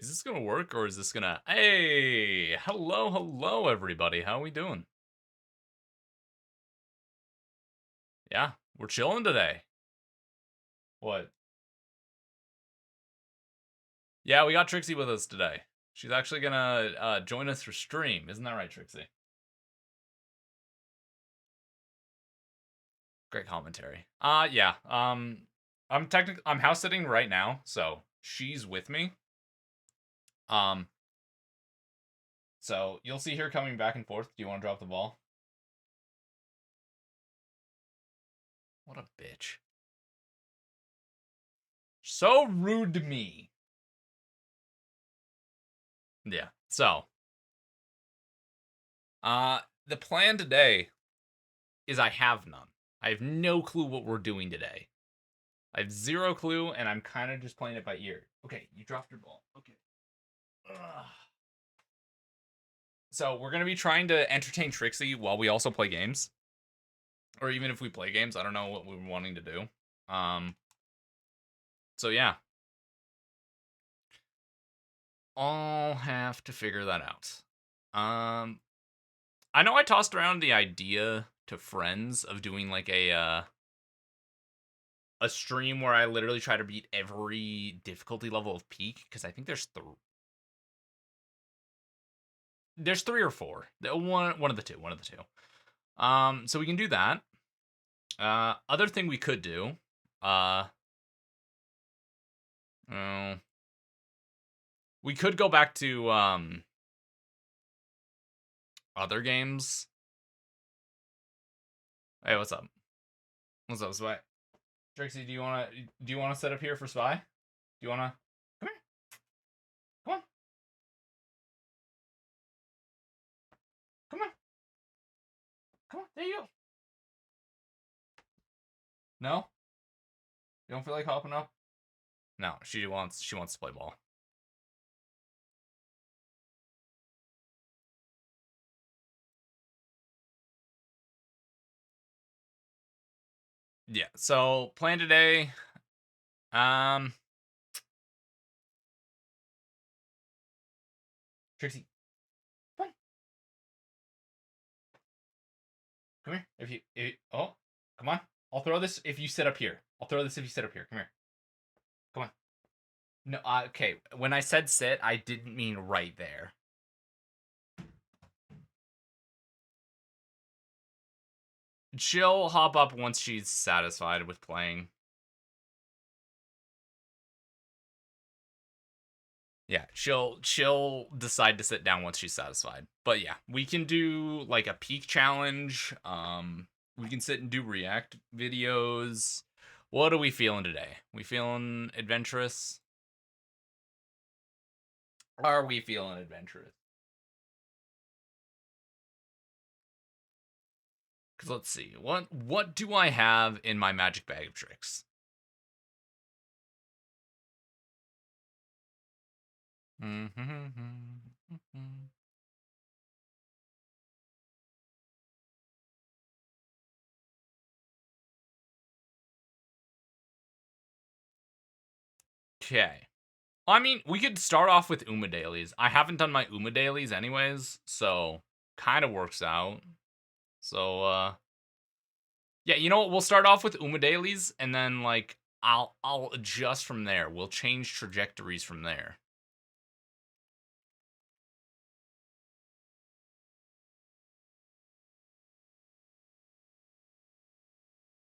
Is this gonna work or is this gonna... Hey, hello, everybody. How we doing? Yeah, we're chilling today. What? Yeah, we got Trixie with us today. She's actually gonna join us for stream. Isn't that right, Trixie? Great commentary. Yeah. I'm house sitting right now, so she's with me. Um, so you'll see her coming back and forth. Do you want to drop the ball? What a bitch. So rude to me. Yeah. So, the plan today is I have none. I have no clue what we're doing today. I have zero clue, and I'm kind of just playing it by ear. Okay, you dropped your ball. Okay. Ugh. So we're gonna be trying to entertain Trixie while we also play games, or even if we play games, I don't know what we're wanting to do. So yeah, I'll have to figure that out. I know I tossed around the idea to friends of doing like a stream where I literally try to beat every difficulty level of peak because I think there's three or four. One of the two. One of the two. So we can do that. Other thing we could do. Oh, we could go back to other games. Hey, what's up? What's up, Spy? Trixie, do you wanna set up here for Spy? Do you wanna come here? Come on, come on, come on. There you go. No, you don't feel like hopping up? No, she wants to play ball. Yeah. So plan today. Um, Trixie, come on, come here. Oh, come on. I'll throw this if you sit up here. I'll throw this if you sit up here. Come here. Come on. No, okay. When I said sit, I didn't mean right there. She'll hop up once she's satisfied with playing. Yeah, she'll decide to sit down once she's satisfied. But yeah, we can do like a peak challenge. We can sit and do react videos. What are we feeling today? We feeling adventurous? Are we feeling adventurous? Cause let's see. What do I have in my magic bag of tricks? Okay. I mean, we could start off with Uma dailies. I haven't done my Uma dailies anyways, so kind of works out. So yeah, you know what? We'll start off with Uma dailies and then like I'll adjust from there. We'll change trajectories from there.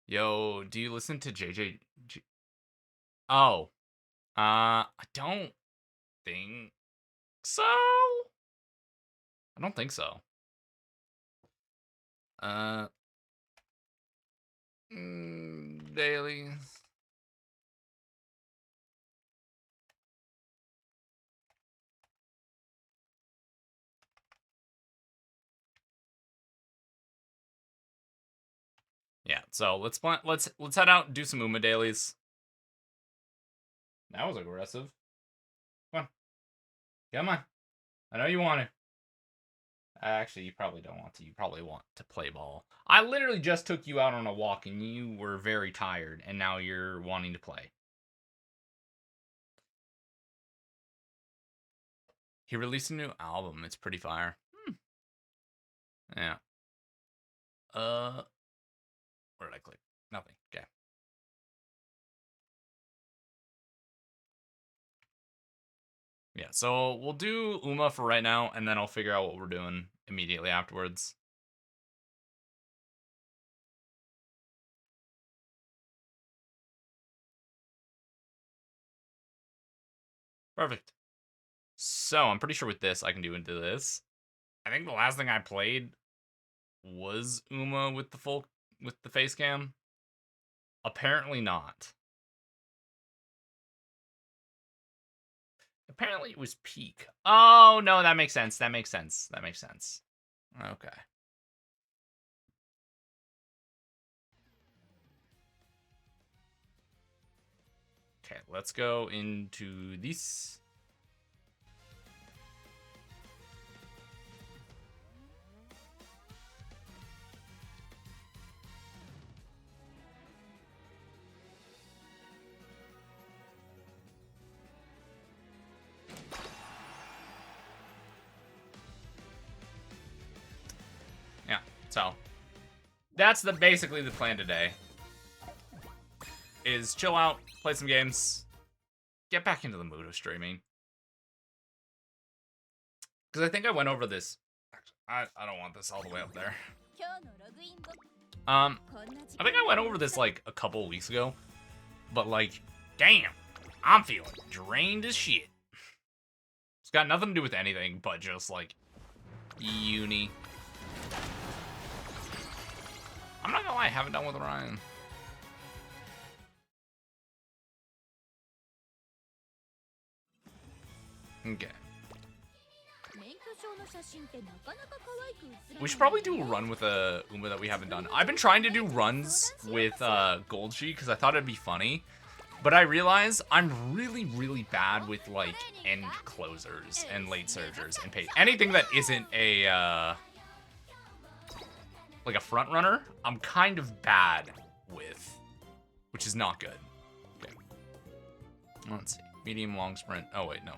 Yo, do you listen to JJ? Oh, I don't think so. I don't think so. Uh, dailies. Yeah, so let's head out and do some Uma dailies. That was aggressive. Come on. Come on. I know you want to. Actually, you probably don't want to. You probably want to play ball. I literally just took you out on a walk and you were very tired, and now you're wanting to play. He released a new album. It's pretty fire. Yeah. Where did I click? Nothing. Okay. Yeah, so we'll do Uma for right now, and then I'll figure out what we're doing immediately afterwards. Perfect. So I'm pretty sure with this, I can do into this. I think the last thing I played was Uma with the face cam. Apparently not. Apparently it was peak. Oh no, that makes sense. That makes sense. That makes sense. Okay. Okay, let's go into this. Yeah, so that's basically the plan today. Is chill out, play some games, get back into the mood of streaming. Because I think I went over this. I don't want this all the way up there. I think I went over this like a couple weeks ago, but like, damn, I'm feeling drained as shit. It's got nothing to do with anything, but just like uni. I'm not gonna lie, I haven't done with Ryan. Okay. We should probably do a run with a Uma that we haven't done. I've been trying to do runs with Goldshi because I thought it'd be funny. But I realize I'm really, really bad with like end closers and late surgers and pace. Anything that isn't a like a front runner, I'm kind of bad with, which is not good. Okay. Let's see. Medium, long sprint. Oh wait, no.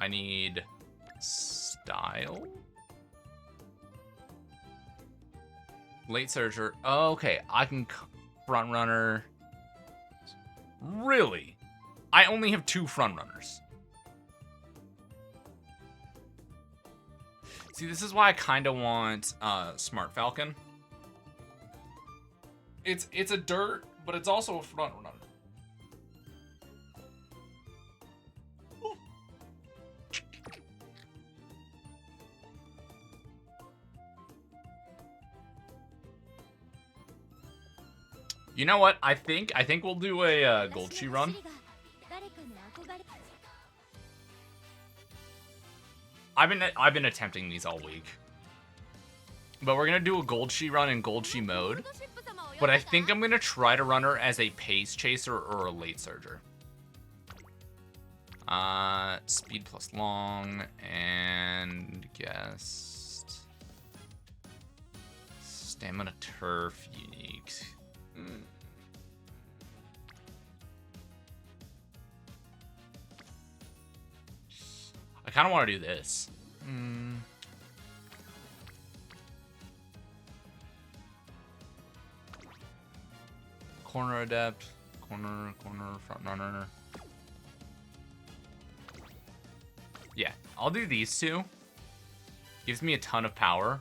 I need style. Late surger. Oh, okay, I can front runner. Really? I only have 2 front runners. See, this is why I kind of want Smart Falcon. It's a dirt, but it's also a front runner. You know what? I think we'll do a Goldshi run. I've been attempting these all week, but we're gonna do a Goldshi run in Goldshi mode. But I think I'm gonna try to run her as a pace chaser or a late surger. Speed plus long and guessed stamina turf unique. I kind of want to do this. Corner adept, corner, front runner. Yeah, I'll do these 2. Gives me a ton of power.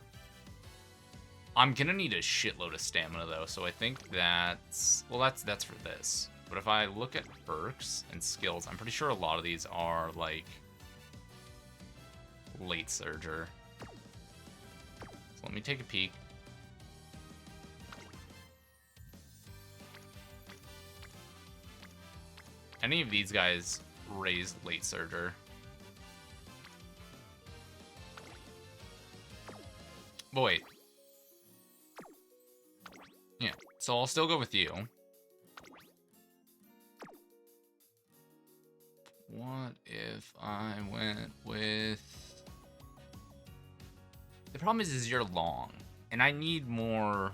I'm gonna need a shitload of stamina though, so I think that's for this. But if I look at perks and skills, I'm pretty sure a lot of these are like late surger. So let me take a peek. Any of these guys raise late surger. But wait. Yeah, so I'll still go with you. What if I went with... The problem is you're long, and I need more...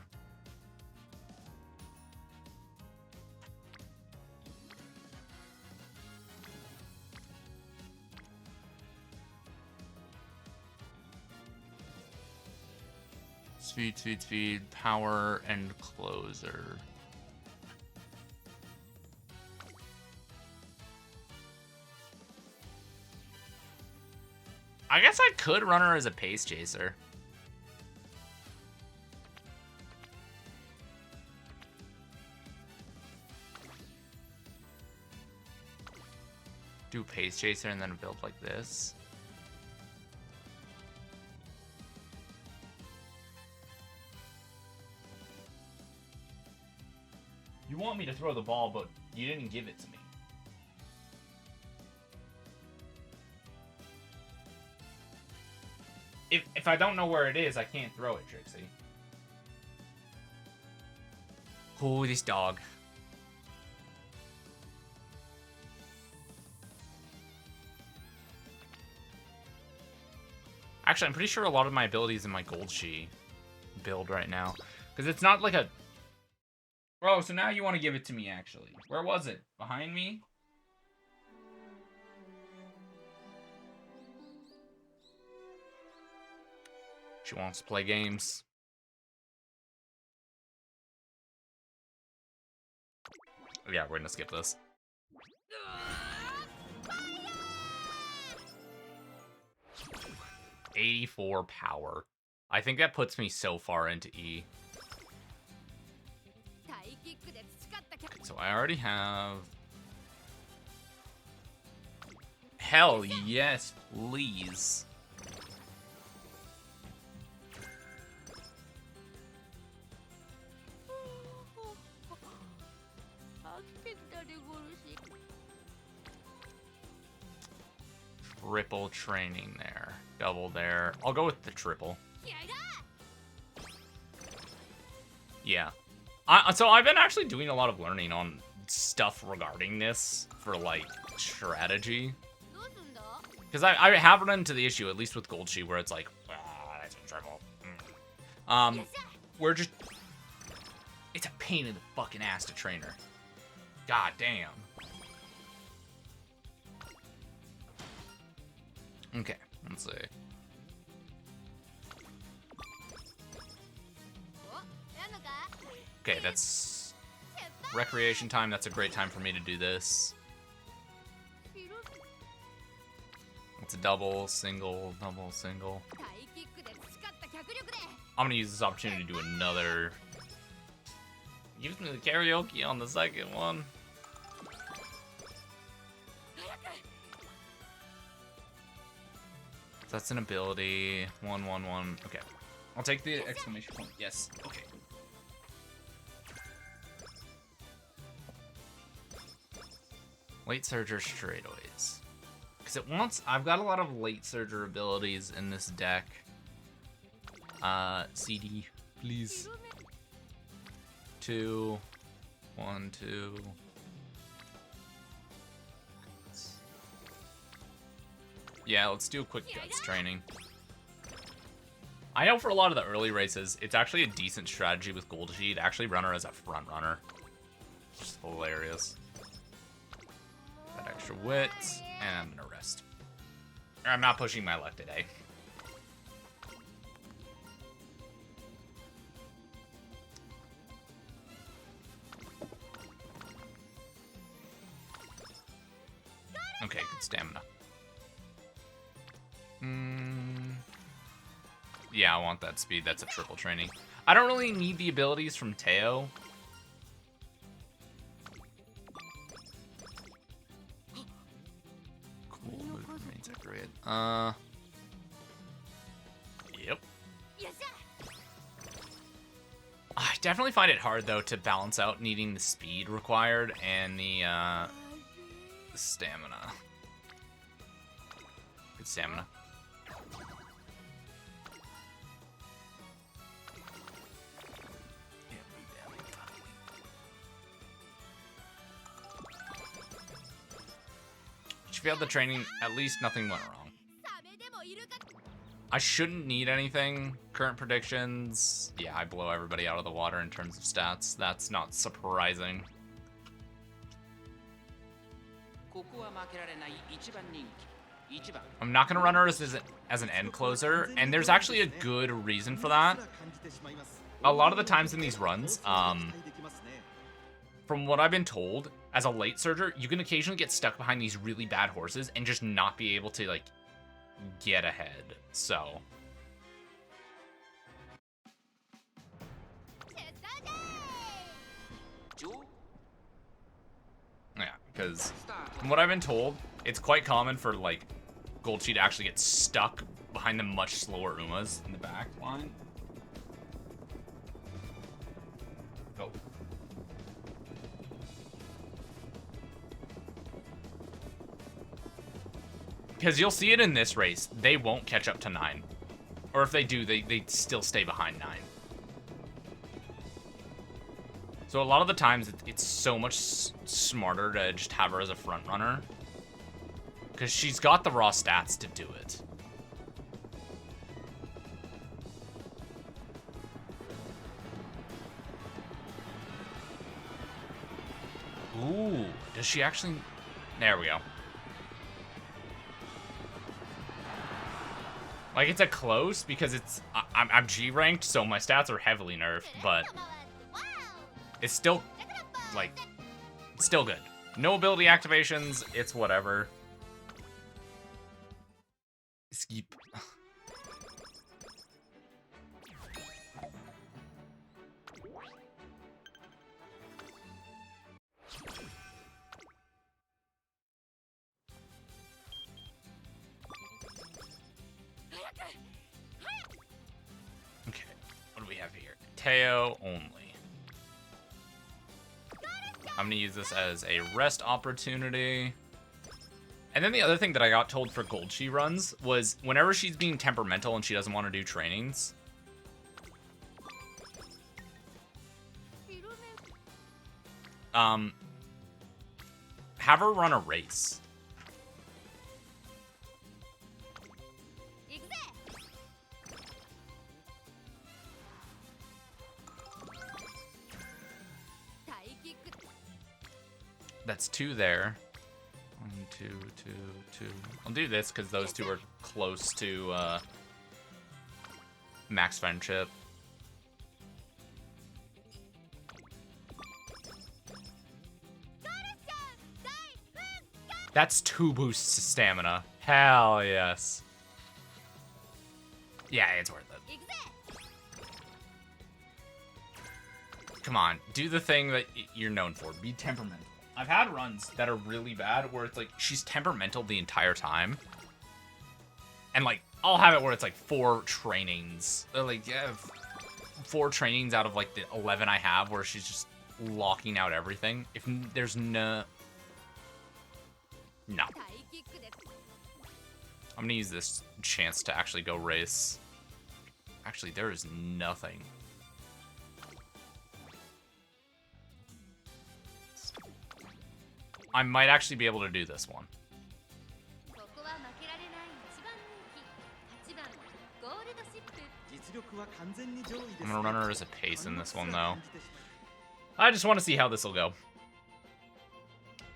speed, power, and closer. I guess I could run her as a pace chaser. Do pace chaser and then build like this. You want me to throw the ball, but you didn't give it to me. If I don't know where it is, I can't throw it, Trixie. Oh, this dog. Actually, I'm pretty sure a lot of my abilities in my Gold Shi build right now. Because it's not like a... Oh, so now you want to give it to me, actually. Where was it? Behind me? She wants to play games. Yeah, we're gonna skip this. $84 power. I think that puts me so far into E. So I already have... Hell yes, please. Triple training there. Double there. I'll go with the triple. Yeah. So I've been actually doing a lot of learning on stuff regarding this for, like, strategy. Because I have run into the issue, at least with Gold Shi, where it's like, that's a triple. We're just... It's a pain in the fucking ass to train her. God damn. Okay, let's see. Okay, that's recreation time. That's a great time for me to do this. It's a double, single, double, single. I'm gonna use this opportunity to do another. Use me the karaoke on the second one. That's an ability. 1, 1, 1. Okay. I'll take the exclamation point. Yes. Okay. Late Surger straightaways. Because it wants... I've got a lot of late Surger abilities in this deck. CD, please. 2. 1, 2. Yeah, let's do a quick guts training. I know for a lot of the early races, it's actually a decent strategy with Gold Shi to actually run her as a front runner. Just hilarious. Got extra wit, and I'm gonna rest. I'm not pushing my luck today. Okay, good stamina. Yeah, I want that speed. That's a triple training. I don't really need the abilities from Teo. Cool, move remains accurate. Yep. I definitely find it hard, though, to balance out needing the speed required and the stamina. Good stamina. She failed the training. At least nothing went wrong. I shouldn't need anything. Current predictions. Yeah, I blow everybody out of the water in terms of stats. That's not surprising. I'm not going to run her as an end closer, and there's actually a good reason for that. A lot of the times in these runs, from what I've been told, as a late surger, you can occasionally get stuck behind these really bad horses and just not be able to, like, get ahead. So yeah, because from what I've been told, it's quite common for, like, Goldchi to actually get stuck behind the much slower Umas in the back line. Go. Because you'll see it in this race, they won't catch up to 9. Or if they do, they still stay behind 9. So a lot of the times, it's so much smarter to just have her as a front runner. Because she's got the raw stats to do it. Ooh, does she actually... There we go. Like, it's a close because it's... I'm G-ranked, so my stats are heavily nerfed, but... It's still, like... It's still good. No ability activations, it's whatever. Skip. Okay, what do we have here? Teo only. I'm gonna use this as a rest opportunity. And then the other thing that I got told for Goldchi runs was whenever she's being temperamental and she doesn't want to do trainings, have her run a race. That's 2 there. 1, 2, 2, 2. I'll do this because those 2 are close to max friendship. That's 2 boosts to stamina. Hell yes. Yeah, it's worth it. Come on, do the thing that you're known for. Be temperamental. I've had runs that are really bad where it's like she's temperamental the entire time. And like I'll have it where it's like 4 trainings. Like yeah, 4 trainings out of like the 11 I have where she's just locking out everything. If there's no. I'm gonna use this chance to actually go race. Actually, there is nothing. I might actually be able to do this one. I'm gonna run her as a pace in this one, though. I just want to see how this will go.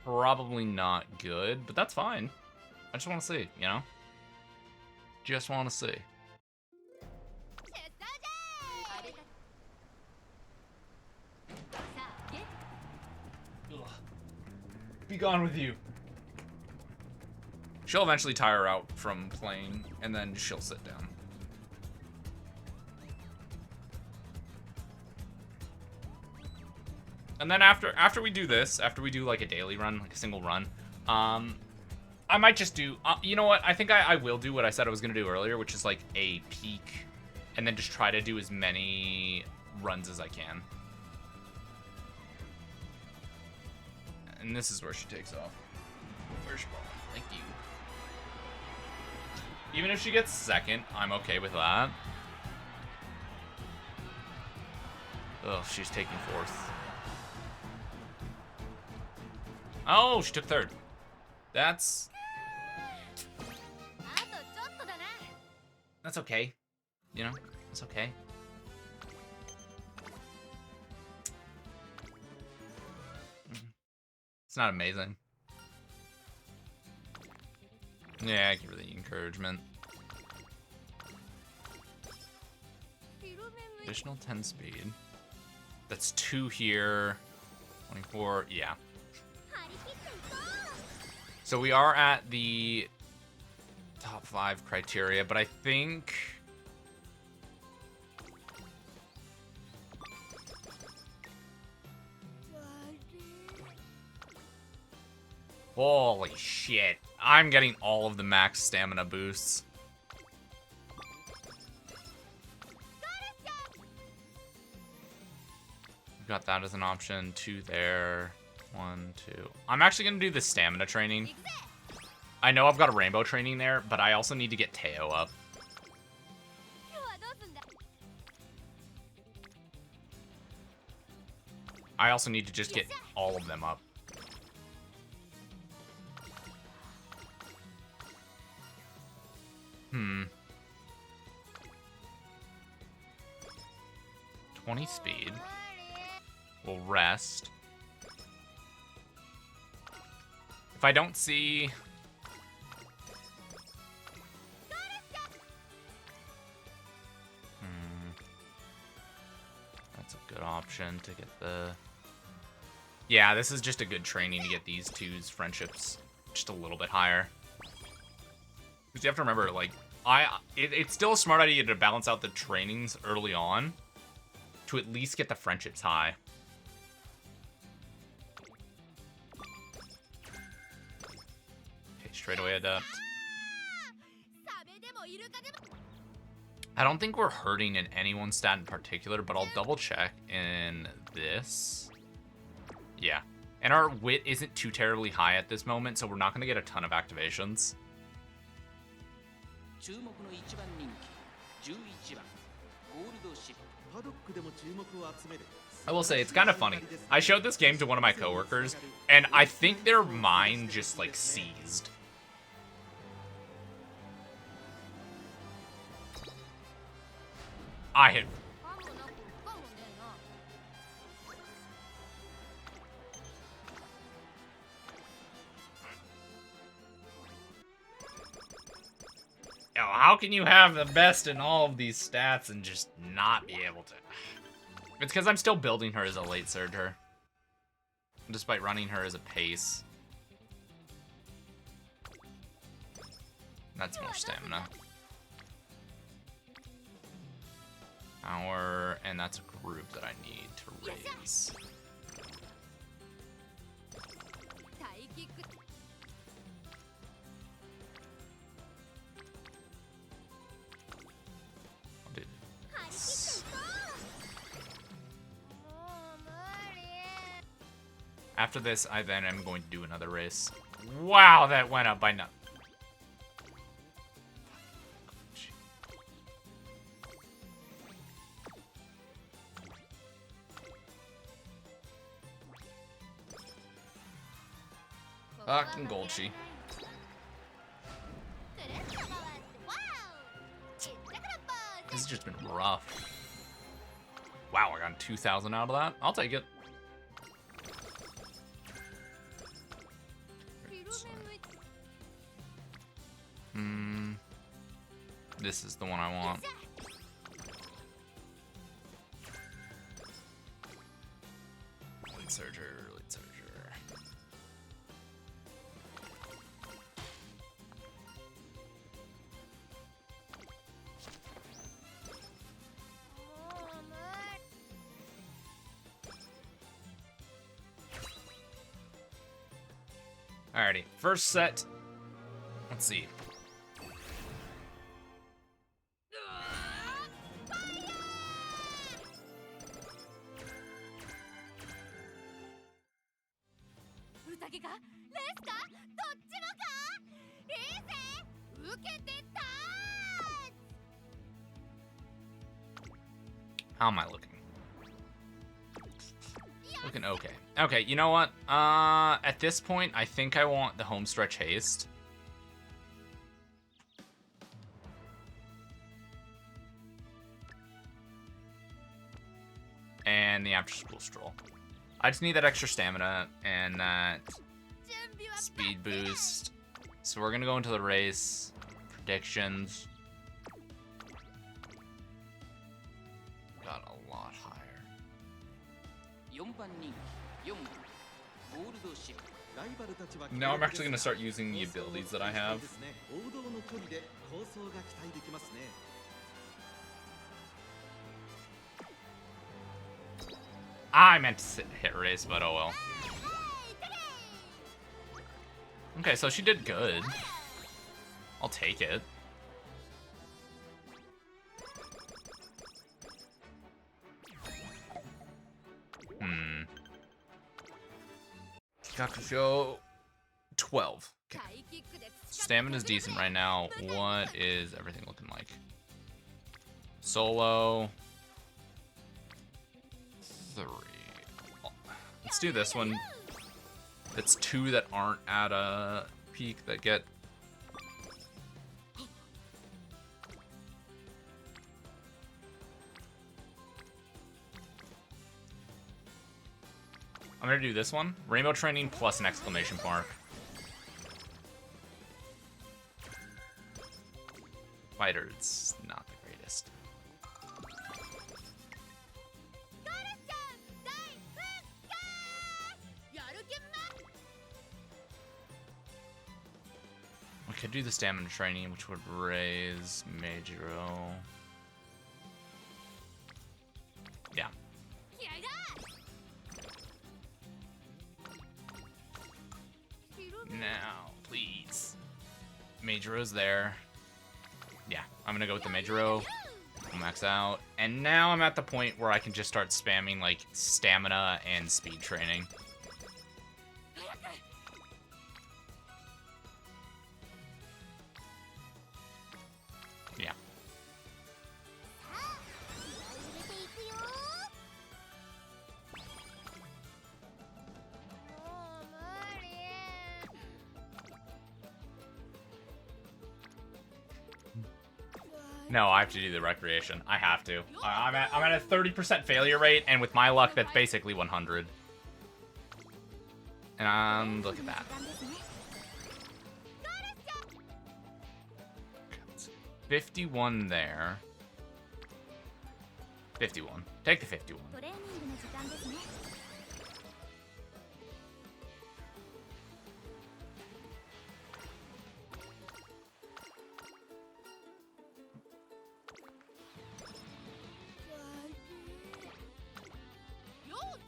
Probably not good, but that's fine. I just want to see, you know? Just want to see. Be gone with you. She'll eventually tire out from playing, and then she'll sit down. And then after we do this, after we do like a daily run, like a single run, I might just do, you know what? I think I will do what I said I was going to do earlier, which is like a peak, and then just try to do as many runs as I can. And this is where she takes off. Where's your ball? Thank you. Even if she gets second, I'm okay with that. Ugh, she's taking 4th. Oh, she took 3rd. That's okay. You know, it's okay. It's not amazing. Yeah, give her the encouragement. Additional 10 speed. That's 2 here. 24, yeah. So we are at the top 5 criteria, but I think... Holy shit. I'm getting all of the max stamina boosts. We've got that as an option. 2 there. 1, 2. I'm actually going to do the stamina training. I know I've got a rainbow training there, but I also need to get Teo up. I also need to just get all of them up. Hmm. 20 speed. We'll rest. If I don't see... That's a good option to get the... Yeah, this is just a good training to get these two's friendships just a little bit higher. Because you have to remember, like, it's still a smart idea to balance out the trainings early on to at least get the friendships high. Okay, straight away adapt. I don't think we're hurting in anyone's stat in particular, but I'll double check in this. Yeah. And our wit isn't too terribly high at this moment, so we're not going to get a ton of activations. I will say, it's kind of funny. I showed this game to one of my coworkers, and I think their mind just, like, seized. I hit. Yo, how can you have the best in all of these stats and just not be able to? It's because I'm still building her as a late surger, despite running her as a pace. That's more stamina. Power, and that's a group that I need to raise. I'll do this. After this, I then am going to do another race. Wow, that went up by no. Fucking Golchi. This has just been rough. Wow, I got 2,000 out of that. I'll take it. This is the one I want. Late surger, late surger. Alrighty, first set. Let's see. How am I looking? Looking okay. Okay, you know what? At this point, I think I want the homestretch haste. And the after school stroll. I just need that extra stamina and that speed boost. So we're gonna go into the race. Predictions. Got a lot higher. Now I'm actually gonna start using the abilities that I have. I meant to hit race, but oh well. Okay, so she did good. I'll take it. Gakusho 12. Okay. Stamina's decent right now. What is everything looking like? Solo 3. Let's do this one. It's 2 that aren't at a peak that get. I'm gonna do this one. Rainbow training plus an exclamation mark. Fighter, it's not the greatest. We could do the stamina training, which would raise Meijiro. Yeah. Now, please. Meijiro's there. Yeah, I'm gonna go with the Meijiro. I'll max out. And now I'm at the point where I can just start spamming, like, stamina and speed training. Yeah. No, I have to do the recreation. I have to. I'm at a 30% failure rate, and with my luck, that's basically 100. And look at that. 51 there. 51. Take the 51.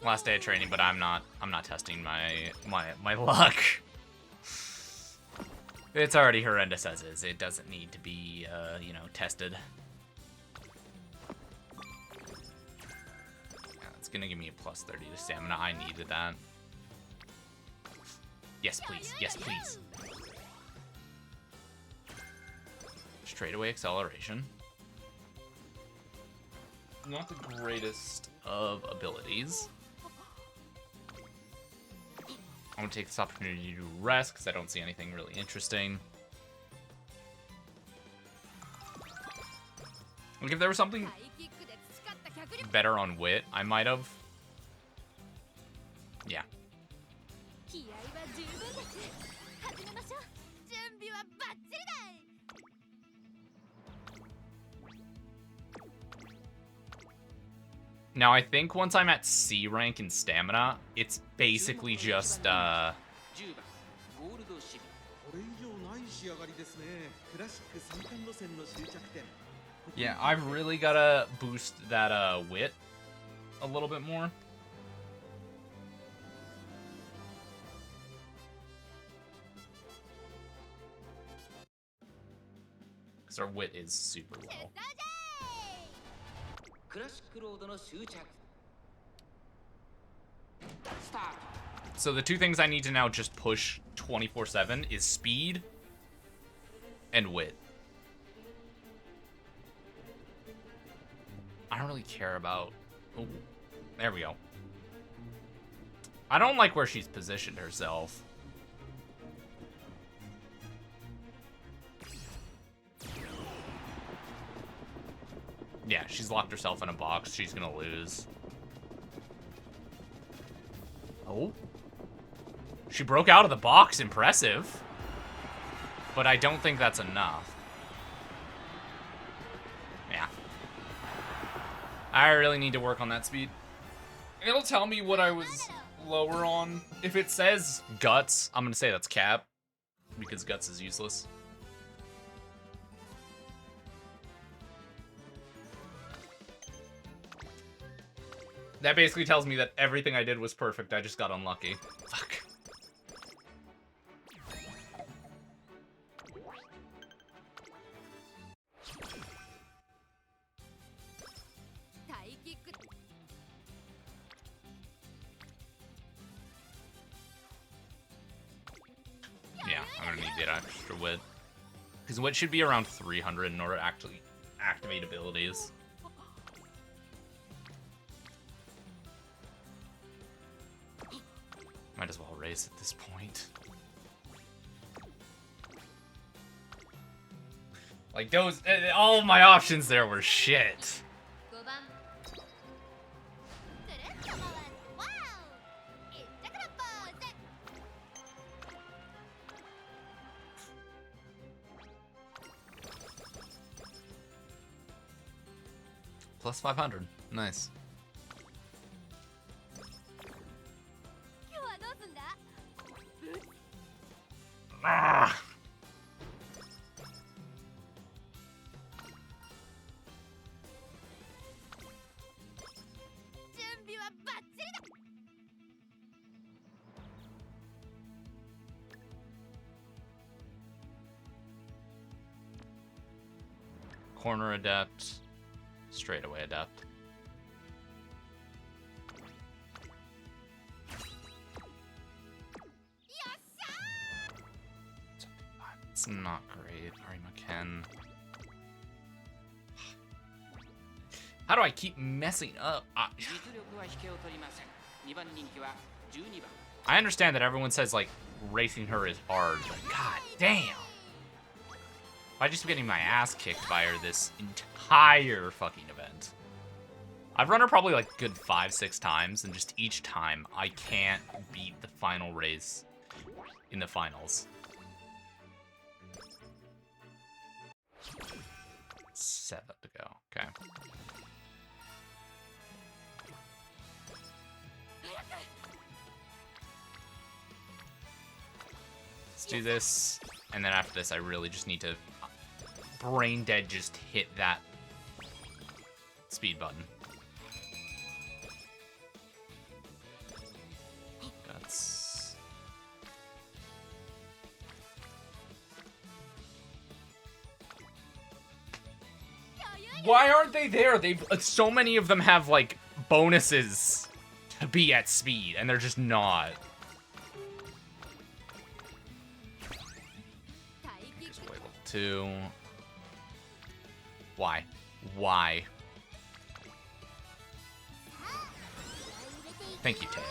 Last day of training, but I'm not testing my luck. It's already horrendous as is. It doesn't need to be you know, tested. Yeah, it's gonna give me a plus 30 to stamina. I needed that. Yes, please. Yes, please. Straightaway acceleration. Not the greatest of abilities. I'm gonna take this opportunity to rest because I don't see anything really interesting. Like, if there was something better on wit, I might have. Yeah. Now, I think once I'm at C rank in stamina, it's basically just, yeah, I've really gotta boost that, wit a little bit more. Because our wit is super low. So the two things I need to now just push 24/7 is speed and wit. I don't really care about... Ooh, there we go. I don't like where she's positioned herself. Yeah, she's locked herself in a box. She's gonna lose. Oh. She broke out of the box. Impressive. but I don't think that's enough. Yeah. I really need to work on that speed. It'll tell me what I was lower on. If it says Guts, I'm gonna say that's cap, because Guts is useless. That basically tells me that everything I did was perfect, I just got unlucky. Fuck. Yeah, I'm gonna need that extra wit. Because wit should be around 300 in order to actually activate abilities. Might as well race at this point. Like those, all of my options there were shit. Plus 500, nice. Ah. Corner adept, straightaway adept. It's not great. Arima Ken. How do I keep messing up? I understand that everyone says, like, racing her is hard, but god damn. I just getting my ass kicked by her this entire fucking event. I've run her probably like good 5-6 times, and just each time I can't beat the final race in the finals. 7 to go, okay. Let's do this, and then after this I really just need to brain dead just hit that speed button. Guts. Why aren't they there? They've so many of them have like bonuses to be at speed, and they're just not. Just wait level 2. Why? Why? Thank you, Teo.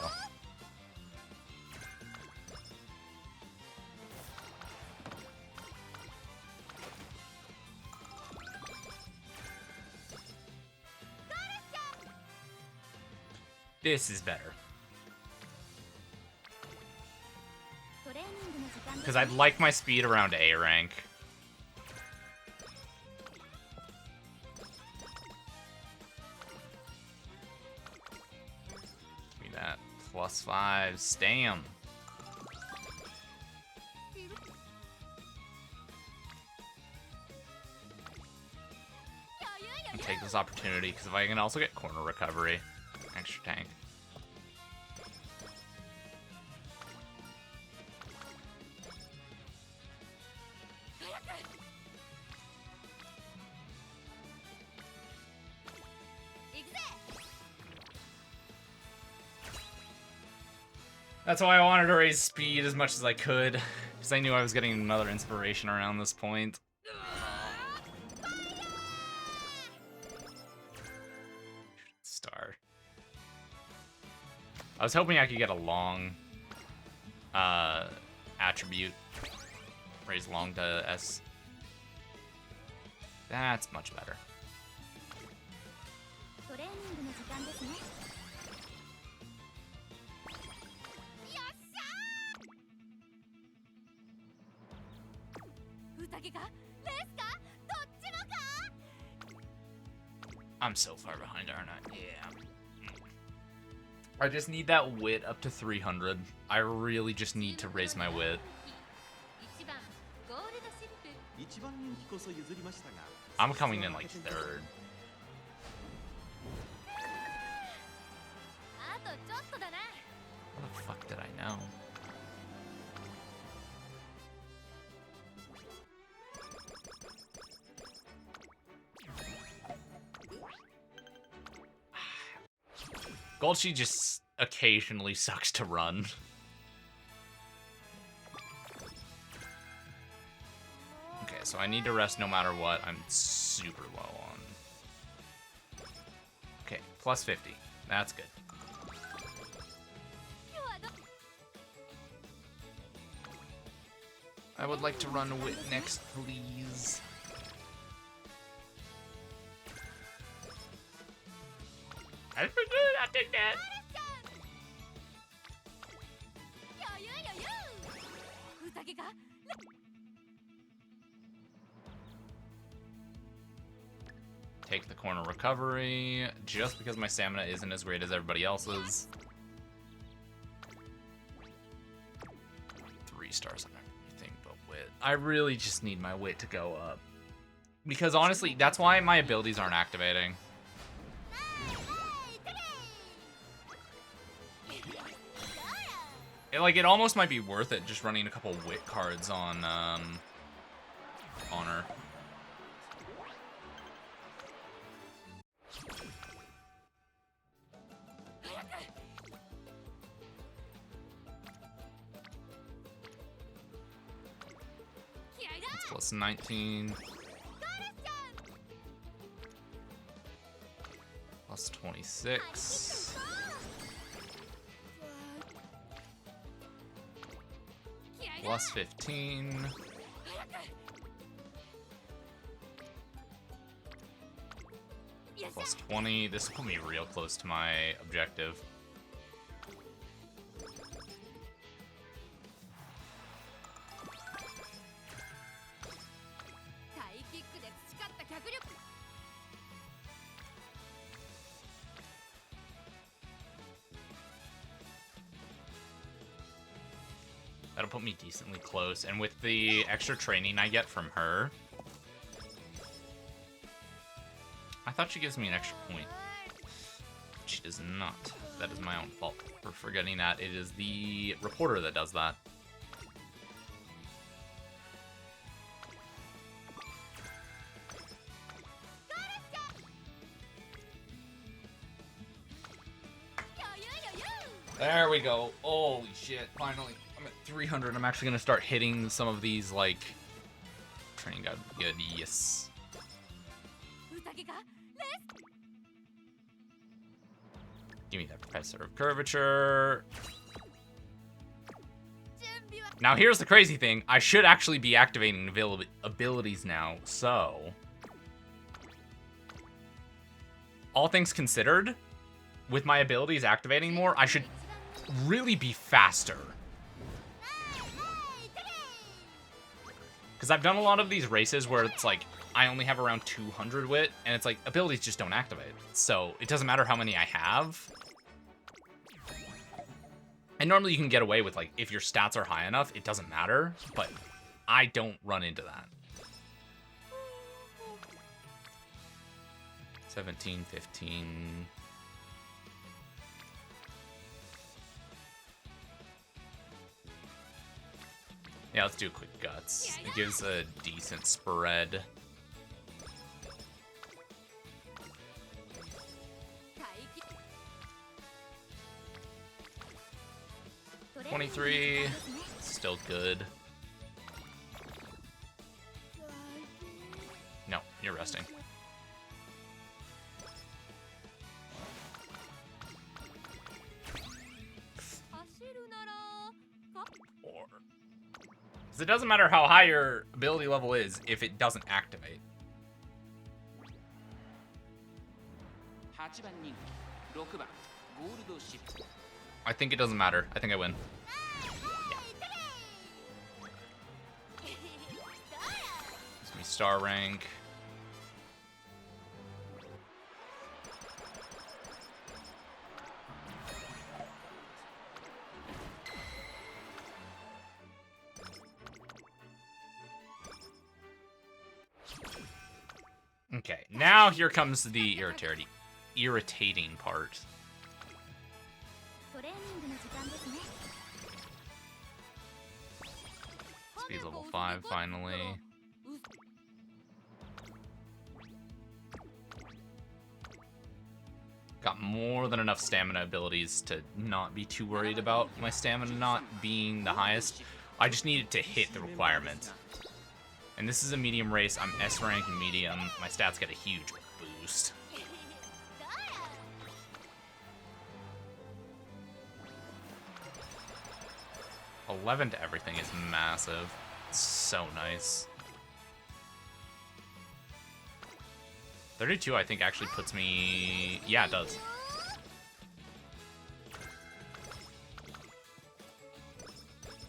This is better. Because I'd like my speed around A rank. Give me that. +5. Stam. And take this opportunity, because if I can also get corner recovery. Extra tank. That's why I wanted to raise speed as much as I could, because I knew I was getting another inspiration around this point. Star. I was hoping I could get a long attribute. Raise long to S. That's much better. I'm so far behind, aren't I? Yeah. I just need that wit up to 300. I really just need to raise my wit. I'm coming in like third. What the fuck did I know? Golchi just occasionally sucks to run. Okay, so I need to rest no matter what. I'm super low on. Okay, plus 50. That's good. I would like to run wit next, please. I take that. Take the corner recovery, just because my stamina isn't as great as everybody else's. 3 stars on everything but wit. I really just need my wit to go up. Because honestly, that's why my abilities aren't activating. It almost might be worth it just running a couple wit cards on her. That's plus 19. Plus 26. Plus 15. Plus 20. This will put me real close to my objective. That'll put me decently close, and with the extra training I get from her, I thought she gives me an extra point. She does not. That is my own fault for forgetting that. It is the reporter that does that. There we go. Holy shit, finally. I'm at 300. I'm actually gonna start hitting some of these, like, training guide. Good, yes. Give me that Professor of Curvature. Now here's the crazy thing. I should actually be activating abilities now, so... all things considered, with my abilities activating more, I should really be faster. Because I've done a lot of these races where it's like, I only have around 200 wit, and it's like, abilities just don't activate. So, it doesn't matter how many I have. And normally you can get away with, like, if your stats are high enough, it doesn't matter. But I don't run into that. 17, 15... yeah, let's do a quick guts. It gives a decent spread. $23, still good. No, you're resting. It doesn't matter how high your ability level is if it doesn't activate. I think it doesn't matter. I think I win. Yeah. me star rank. Okay, now here comes the irritating part. Speed level 5, finally. Got more than enough stamina abilities to not be too worried about my stamina not being the highest. I just needed to hit the requirement. And this is a medium race. I'm S rank medium. My stats get a huge boost. $11 to everything is massive. It's so nice. 32, I think, actually puts me... Yeah, it does.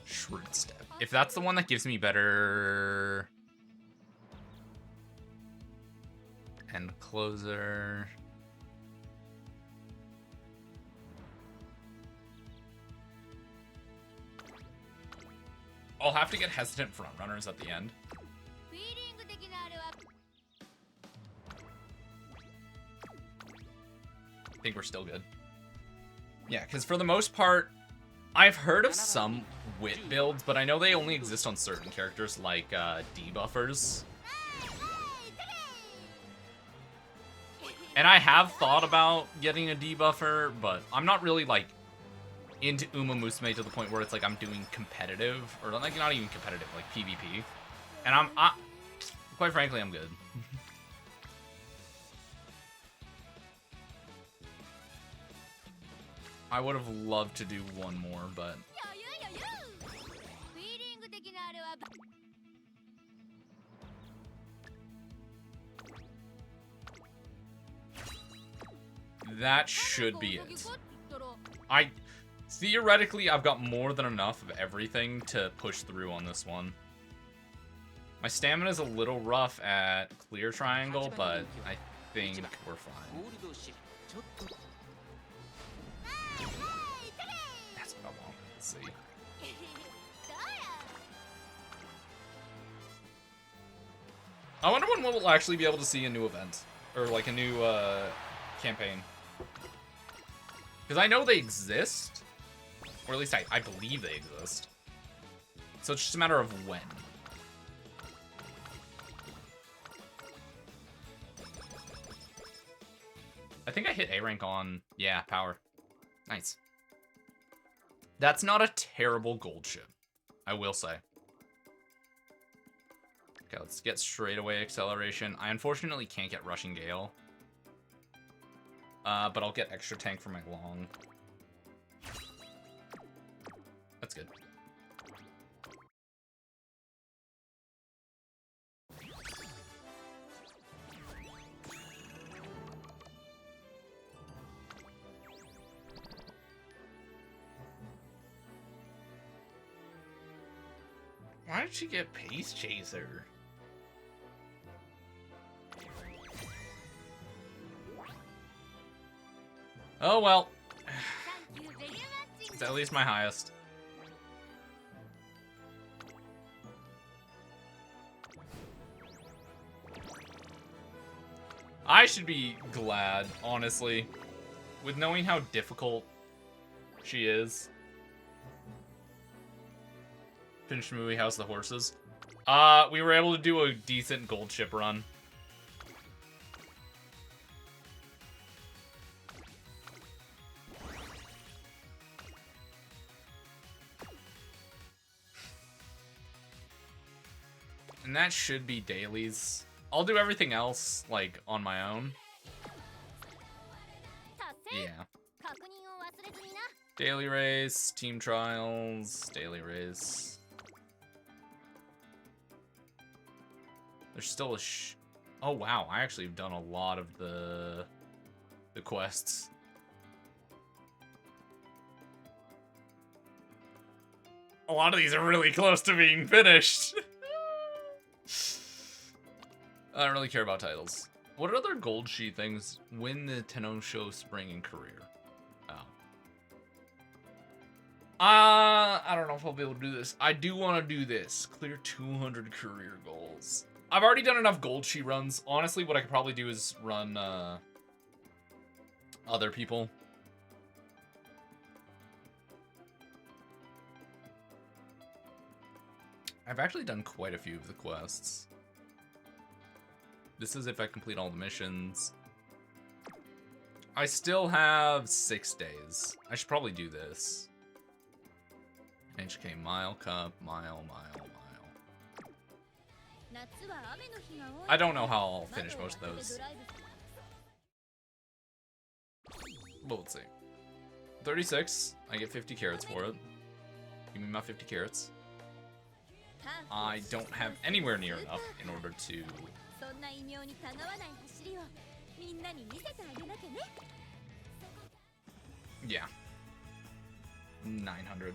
Shrewd Step. If that's the one that gives me better... End closer... I'll have to get hesitant front runners at the end. I think we're still good. Yeah, because for the most part, I've heard of some wit builds, but I know they only exist on certain characters like debuffers. And I have thought about getting a debuffer, but I'm not really like into Uma Musume to the point where it's like I'm doing competitive, or like not even competitive, like PvP. And I quite frankly, I'm good. I would have loved to do one more, but that should be it. Theoretically, I've got more than enough of everything to push through on this one. My stamina's a little rough at clear triangle, but I think we're fine. That's what I want to see. I wonder when we'll actually be able to see a new event. Or like a new campaign. Because I know they exist. Or at least I believe they exist. So it's just a matter of when. I think I hit A rank on, yeah, power. Nice. That's not a terrible gold ship, I will say. Okay, let's get straightaway acceleration. I unfortunately can't get Rushing Gale. But I'll get extra tank for my long. That's good. Why did she get Pace Chaser? Oh well. It's at least my highest. I should be glad, honestly, with knowing how difficult she is. Finished movie House of the Horses. We were able to do a decent gold ship run. And that should be dailies. I'll do everything else, like, on my own. Yeah. Daily race, team trials, daily race. There's still a oh wow, I actually have done a lot of the quests. A lot of these are really close to being finished. I don't really care about titles. What are other gold sheet things? Win the Tenno Show Spring and Career. Oh. I don't know if I'll be able to do this. I do want to do this. Clear 200 career goals. I've already done enough gold sheet runs. Honestly, what I could probably do is run other people. I've actually done quite a few of the quests. This is if I complete all the missions. I still have 6 days. I should probably do this. HK Mile Cup, Mile. I don't know how I'll finish most of those. But let's see. 36. I get 50 carrots for it. Give me my 50 carrots. I don't have anywhere near enough in order to... Yeah. 900.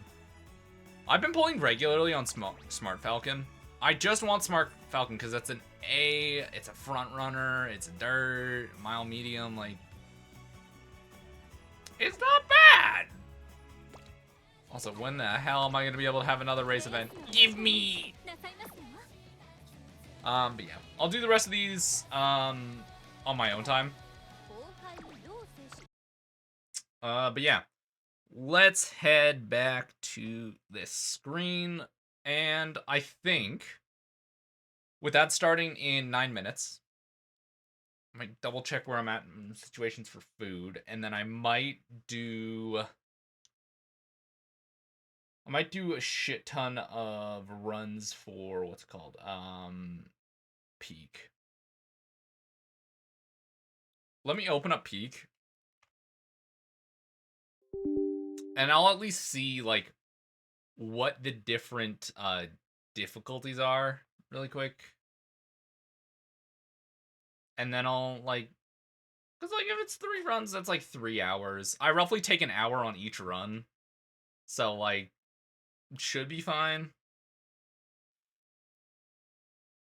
I've been pulling regularly on Smart Falcon. I just want Smart Falcon because that's an A, it's a front runner, it's a dirt, mile medium, like... It's not bad! Also, when the hell am I going to be able to have another race event? Give me! But yeah, I'll do the rest of these, on my own time. But yeah, let's head back to this screen, and I think, with that starting in 9 minutes, I might double check where I'm at in situations for food, and then I might do a shit ton of runs for, what's it called, Peak. Let me open up Peak. And I'll at least see, like, what the different, difficulties are really quick. And then I'll, like, because, like, if it's 3 runs, that's, like, 3 hours. I roughly take an hour on each run. So, like, should be fine.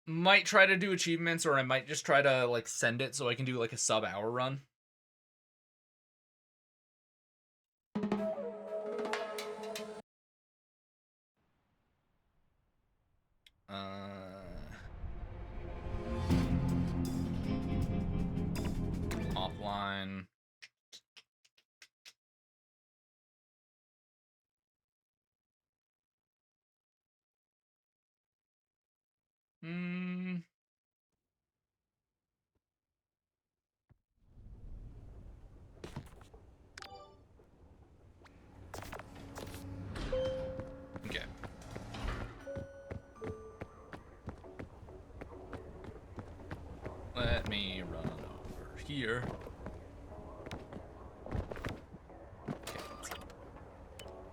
Might try to do achievements, or I might just try to, like, send it so I can do, like, a sub-hour run. Offline. Okay. Let me run over here.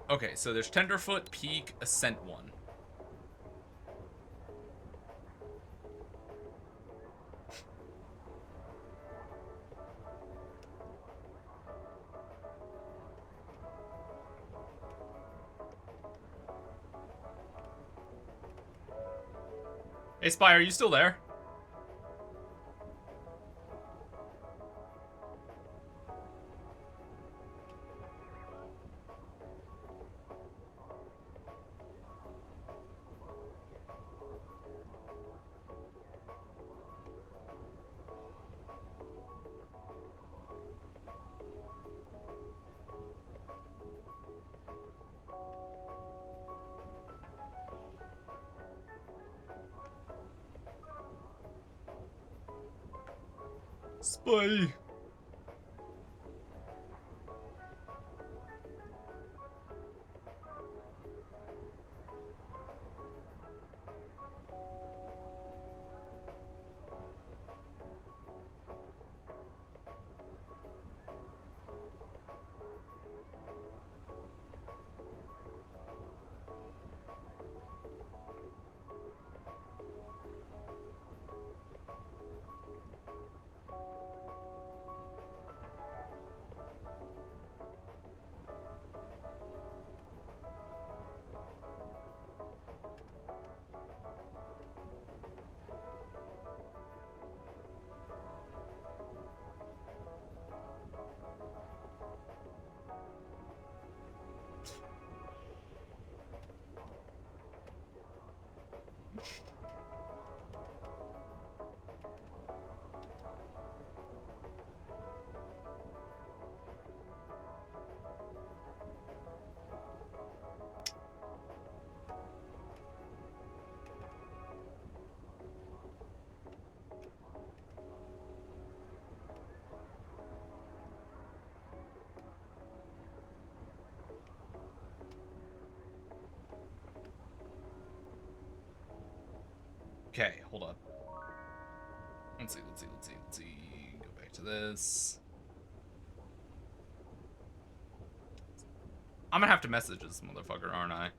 Okay, so there's Tenderfoot, Peak, Ascent 1. Hey, Spy, are you still there? Spy. Okay, hold up. Let's see. Go back to this. I'm gonna have to message this motherfucker, aren't I?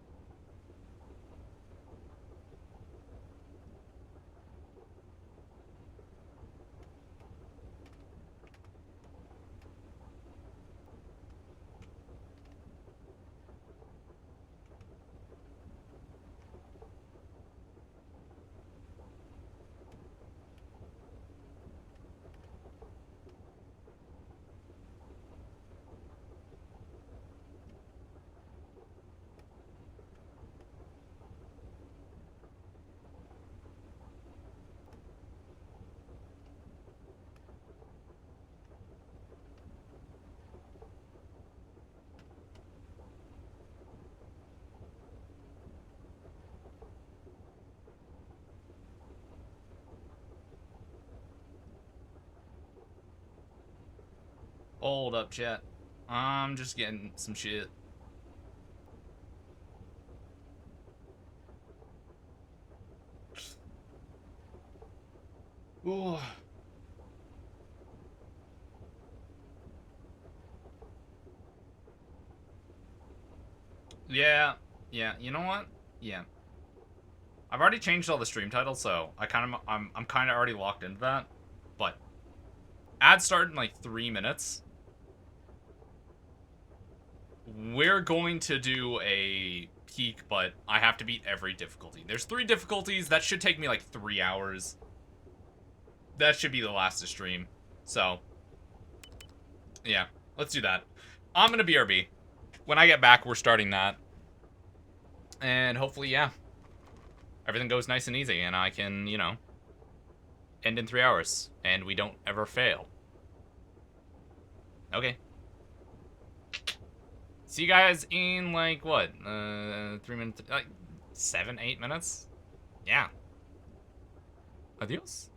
Hold up, chat. I'm just getting some shit. Ooh. Yeah. Yeah, you know what? Yeah. I've already changed all the stream titles, so I'm kind of already locked into that. But ads start in like 3 minutes. We're going to do a peak, but I have to beat every difficulty. There's 3 difficulties. That should take me like 3 hours. That should be the last to stream. So, yeah, let's do that. I'm gonna BRB. When I get back, we're starting that. And hopefully, yeah, everything goes nice and easy, and I can, you know, end in 3 hours, and we don't ever fail. Okay. See you guys in, like, what? 3 minutes? Like, 7, 8 minutes? Yeah. Adios.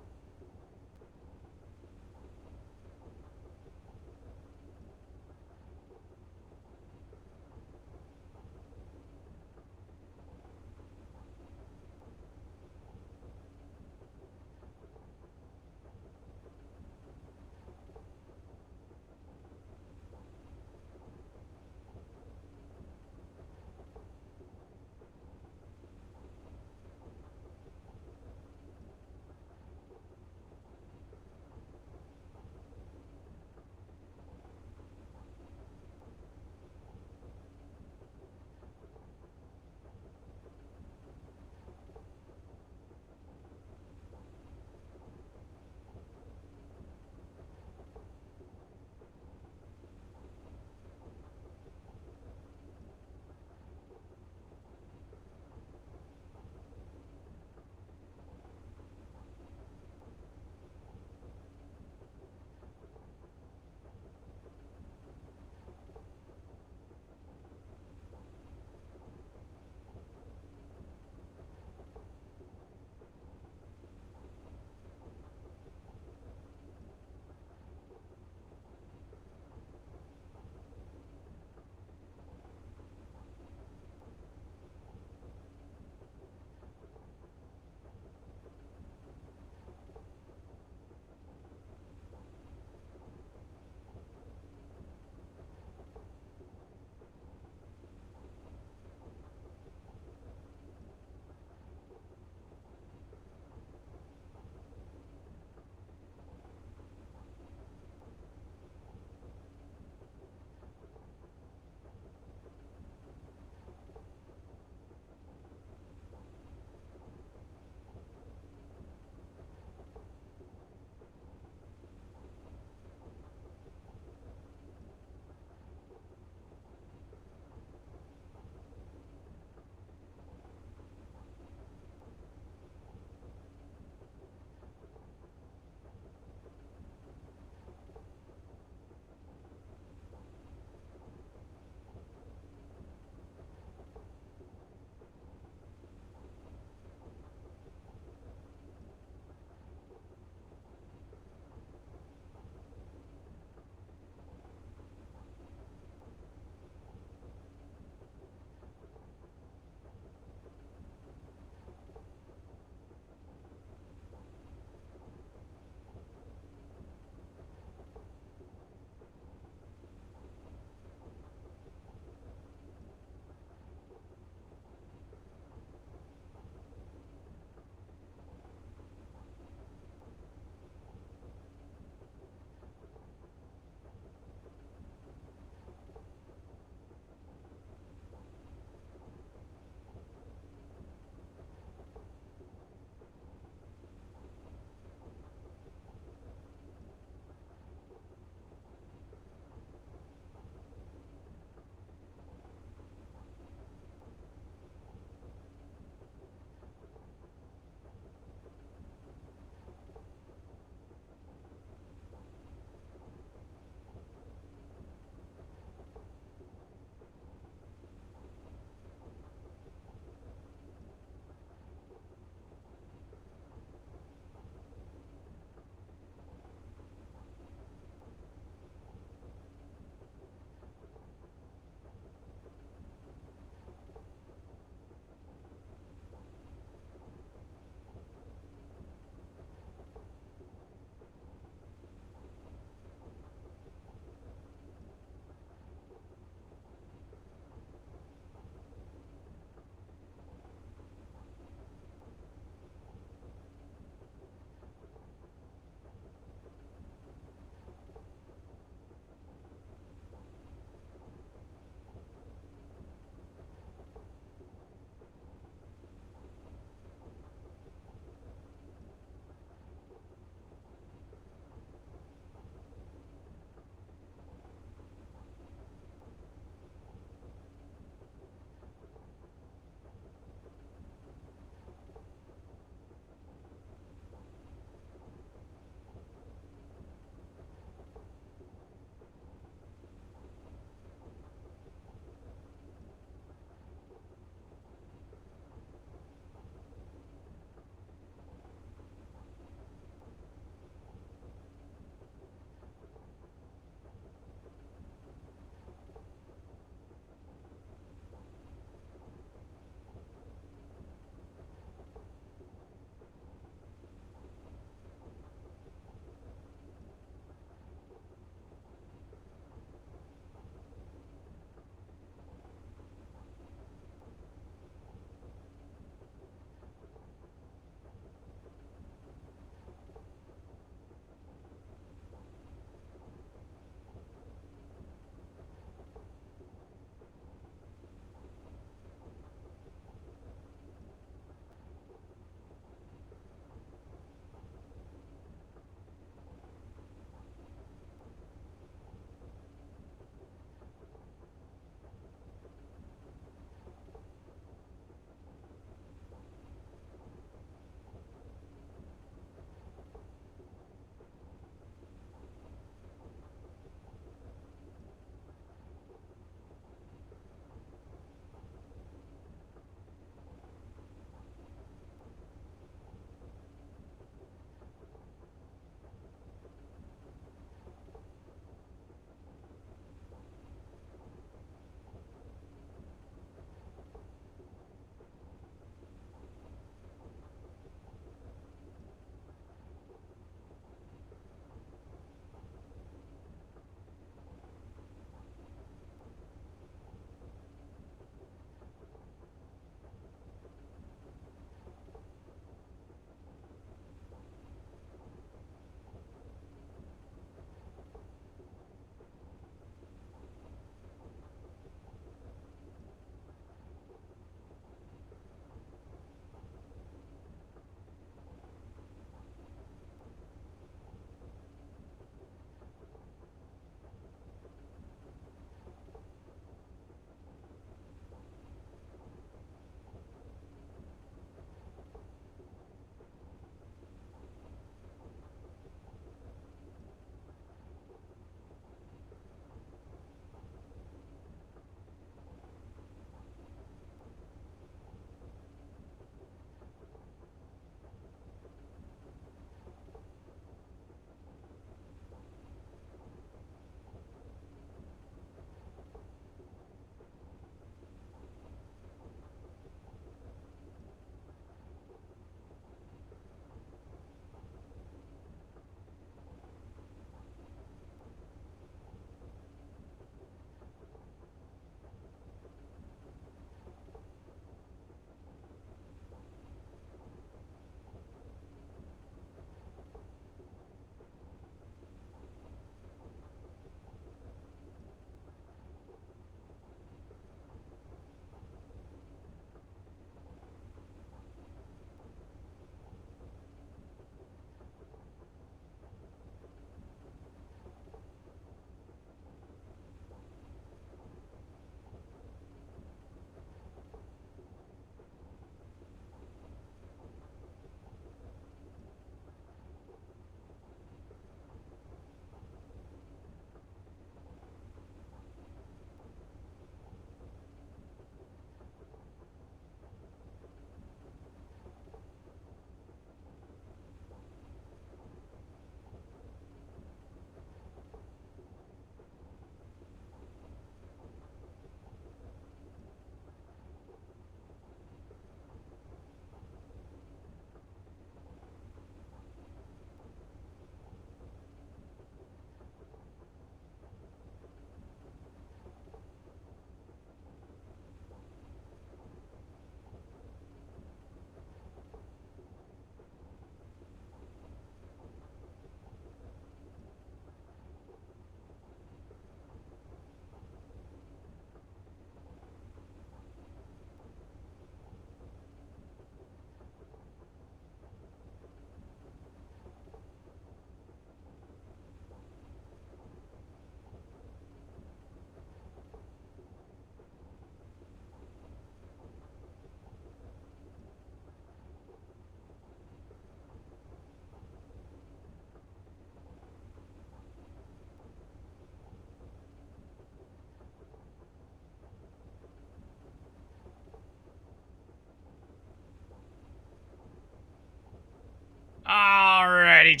Alrighty.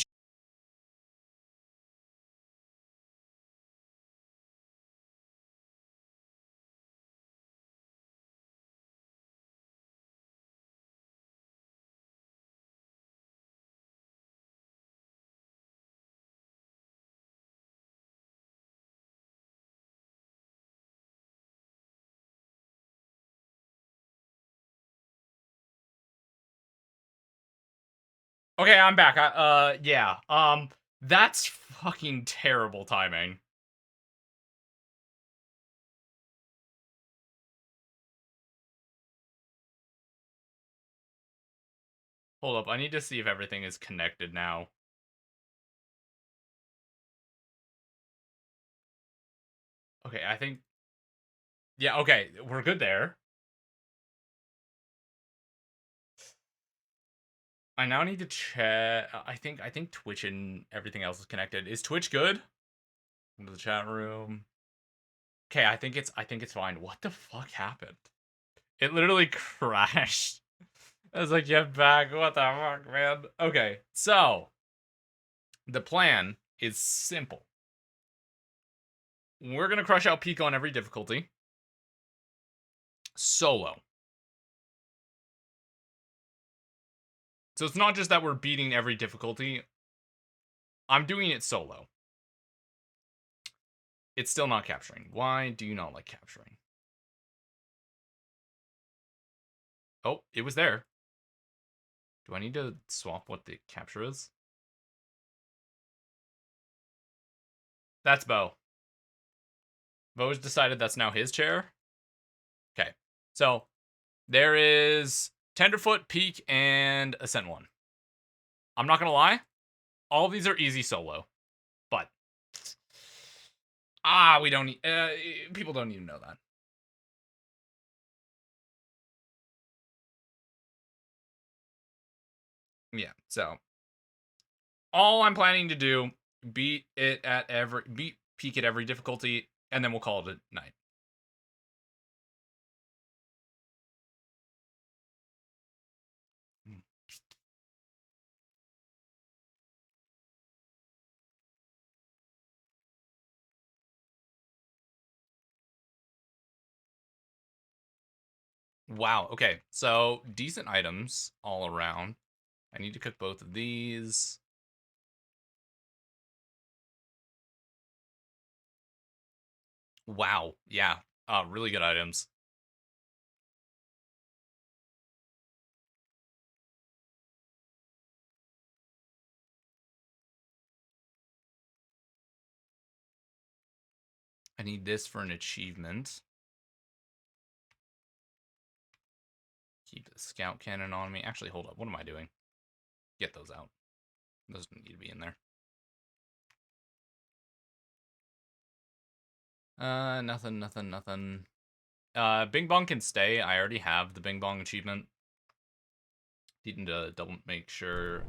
Okay, I'm back. Yeah. That's fucking terrible timing. Hold up, I need to see if everything is connected now. Okay, I think... Yeah, okay, we're good there. I now need to check... I think Twitch and everything else is connected. Is Twitch good? Into the chat room. Okay, I think it's fine. What the fuck happened? It literally crashed. I was like, get back. What the fuck, man? Okay, so... The plan is simple. We're gonna crush out Pico on every difficulty. Solo. So it's not just that we're beating every difficulty. I'm doing it solo. It's still not capturing. Why do you not like capturing? Oh, it was there. Do I need to swap what the capture is? That's Bo. Bo's decided that's now his chair. Okay. So there is Tenderfoot, Peak, and Ascent 1. I'm not gonna lie. All of these are easy solo. But we don't need people don't need to know that. Yeah, so all I'm planning to do, beat Peak at every difficulty, and then we'll call it a night. Wow, okay. So, decent items all around. I need to cook both of these. Wow, yeah. Really good items. I need this for an achievement. Keep the scout cannon on me. Actually, hold up. What am I doing? Get those out. Those don't need to be in there. Nothing. Bing Bong can stay. I already have the Bing Bong achievement. Needing to double make sure.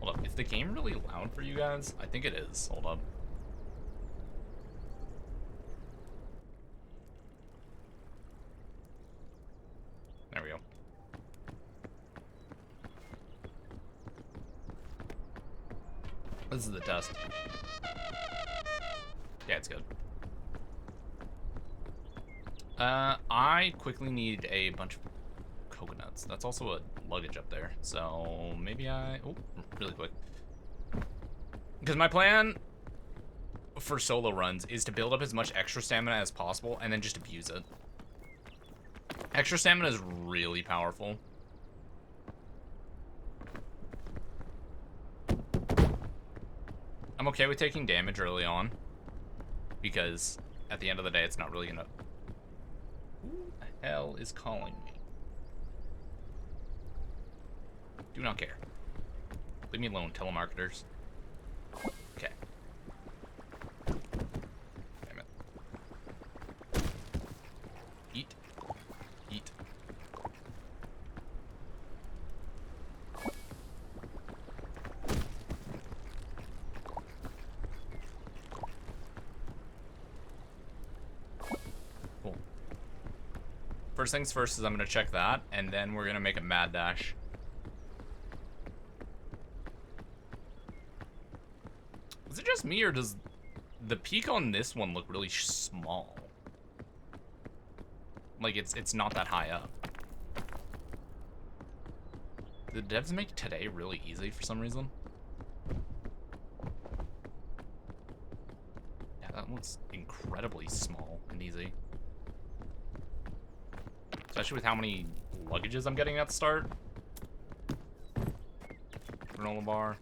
Hold up. Is the game really loud for you guys? I think it is. Hold up. There we go. This is the test. Yeah, it's good. I quickly need a bunch of coconuts. That's also a luggage up there. So maybe really quick. Because my plan for solo runs is to build up as much extra stamina as possible and then just abuse it. Extra stamina is really powerful. I'm okay with taking damage early on, because at the end of the day, it's not really gonna... Who the hell is calling me? Do not care. Leave me alone, telemarketers. Okay. Damn it. Eat. Eat. First things first is I'm gonna check that, and then we're gonna make a mad dash. Is it just me, or does the peak on this one look really small? Like, it's not that high up. Did the devs make today really easy for some reason? Yeah, that looks incredibly small and easy. Especially with how many luggages I'm getting at the start. Granola bar.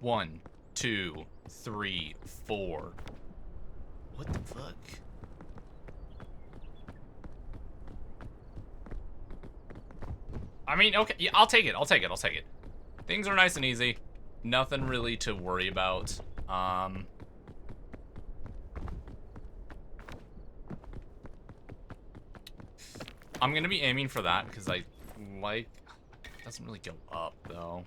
1, 2, 3, 4. What the fuck? I mean, okay, yeah, I'll take it. Things are nice and easy. Nothing really to worry about. I'm gonna be aiming for that because I like. It doesn't really go up though.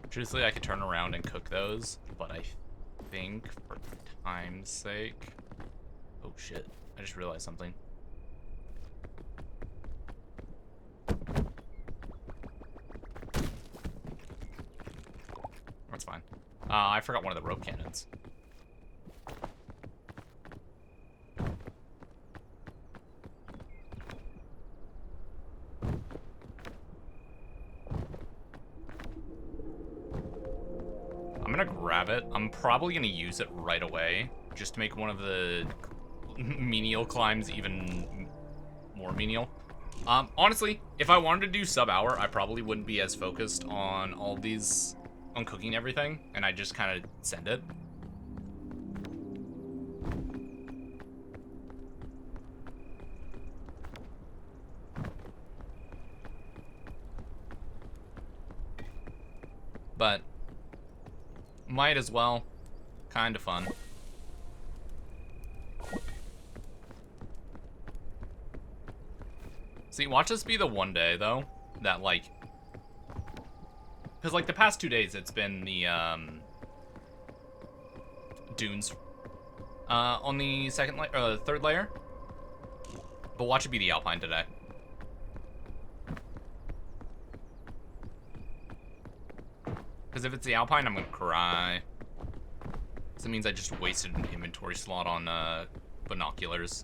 Truthfully, I could turn around and cook those, but I think for time's sake. Oh shit! I just realized something. That's fine. I forgot one of the rope cannons. I'm gonna grab it. I'm probably gonna use it right away, just to make one of the menial climbs even more menial. Honestly, if I wanted to do sub-hour, I probably wouldn't be as focused on all these, on cooking everything, and I just kind of send it. But might as well. Kind of fun. See, watch this be the one day, though, that, like... Because, like, the past 2 days, it's been the, dunes, on the third layer. But watch it be the Alpine today. Because if it's the Alpine, I'm gonna cry. Because it means I just wasted an inventory slot on, binoculars.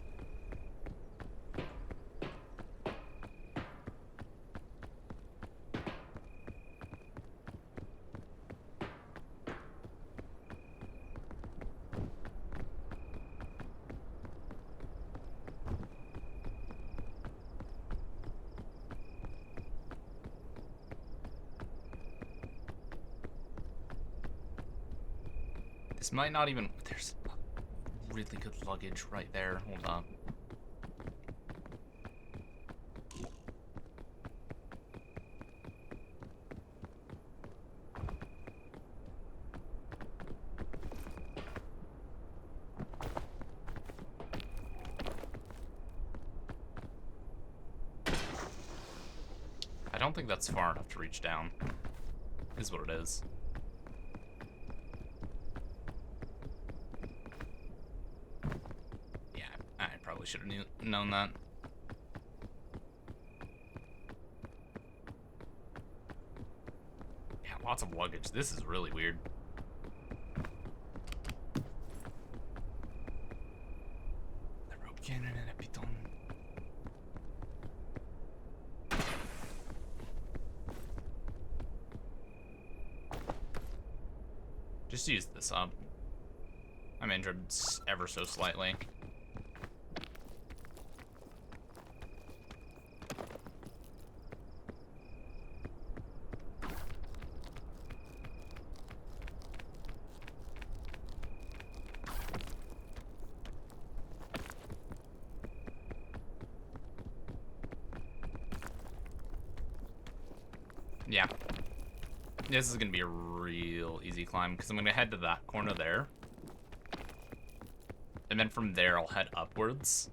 This might not even... There's really good luggage right there. Hold on. I don't think that's far enough to reach down. Is what it is. Should have known that. Yeah, lots of luggage. This is really weird. The rope cannon and a piton. Just use this up. I'm injured ever so slightly. Yeah. This is going to be a real easy climb, because I'm going to head to that corner there. And then from there, I'll head upwards.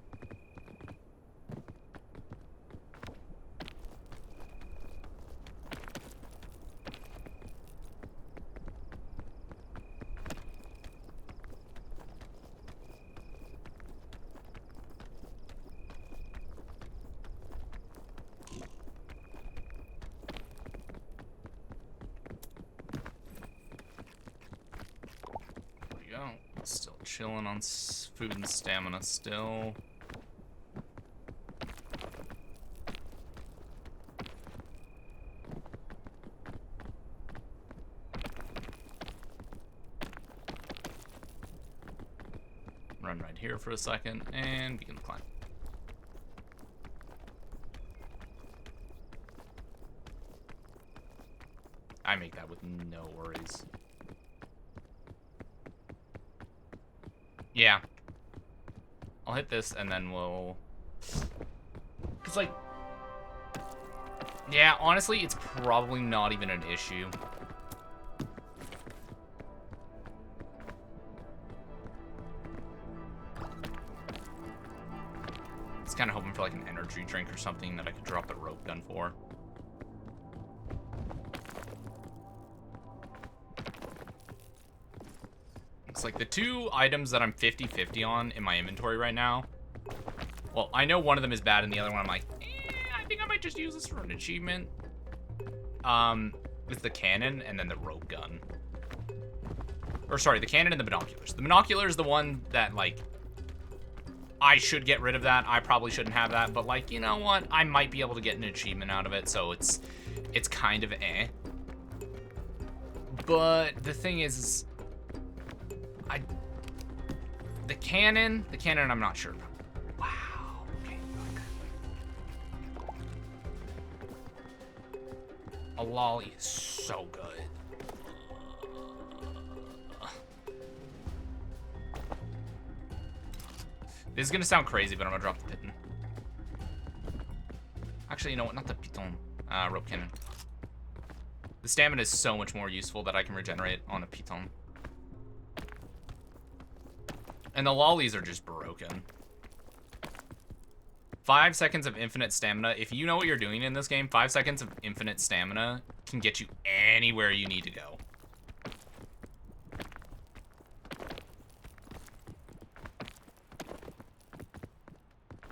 Still chilling on food and stamina still. Run right here for a second and begin the climb. I make that with no worries. Yeah. I'll hit this and then we'll... Cause like... Yeah, honestly, it's probably not even an issue. I was kind of hoping for like an energy drink or something that I could drop the rope gun for. It's like the two items that I'm 50-50 on in my inventory right now. Well, I know one of them is bad and the other one I'm like, I think I might just use this for an achievement. It's the cannon and then the rope gun. Or sorry, the cannon and the binoculars. The binocular is the one that like, I should get rid of that. I probably shouldn't have that, but like, you know what? I might be able to get an achievement out of it, so it's kind of eh. But the thing is the cannon I'm not sure about. Wow. Okay, look. A lolly is so good. This is gonna sound crazy, but I'm gonna drop the piton. Actually, you know what? Not the piton. Rope cannon. The stamina is so much more useful that I can regenerate on a piton. And the lollies are just broken. 5 seconds of infinite stamina. If you know what you're doing in this game, 5 seconds of infinite stamina can get you anywhere you need to go.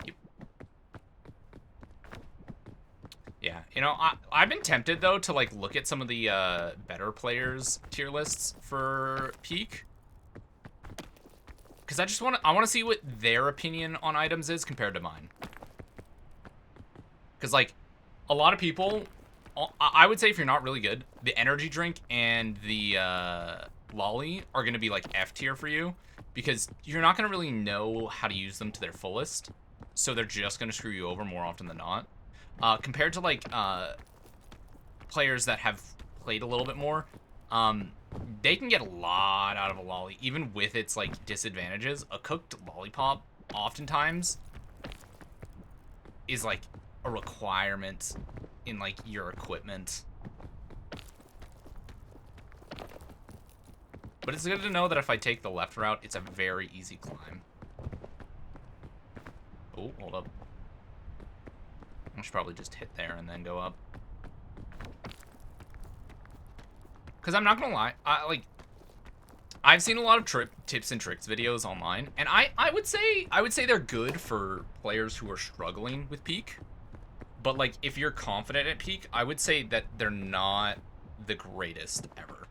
Yep. Yeah, you know, I've been tempted, though, to, like, look at some of the better players' tier lists for Peak. Because I want to see what their opinion on items is compared to mine. Because, like, a lot of people, I would say if you're not really good, the energy drink and the lolly are going to be, like, F tier for you. Because you're not going to really know how to use them to their fullest. So they're just going to screw you over more often than not. Compared to, like, players that have played a little bit more, they can get a lot out of a lolly, even with its, like, disadvantages. A cooked lollipop, oftentimes, is, like, a requirement in, like, your equipment. But it's good to know that if I take the left route, it's a very easy climb. Oh, hold up. I should probably just hit there and then go up. Because I'm not gonna lie, I've seen a lot of tips and tricks videos online, and I would say they're good for players who are struggling with Peak. But like, if you're confident at Peak, I would say that they're not the greatest ever.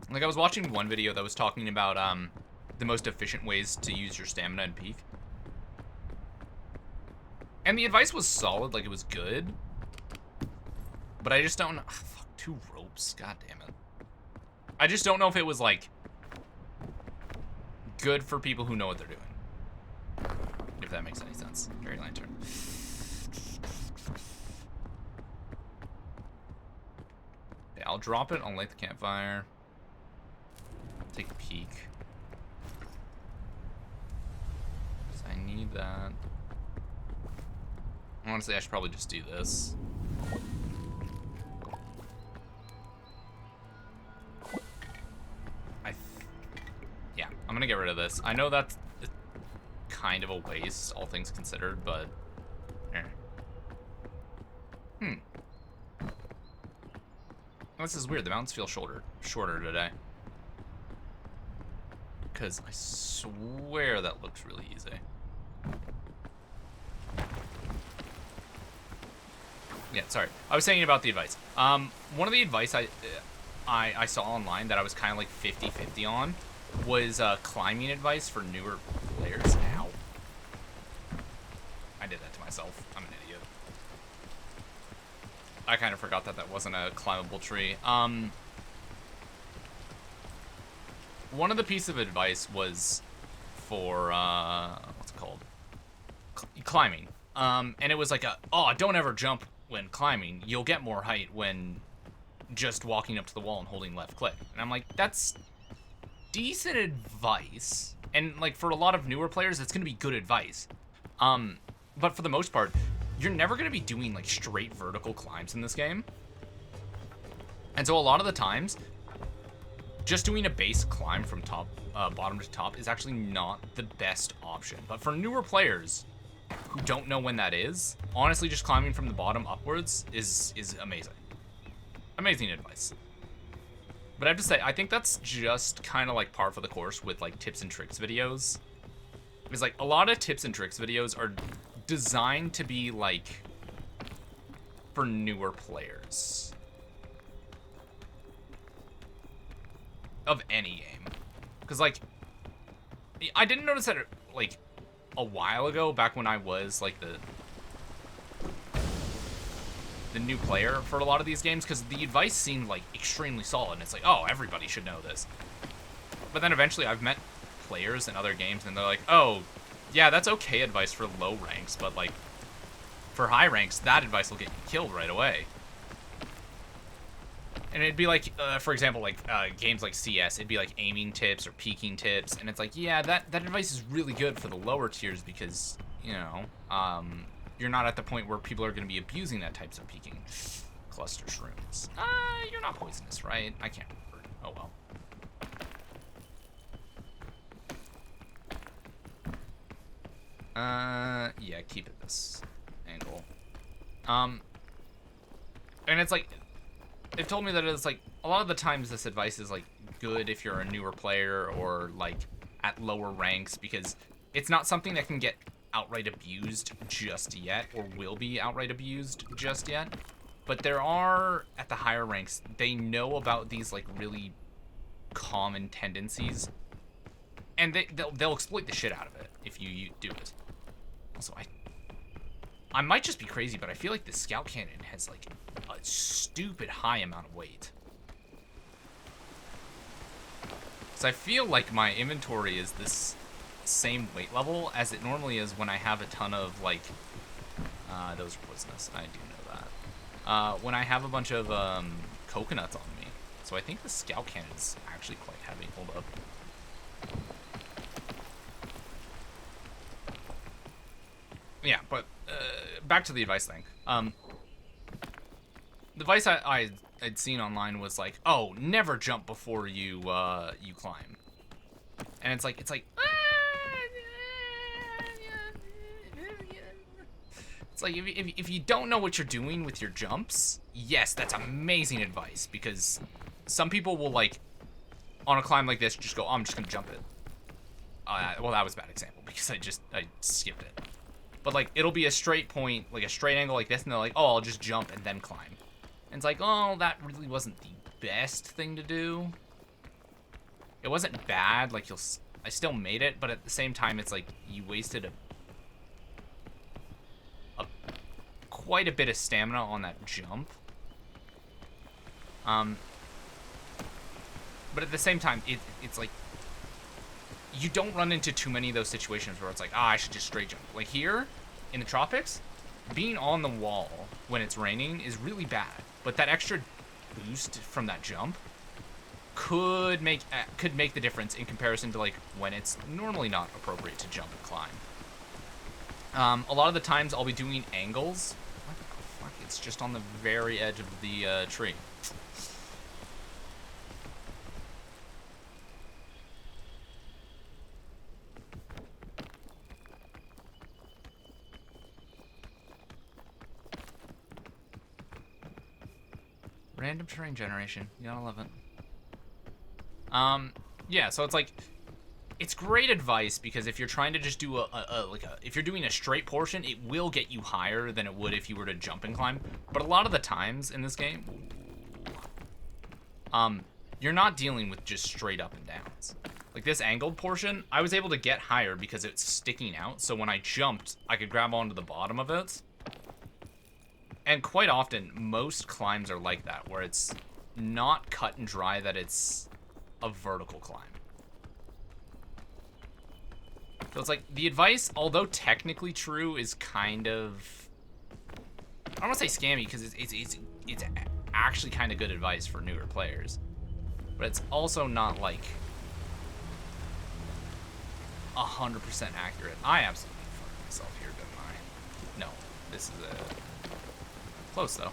Like, I was watching one video that was talking about the most efficient ways to use your stamina in Peak. And the advice was solid, like, it was good. But I just don't know. Fuck, 2 ropes. God damn it. I just don't know if it was, like, good for people who know what they're doing. If that makes any sense. Fairy lantern. Okay, I'll drop it. I'll light the campfire. Take a peek. I need that. Honestly, I should probably just do this. Yeah, I'm gonna get rid of this. I know that's kind of a waste, all things considered, but... This is weird. The mountains feel shorter today. because I swear that looks really easy. Yeah, sorry. I was saying about the advice. One of the advice I saw online that I was kind of like 50-50 on was climbing advice for newer players. Ow. I did that to myself. I'm an idiot. I kind of forgot that that wasn't a climbable tree. One of the pieces of advice was for, what's it called? Climbing. And it was like oh, don't ever jump when climbing. You'll get more height when just walking up to the wall and holding left click. And I'm like, that's decent advice. And like for a lot of newer players, it's gonna be good advice. But for the most part, you're never gonna be doing like straight vertical climbs in this game. And so a lot of the times, just doing a base climb from bottom to top is actually not the best option. But for newer players who don't know when that is, honestly, just climbing from the bottom upwards is amazing. Amazing advice. But I have to say, I think that's just kind of like par for the course with like tips and tricks videos. Because like a lot of tips and tricks videos are designed to be like for newer players of any game. Because like I didn't notice that like a while ago, back when I was like the new player for a lot of these games, because the advice seemed like extremely solid, and it's like, oh, everybody should know this. But then eventually I've met players in other games and they're like, oh, yeah, that's okay advice for low ranks, but like for high ranks, that advice will get you killed right away. And it'd be like, for example, like games like CS, it'd be like aiming tips or peeking tips, and it's like, yeah, that advice is really good for the lower tiers because, you know, you're not at the point where people are going to be abusing that types of peeking. Cluster shrooms. You're not poisonous, right? I can't remember. Oh well. Yeah, keep it this angle. And it's like, they've told me that it's like, a lot of the times this advice is like good if you're a newer player or like at lower ranks, because it's not something that can get outright abused just yet, or will be outright abused just yet. But there are, at the higher ranks, they know about these like really common tendencies, and they'll exploit the shit out of it if you do it. Also, I might just be crazy, but I feel like the scout cannon has like a stupid high amount of weight. So I feel like my inventory is this same weight level as it normally is when I have a ton of like those are poisonous. I do know that. When I have a bunch of coconuts on me. So I think the scout cannon is actually quite heavy. Hold up. Yeah, but back to the advice thing. The advice I'd seen online was like, oh, never jump before you you climb. And it's like it's like if you don't know what you're doing with your jumps, yes, that's amazing advice, because some people will like on a climb like this just go, oh, I'm just gonna jump it. Well, that was a bad example because I skipped it. But like it'll be a straight point, like a straight angle like this, and they're like, oh, I'll just jump and then climb. And it's like, oh, that really wasn't the best thing to do. It wasn't bad, like I still made it, but at the same time, it's like you wasted quite a bit of stamina on that jump. But at the same time, it's like you don't run into too many of those situations where it's like, I should just straight jump. Like here, in the tropics, being on the wall when it's raining is really bad. But that extra boost from that jump could make the difference in comparison to like when it's normally not appropriate to jump and climb. A lot of the times I'll be doing angles. What the fuck? It's just on the very edge of the tree. Random terrain generation. You gotta love it. Yeah, so it's like It's great advice because if you're trying to just do if you're doing a straight portion, it will get you higher than it would if you were to jump and climb. But a lot of the times in this game, you're not dealing with just straight up and downs. Like this angled portion, I was able to get higher because it's sticking out. So when I jumped, I could grab onto the bottom of it. And quite often, most climbs are like that, where it's not cut and dry that it's a vertical climb. So it's like, the advice, although technically true, is kind of... I don't want to say scammy, because it's actually kind of good advice for newer players. But it's also not, like, 100% accurate. I absolutely fucked myself here, didn't I? No, this is close, though.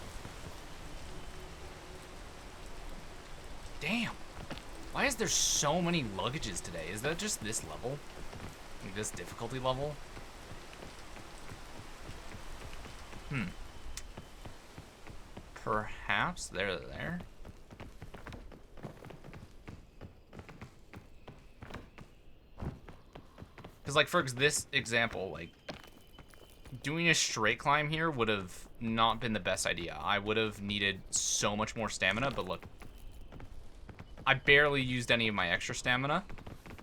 Damn. Why is there so many luggages today? Is that just this level? Like this difficulty level? Perhaps they're there. Because, like, for this example, like, doing a straight climb here would have not been the best idea. I would have needed so much more stamina, but look. I barely used any of my extra stamina.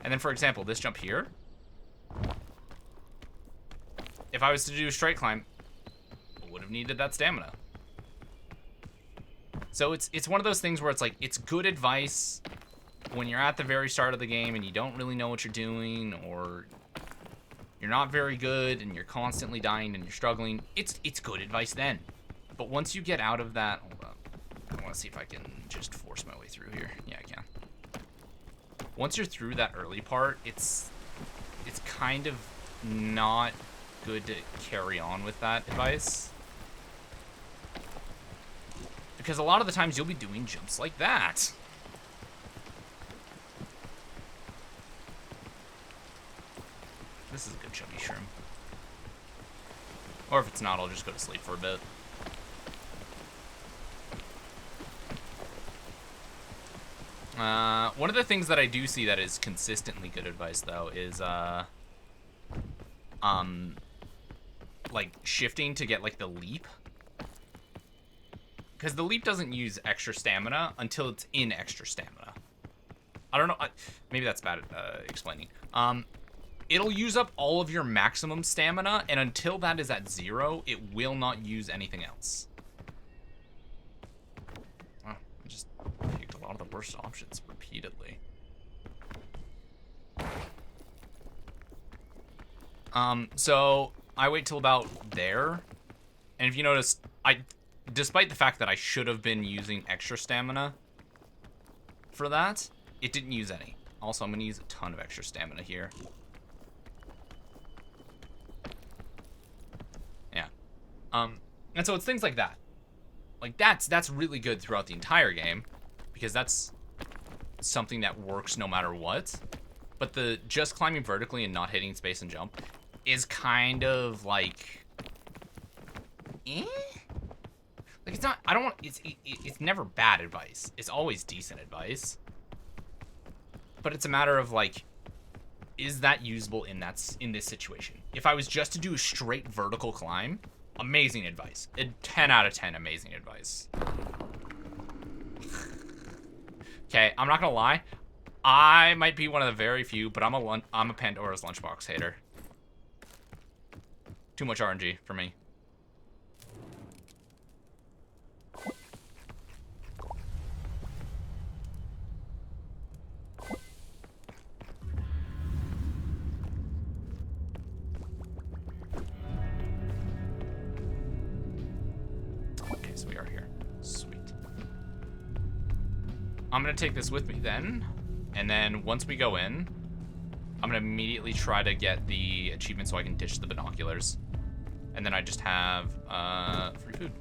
And then, for example, this jump here. If I was to do a straight climb, I would have needed that stamina. So it's one of those things where it's like, it's good advice when you're at the very start of the game and you don't really know what you're doing, or you're not very good and you're constantly dying and you're struggling. It's good advice then. But once you get out of that, hold up. I want to see if I can just force my way through here. Yeah, I can. Once you're through that early part, it's kind of not good to carry on with that advice. Because a lot of the times you'll be doing jumps like that. This is a good chubby shroom. Or if it's not, I'll just go to sleep for a bit. One of the things that I do see that is consistently good advice, though, is, like, shifting to get, like, the leap. Because the leap doesn't use extra stamina until it's in extra stamina. I don't know. Maybe that's bad at explaining. It'll use up all of your maximum stamina, and until that is at 0, it will not use anything else. Wow, I just picked a lot of the worst options repeatedly. So I wait till about there, and if you notice, despite the fact that I should have been using extra stamina for that, it didn't use any. Also, I'm gonna use a ton of extra stamina here. Yeah. And so it's things like that. Like, that's really good throughout the entire game, because that's something that works no matter what. But the just climbing vertically and not hitting space and jump is kind of like, eh? Like, it's not, I don't want, it's never bad advice. It's always decent advice. But it's a matter of, like, is that usable in this situation? If I was just to do a straight vertical climb, amazing advice. 10 out of 10 amazing advice. Okay, I'm not gonna lie. I might be one of the very few, but I'm a Pandora's Lunchbox hater. Too much RNG for me. Okay, so we are here. Sweet. I'm gonna take this with me then, and then once we go in, I'm gonna immediately try to get the achievement so I can ditch the binoculars. And then I just have free food.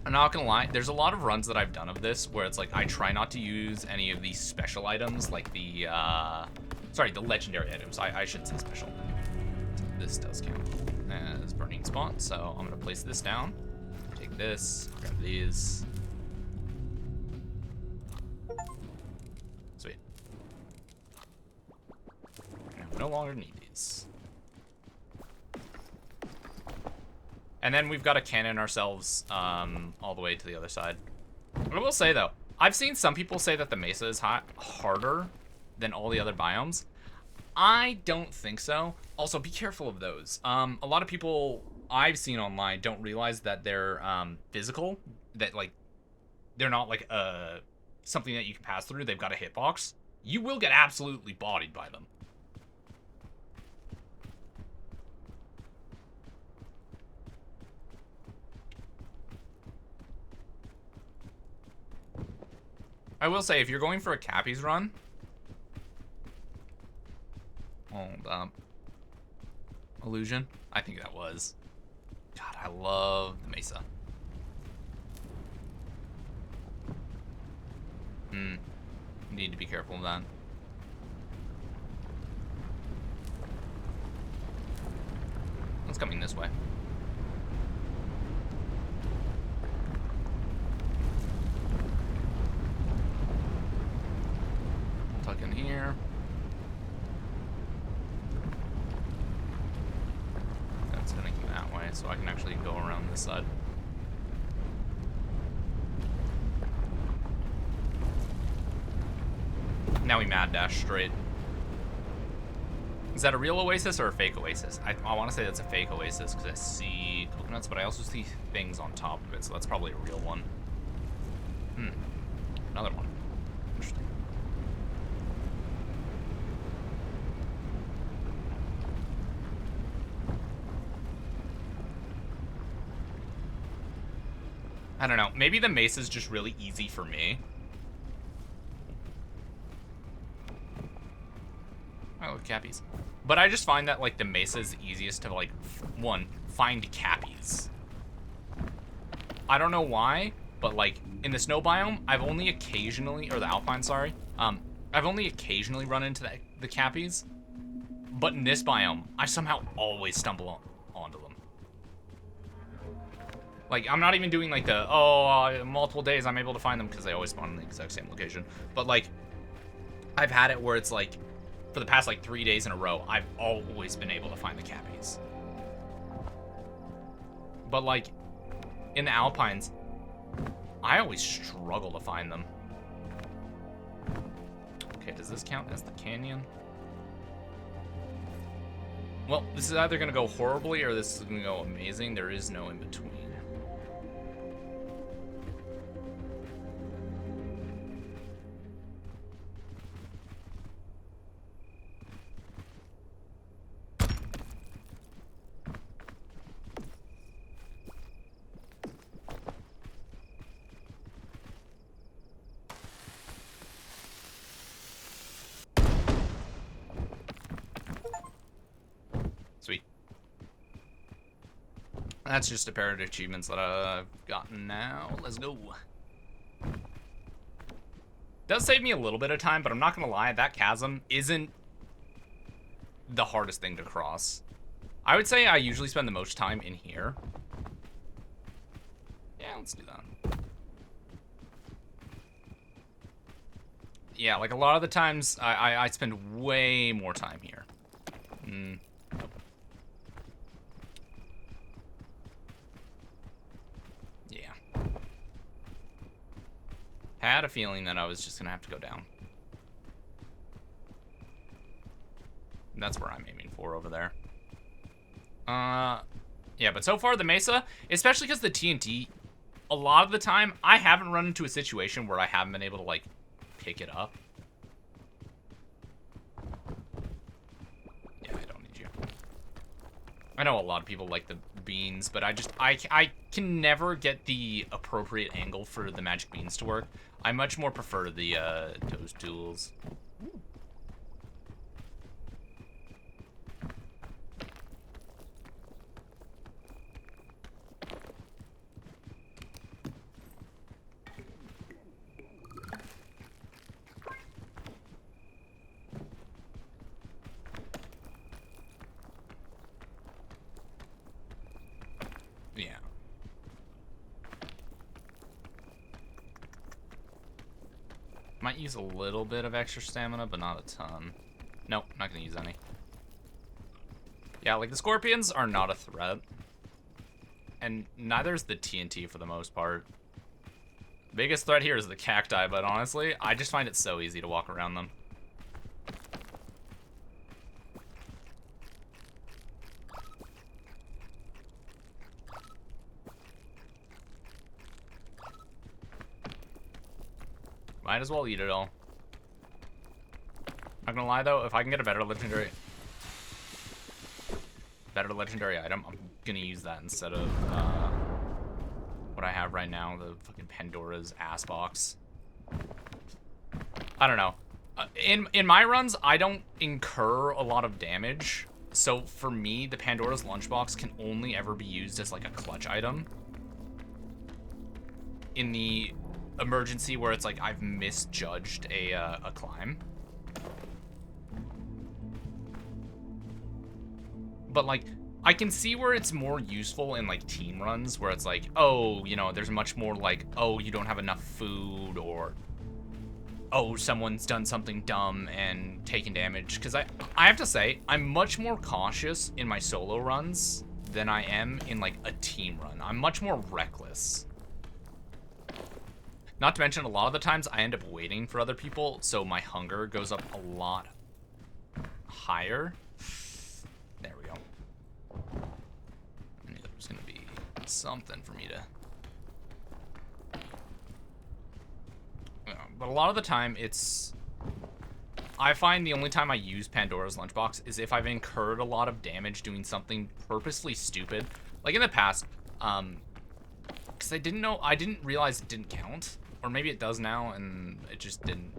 I'm not gonna lie, there's a lot of runs that I've done of this where it's like I try not to use any of these special items, like the the legendary items. I shouldn't say special. This does count as burning spot, so I'm gonna place this down. Take this, grab these. Sweet. no longer need these. And then we've got to cannon ourselves all the way to the other side. I will say, though, I've seen some people say that the Mesa is harder than all the other biomes. I don't think so. Also, be careful of those. A lot of people I've seen online don't realize that they're physical, that, like, they're not, like, something that you can pass through. They've got a hitbox. You will get absolutely bodied by them. I will say, if you're going for a Cappy's run... Hold up. Illusion? I think that was. God, I love the Mesa. Need to be careful of that. It's coming this way. Tuck in here. That's gonna go that way, so I can actually go around this side. Now we mad dash straight. Is that a real oasis or a fake oasis? I want to say that's a fake oasis because I see coconuts, but I also see things on top of it, so that's probably a real one. Another one. Interesting. I don't know. Maybe the Mesa's just really easy for me. I love Cappies. But I just find that, like, the Mesa is the easiest to, like, one, find Cappies. I don't know why, but, like, in the snow biome, I've only occasionally, or the Alpine, sorry, I've only occasionally run into the Cappies. But in this biome, I somehow always stumble onto them. Like, I'm not even doing, like, the, multiple days I'm able to find them because they always spawn in the exact same location. But, like, I've had it where it's, like, for the past, like, 3 days in a row, I've always been able to find the Cappies. But, like, in the Alpines, I always struggle to find them. Okay, does this count as the canyon? Well, this is either going to go horribly or this is going to go amazing. There is no in between. Sweet. That's just a pair of achievements that I've gotten now. Let's go. Does save me a little bit of time, but I'm not gonna lie, that chasm isn't the hardest thing to cross. I would say I usually spend the most time in here. Yeah, let's do that. Yeah, like a lot of the times, I spend way more time here. Yeah. Had a feeling that I was just gonna have to go down. And that's where I'm aiming for over there. Yeah, but so far the Mesa, especially because the TNT, a lot of the time, I haven't run into a situation where I haven't been able to, like, pick it up. Yeah, I don't need you. I know a lot of people like the beans, but I can never get the appropriate angle for the magic beans to work. I much more prefer the toast tools. Yeah. Might use a little bit of extra stamina, but not a ton. Nope, not gonna use any. Yeah, like, the scorpions are not a threat. And neither's the TNT for the most part. Biggest threat here is the cacti, but honestly, I just find it so easy to walk around them. Might as well eat it all. Not gonna lie though, if I can get a better legendary item, I'm gonna use that instead of what I have right now, the fucking Pandora's ass box. I don't know. In my runs, I don't incur a lot of damage, so for me, the Pandora's lunchbox can only ever be used as like a clutch item. In the emergency where it's like I've misjudged a climb. But like, I can see where it's more useful in like team runs where it's like, oh, you know, there's much more like, oh, you don't have enough food, or oh, someone's done something dumb and taken damage. Because I have to say, I'm much more cautious in my solo runs than I am in like a team run. I'm much more reckless. Not to mention, a lot of the times I end up waiting for other people, so my hunger goes up a lot higher. There we go. I knew there was going to be something for me to... But a lot of the time, it's... I find the only time I use Pandora's Lunchbox is if I've incurred a lot of damage doing something purposely stupid. Like in the past, because I didn't realize it didn't count. Or maybe it does now, and it just didn't...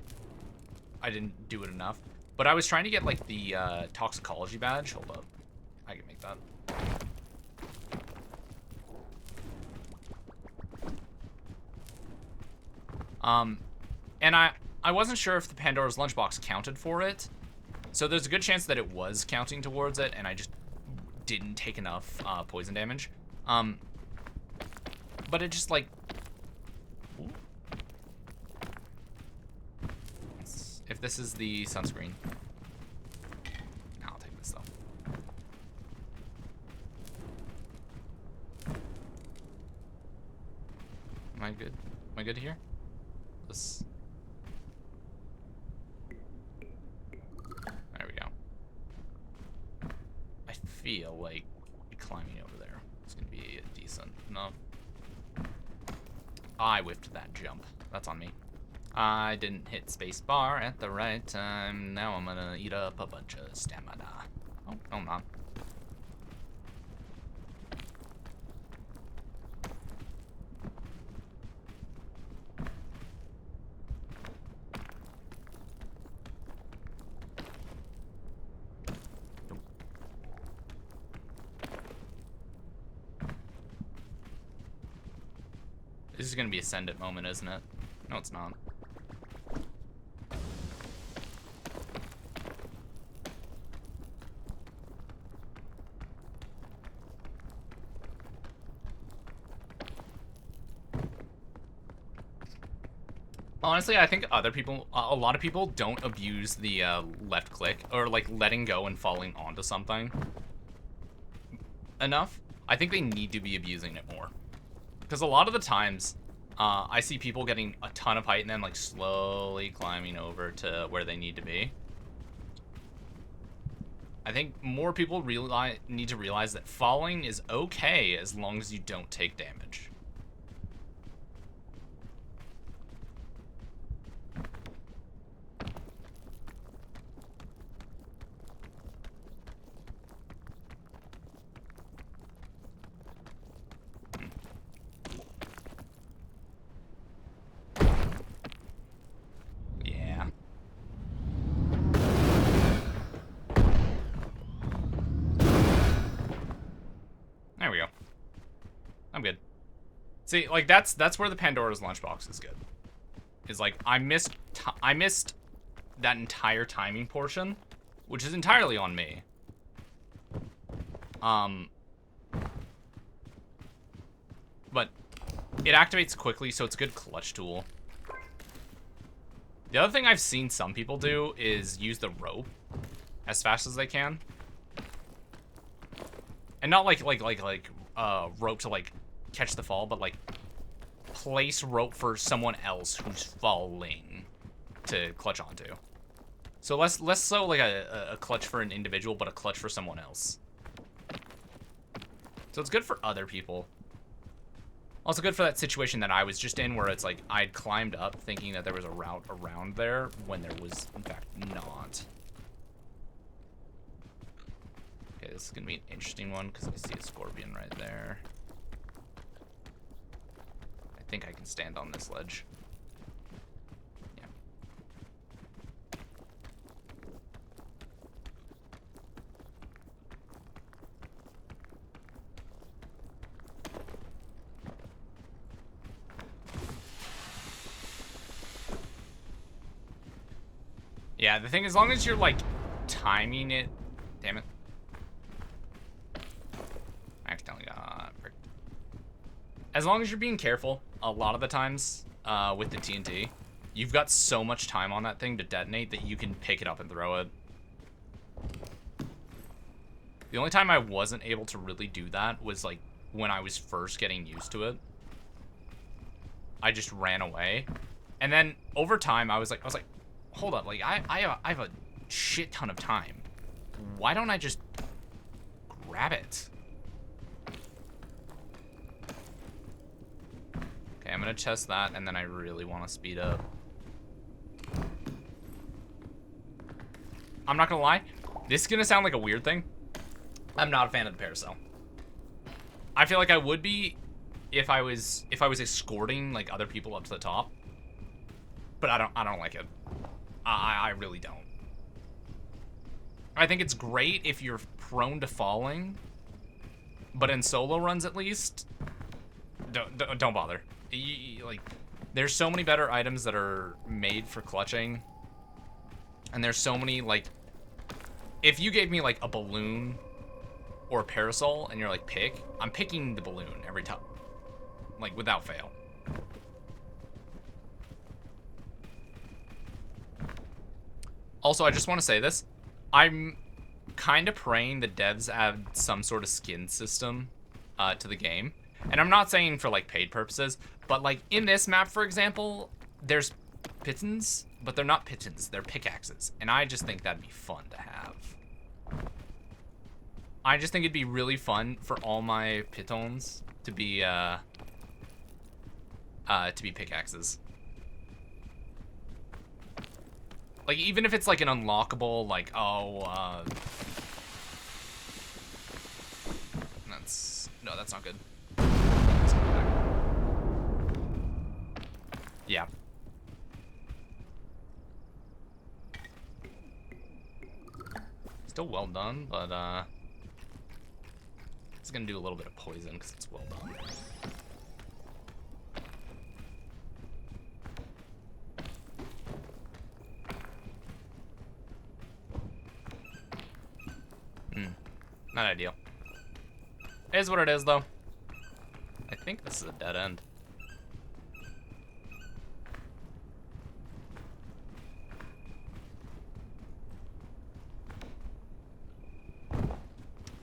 I didn't do it enough. But I was trying to get, like, the toxicology badge. Hold up. I can make that. And I wasn't sure if the Pandora's Lunchbox counted for it. So there's a good chance that it was counting towards it, and I just didn't take enough poison damage. But it just, like... If this is the sunscreen. I'll take this, though. Am I good? Am I good here? This... There we go. I feel like climbing over there is going to be decent enough. I whiffed that jump. That's on me. I didn't hit spacebar at the right time. Now I'm gonna eat up a bunch of stamina. Oh, no, I'm not. This is gonna be a send it moment, isn't it? No, it's not. Honestly, I think other people, a lot of people don't abuse the left click or like letting go and falling onto something enough. I think they need to be abusing it more. Because a lot of the times, I see people getting a ton of height and then like slowly climbing over to where they need to be. I think more people need to realize that falling is okay as long as you don't take damage. There we go. I'm good. See, like that's where the Pandora's Lunchbox is good. Is like I missed that entire timing portion, which is entirely on me. But it activates quickly, so it's a good clutch tool. The other thing I've seen some people do is use the rope as fast as they can. And not like rope to like catch the fall, but like place rope for someone else who's falling to clutch onto. So less so like a clutch for an individual, but a clutch for someone else. So it's good for other people. Also good for that situation that I was just in where it's like I'd climbed up thinking that there was a route around there when there was in fact not. Okay, this is gonna be an interesting one because I see a scorpion right there. I think I can stand on this ledge. Yeah. Yeah, the thing, as long as you're like timing it, damn it. I accidentally got pricked. As long as you're being careful, a lot of the times with the TNT, you've got so much time on that thing to detonate that you can pick it up and throw it. The only time I wasn't able to really do that was like when I was first getting used to it. I just ran away. And then over time I was like, hold up, like I have a shit ton of time. Why don't I just grab it? Okay, I'm gonna test that, and then I really want to speed up. I'm not gonna lie, this is gonna sound like a weird thing. I'm not a fan of the parasail. I feel like I would be if I was escorting like other people up to the top. But I don't like it. I really don't. I think it's great if you're prone to falling, but in solo runs at least, don't bother. Like, there's so many better items that are made for clutching, and there's so many, like, if you gave me like a balloon or a parasol and you're like pick, I'm picking the balloon every time, like without fail. Also, I just want to say this. I'm kind of praying the devs add some sort of skin system to the game. And I'm not saying for, like, paid purposes, but, like, in this map, for example, there's pitons, but they're not pitons. They're pickaxes. And I just think that'd be fun to have. I just think it'd be really fun for all my pitons to be pickaxes. Like, even if it's, like, an unlockable, like, oh, no, that's not good. Yeah. Still well done, but, it's gonna do a little bit of poison because it's well done. Not ideal. It is what it is, though. I think this is a dead end.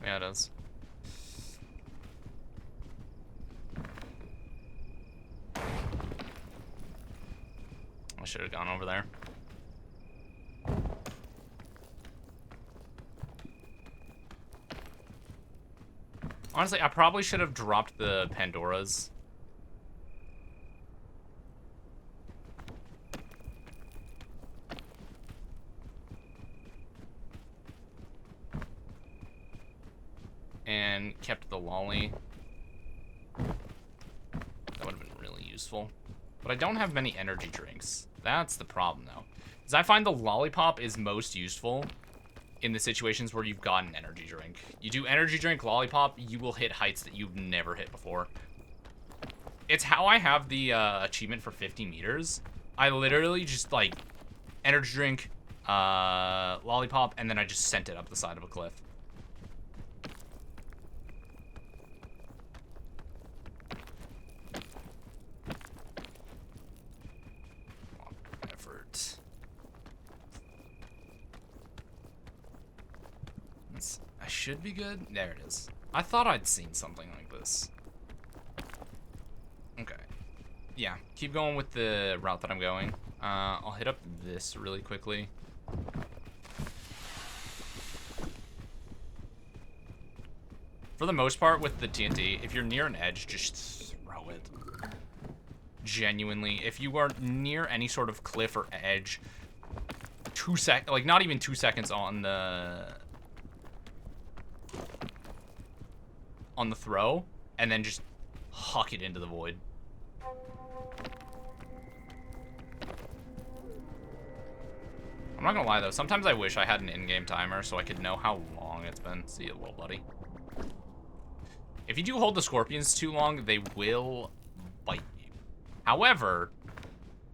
Yeah, it is. I should have gone over there. Honestly, I probably should have dropped the Pandoras. And kept the lolly. That would have been really useful. But I don't have many energy drinks. That's the problem, though. Because I find the lollipop is most useful in the situations where you've got an energy drink. You do energy drink, lollipop, you will hit heights that you've never hit before. It's how I have the achievement for 50 meters. I literally just, like, energy drink, lollipop, and then I just sent it up the side of a cliff. Effort. I should be good. There it is. I thought I'd seen something like this. Okay. Yeah, keep going with the route that I'm going. I'll hit up this really quickly. For the most part, with the TNT, if you're near an edge, just throw it. Genuinely, if you are near any sort of cliff or edge, like not even 2 seconds on the throw, and then just huck it into the void. I'm not gonna lie though, sometimes I wish I had an in-game timer so I could know how long it's been. See you, little buddy. If you do hold the scorpions too long, they will bite you. However,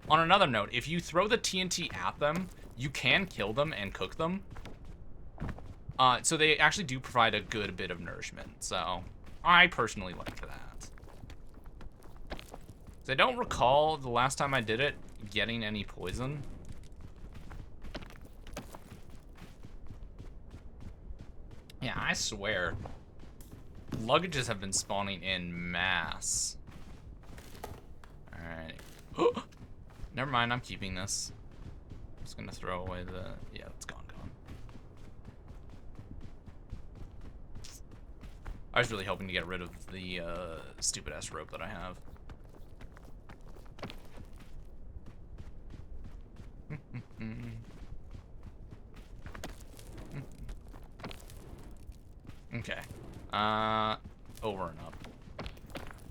on another note, if you throw the TNT at them, you can kill them and cook them. So they actually do provide a good bit of nourishment. So I personally like that. So I don't recall the last time I did it getting any poison. Yeah, I swear. Luggages have been spawning in mass. Alright. Never mind, I'm keeping this. I'm just gonna throw away the... Yeah, it's gone. I was really hoping to get rid of the stupid-ass rope that I have. Okay. Over and up.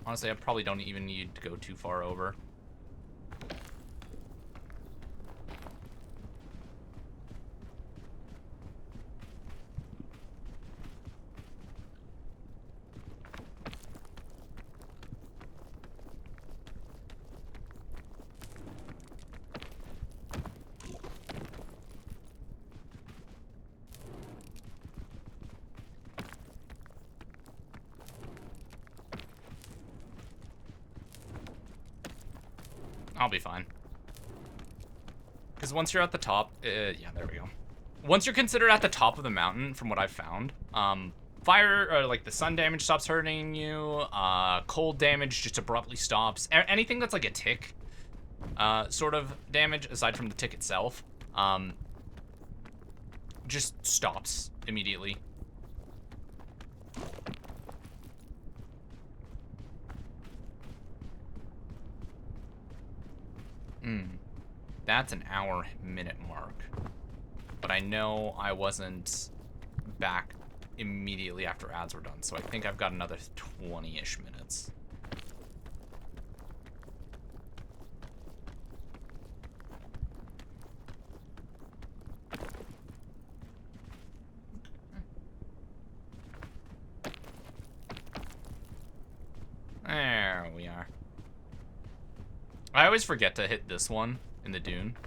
Honestly, I probably don't even need to go too far over. I'll be fine. Because once you're at the top, yeah, there we go. Once you're considered at the top of the mountain, from what I've found, fire, or like the sun damage stops hurting you, cold damage just abruptly stops. Anything that's like a tick, sort of damage, aside from the tick itself, just stops immediately. That's an hour-minute mark. But I know I wasn't back immediately after ads were done, so I think I've got another 20-ish minutes. There we are. I always forget to hit this one in the dune.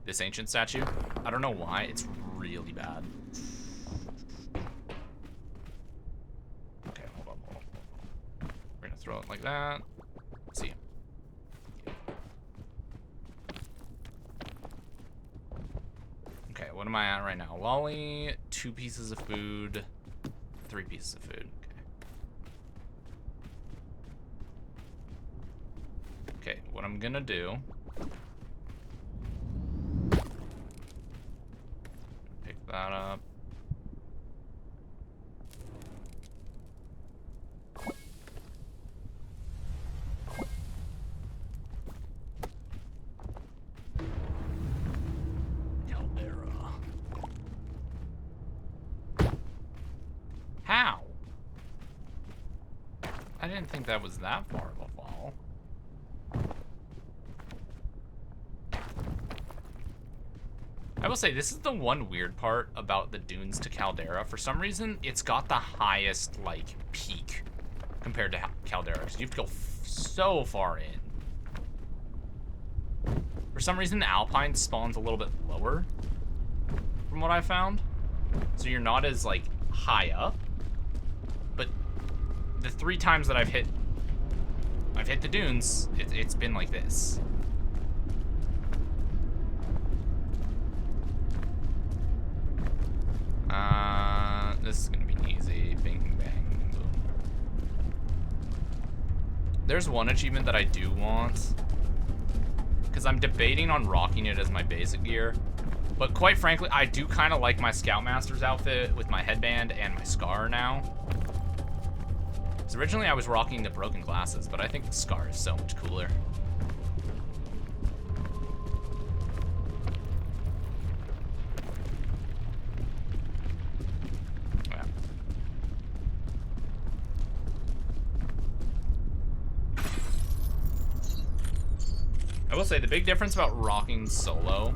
This ancient statue. I don't know why. It's really bad. Okay, hold on. We're gonna throw it like that. Let's see. Okay, what am I at right now? Lolly, 2 pieces of food, 3 pieces of food. Okay, what I'm gonna do... Pick that up. Caldera. How? I didn't think that was that far of a fall. I will say, this is the one weird part about the dunes to Caldera. For some reason, it's got the highest, like, peak compared to Caldera, because you have to go so far in. For some reason, the Alpine spawns a little bit lower, from what I found. So you're not as, like, high up. But the 3 times that I've hit the dunes, it's been like this. This is gonna be easy. Bing, bang. There's one achievement that I do want. Because I'm debating on rocking it as my basic gear. But quite frankly, I do kind of like my Scoutmaster's outfit with my headband and my scar now. Because originally I was rocking the broken glasses, but I think the scar is so much cooler. I will say the big difference about rocking solo,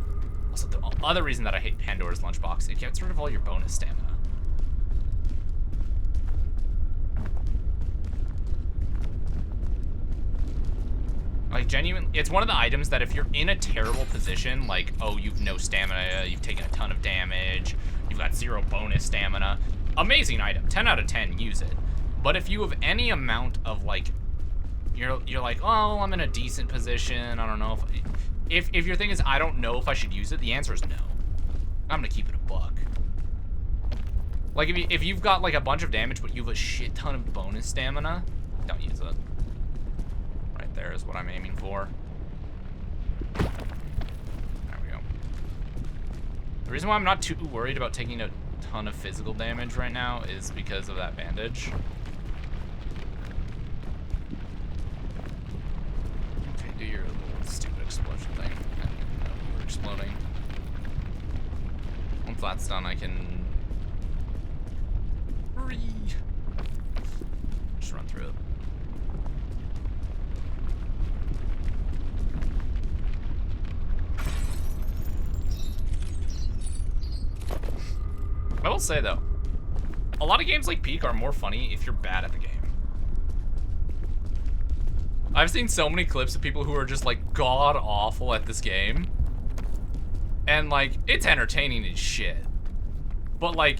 also the other reason that I hate Pandora's Lunchbox, it gets rid of all your bonus stamina. Like genuinely, it's one of the items that if you're in a terrible position, like, oh, you've no stamina, you've taken a ton of damage, you've got 0 bonus stamina, amazing item, 10 out of 10, use it. But if you have any amount of like, you're like, oh, I'm in a decent position, I don't know if your thing is, I don't know if I should use it, the answer is no. I'm gonna keep it a buck. Like, if you've got like a bunch of damage, but you have a shit ton of bonus stamina, don't use it. Right there is what I'm aiming for. There we go. The reason why I'm not too worried about taking a ton of physical damage right now is because of that bandage. Do your little stupid explosion thing. I didn't even know you were exploding. Once that's done, I can... just run through it. I will say, though, a lot of games like Peak are more funny if you're bad at the game. I've seen so many clips of people who are just like god awful at this game. And like, it's entertaining as shit. But like,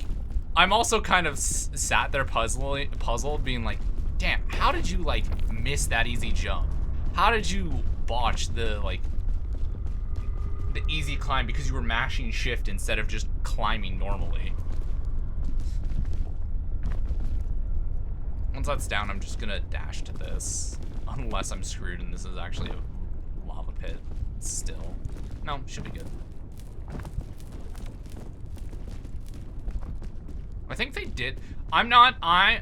I'm also kind of sat there puzzled being like, damn, how did you like miss that easy jump? How did you botch the like, the easy climb because you were mashing shift instead of just climbing normally? Once that's down, I'm just gonna dash to this. Unless I'm screwed and this is actually a lava pit still. No, should be good. I think they did. I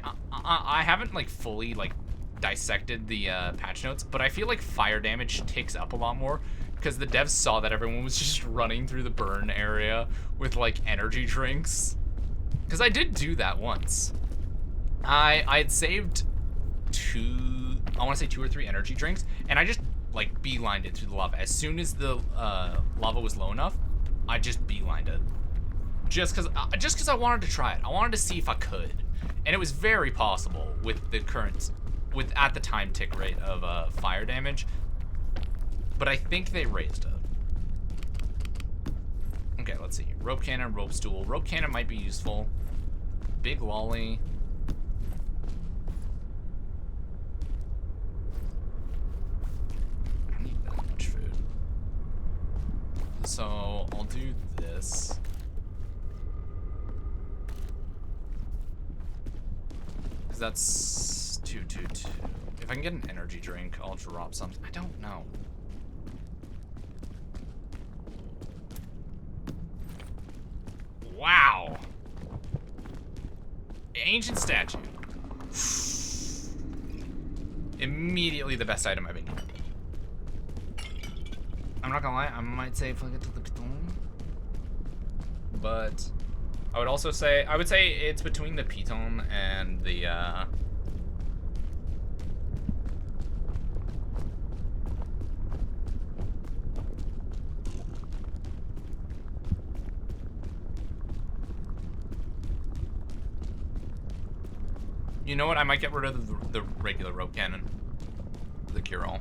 haven't like fully like dissected the patch notes, but I feel like fire damage ticks up a lot more because the devs saw that everyone was just running through the burn area with like energy drinks. Because I did do that once. I had saved I want to say 2 or 3 energy drinks, and I just like beelined it through the lava. As soon as the lava was low enough, I just beelined it. Just because I wanted to try it. I wanted to see if I could. And it was very possible with the current, at the time tick rate of fire damage. But I think they raised it. Okay, let's see. Rope cannon, rope stool. Rope cannon might be useful. Big lolly. I don't need that much food. So I'll do this. Because that's 2, 2, 2. If I can get an energy drink, I'll drop something. I don't know. Wow. Ancient statue. Immediately the best item I've been given. I'm not gonna lie, I might say fling it to the piton. But I would also say, I would say it's between the piton and the you know what? I might get rid of the regular rope cannon. The cure-all.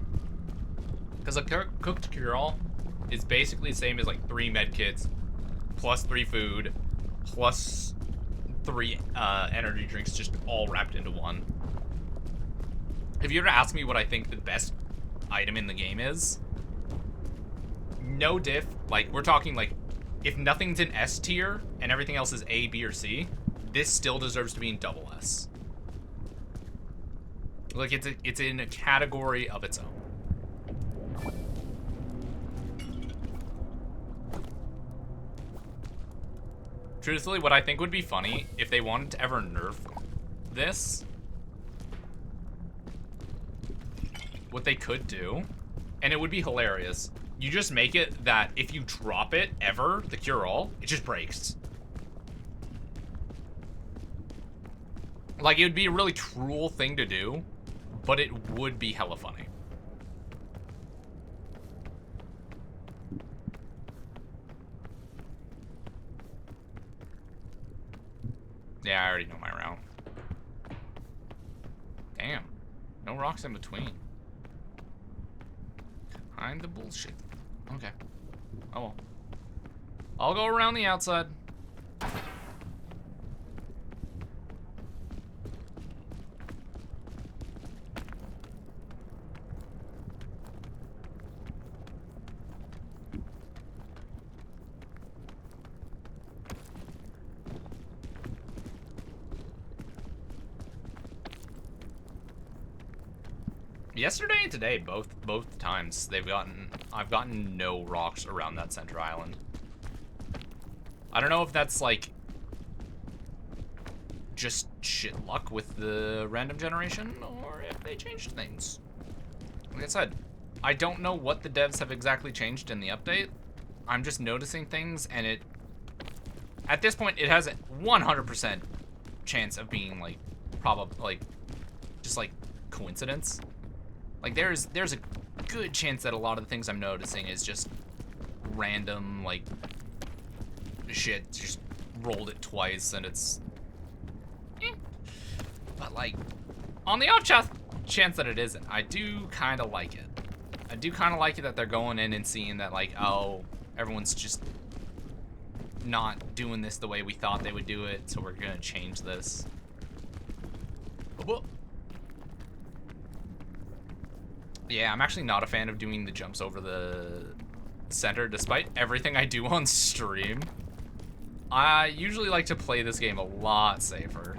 Because a cooked cure-all is basically the same as like 3 medkits, plus 3 food, plus 3 energy drinks, just all wrapped into one. If you ever ask me what I think the best item in the game is, no diff, like we're talking like, if nothing's in S tier and everything else is A, B, or C, this still deserves to be in double S. Like, it's in a category of its own. Truthfully, what I think would be funny, if they wanted to ever nerf this, what they could do, and it would be hilarious, you just make it that if you drop it ever, the cure-all, it just breaks. Like, it would be a really cruel thing to do, but it would be hella funny. Yeah, I already know my route. Damn. No rocks in between. Behind the bullshit. Okay. Oh well. I'll go around the outside. Yesterday and today, both times, I've gotten no rocks around that center island. I don't know if that's like just shit luck with the random generation, or if they changed things. Like I said, I don't know what the devs have exactly changed in the update. I'm just noticing things, and at this point, it has a 100% chance of being like, just like coincidence. Like, there's a good chance that a lot of the things I'm noticing is just random, like, shit, just rolled it twice, and it's... But, like, on the off chance that it isn't, I do kind of like it. I do kind of like it that they're going in and seeing that, like, oh, everyone's just not doing this the way we thought they would do it, so we're gonna change this. Yeah, I'm actually not a fan of doing the jumps over the center, despite everything I do on stream. I usually like to play this game a lot safer.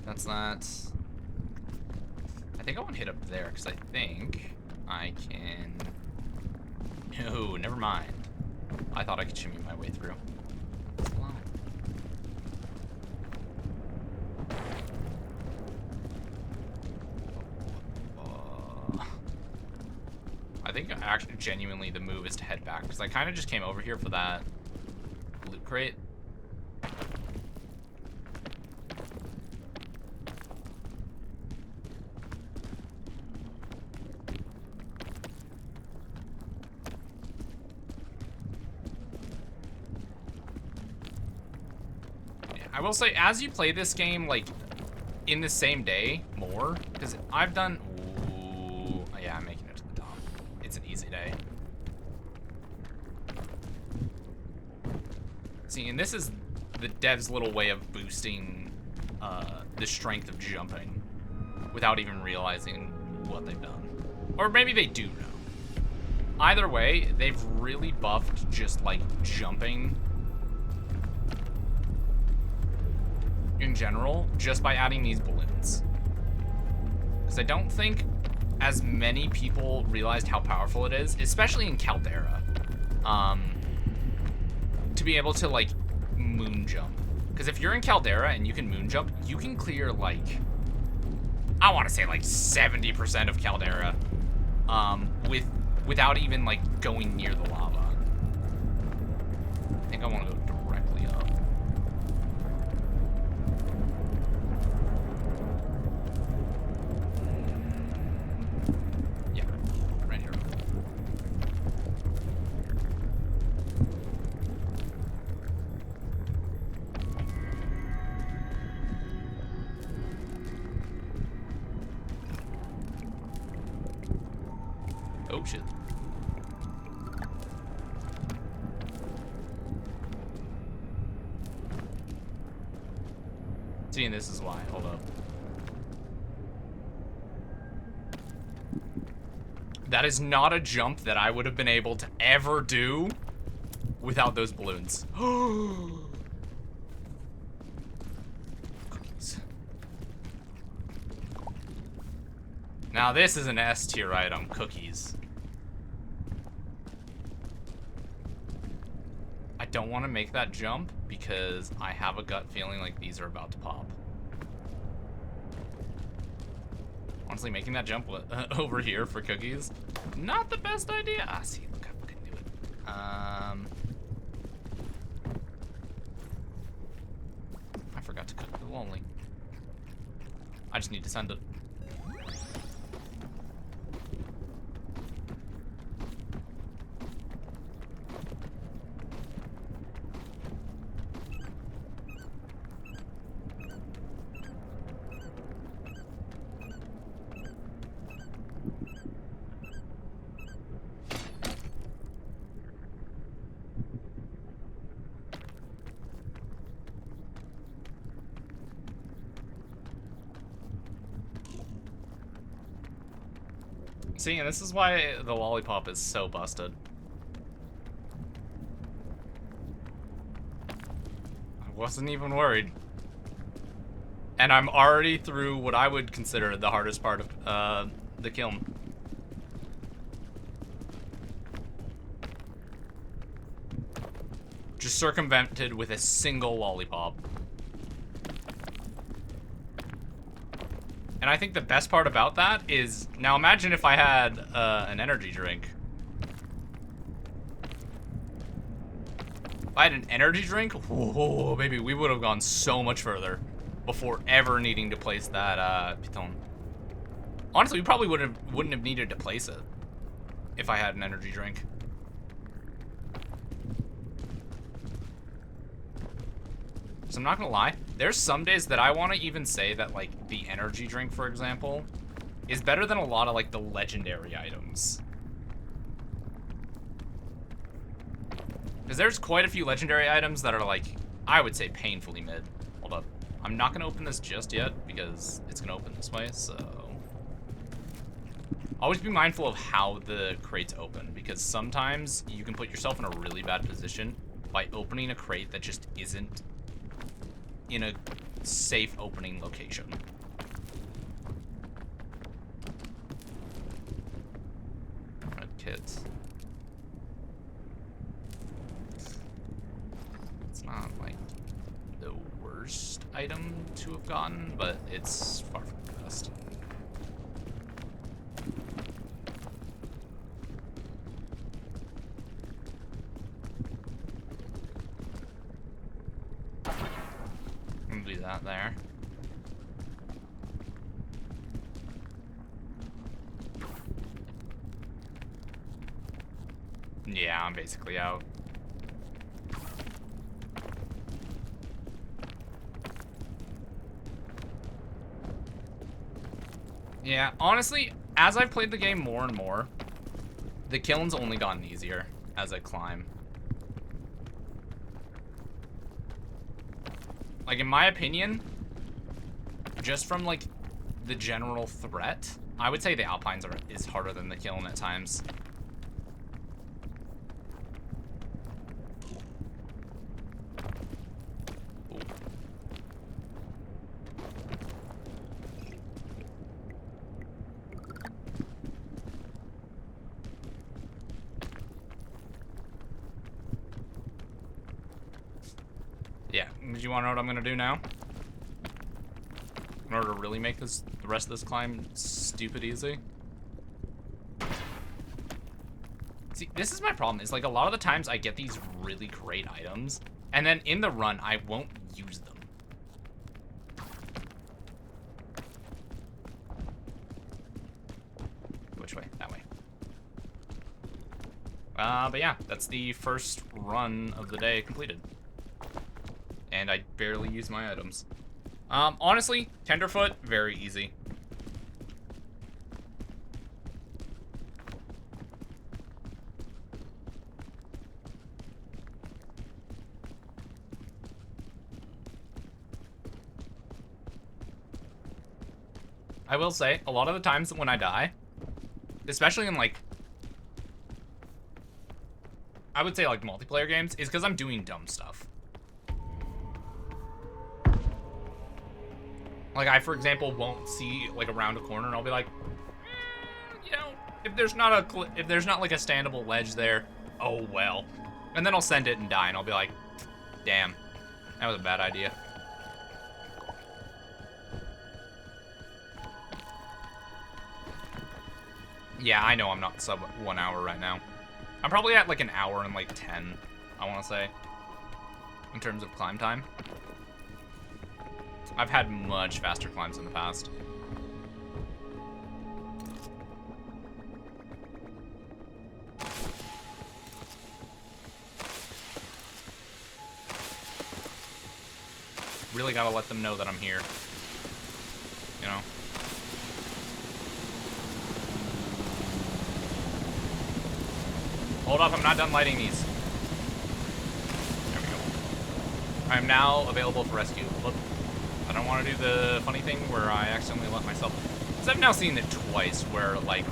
That's that. I think I want to hit up there because I think I can. No, never mind. I thought I could shimmy my way through. I think actually genuinely the move is to head back because I kind of just came over here for that loot crate. I will say, as you play this game, like, in the same day, more, because I've done, ooh, yeah, I'm making it to the top. It's an easy day. See, and this is the dev's little way of boosting the strength of jumping without even realizing what they've done. Or maybe they do know. Either way, they've really buffed just, like, jumping in general, just by adding these balloons. Because I don't think as many people realized how powerful it is, especially in Caldera, to be able to, like, moon jump. Because if you're in Caldera and you can moon jump, you can clear, like, I want to say, like, 70% of Caldera, without even, like, going near the lava. I think I want to go directly up. Oh, shit. See, and this is why. Hold up. That is not a jump that I would have been able to ever do without those balloons. Cookies. Now this is an S tier item, cookies. I don't want to make that jump because I have a gut feeling like these are about to pop. Honestly, making that jump over here for cookies, not the best idea. Ah, see, look, I fucking do it. I forgot to cook the lonely. I just need to send it. See, and this is why the lollipop is so busted. I wasn't even worried. And I'm already through what I would consider the hardest part of the kiln. Just circumvented with a single lollipop. And I think the best part about that is, now imagine if I had an energy drink. If I had an energy drink, whoa, baby, we would have gone so much further before ever needing to place that piton. Honestly, we probably wouldn't have needed to place it if I had an energy drink. So I'm not gonna lie, there's some days that I want to even say that, like, the energy drink, for example, is better than a lot of, like, the legendary items. Because there's quite a few legendary items that are, like, I would say painfully mid. Hold up. I'm not gonna open this just yet, because it's gonna open this way, so... Always be mindful of how the crates open, because sometimes you can put yourself in a really bad position by opening a crate that just isn't in a safe opening location. Red kits. It's not like the worst item to have gotten, but it's far from the best. Do that there. Yeah, I'm basically out. Yeah, honestly, as I've played the game more and more, the kiln's only gotten easier as I climb. Like, in my opinion, just from, like, the general threat, I would say the Alpines is harder than the kiln at times. Ooh. Yeah, do you want to know what I'm going to do now? In order to really make the rest of this climb stupid easy. See, this is my problem, is like a lot of the times I get these really great items, and then in the run, I won't use them. Which way? That way. But yeah, that's the first run of the day completed. And I barely used my items. Honestly, Tenderfoot, very easy. I will say, a lot of the times when I die, especially in, like, I would say, like, multiplayer games, is because I'm doing dumb stuff. Like, I, for example, won't see, like, around a corner, and I'll be like, you know, if there's not like, a standable ledge there, oh, well. And then I'll send it and die, and I'll be like, damn, that was a bad idea. Yeah, I know I'm not sub 1 hour right now. I'm probably at, like, an hour and, like, 10, I want to say, in terms of climb time. I've had much faster climbs in the past. Really gotta let them know that I'm here. You know? Hold up, I'm not done lighting these. There we go. I am now available for rescue. Look, I don't want to do the funny thing where I accidentally let myself... Because I've now seen it twice where, like,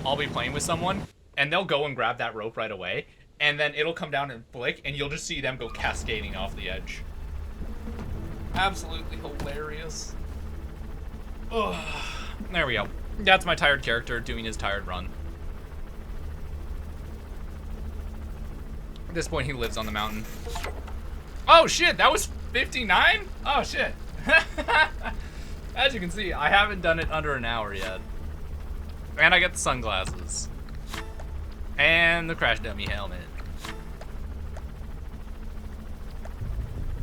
I'll be playing with someone, and they'll go and grab that rope right away, and then it'll come down and flick, and you'll just see them go cascading off the edge. Absolutely hilarious. Ugh. There we go. That's my tired character doing his tired run. At this point, he lives on the mountain. Oh, shit, that was 59? Oh, shit. As you can see, I haven't done it under an hour yet. And I get the sunglasses. And the crash dummy helmet.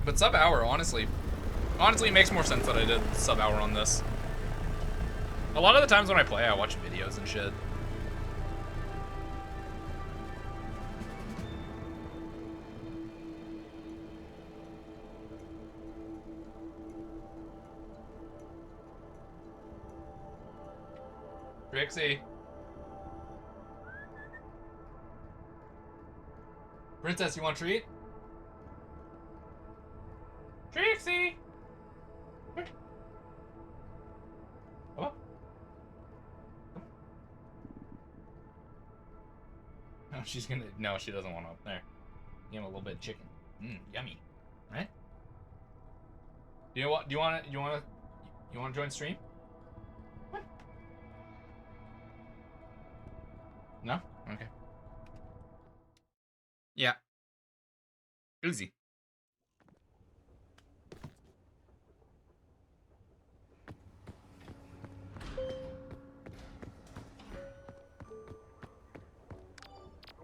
But sub-hour, honestly, it makes more sense that I did sub-hour on this. A lot of the times when I play, I watch videos and shit. Trixie. Princess, you want a treat? Trixie! Oh. No, she's gonna. No, she doesn't want to. There. Give him a little bit of chicken. Yummy. Right? Do you want to join stream? What? No? Okay. Yeah. Easy.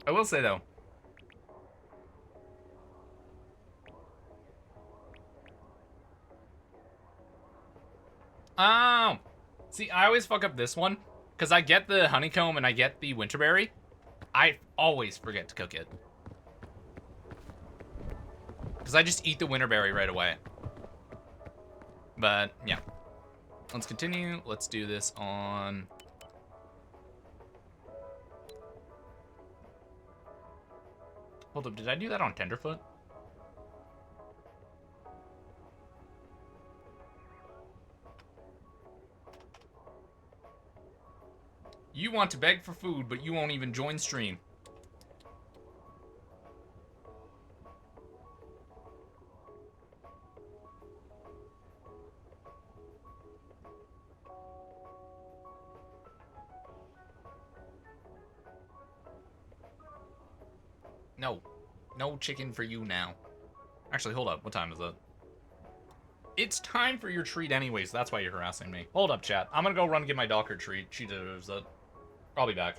I will say though. Oh. See, I always fuck up this one because I get the honeycomb and I get the winterberry. I always forget to cook it. Because I just eat the winterberry right away. But, yeah. Let's continue. Let's do this on... Hold up, did I do that on Tenderfoot? You want to beg for food, but you won't even join stream. No. No chicken for you now. Actually, hold up. What time is it? It's time for your treat anyways. That's why you're harassing me. Hold up, chat. I'm gonna go run and get my dog her treat. She deserves it. I'll be back.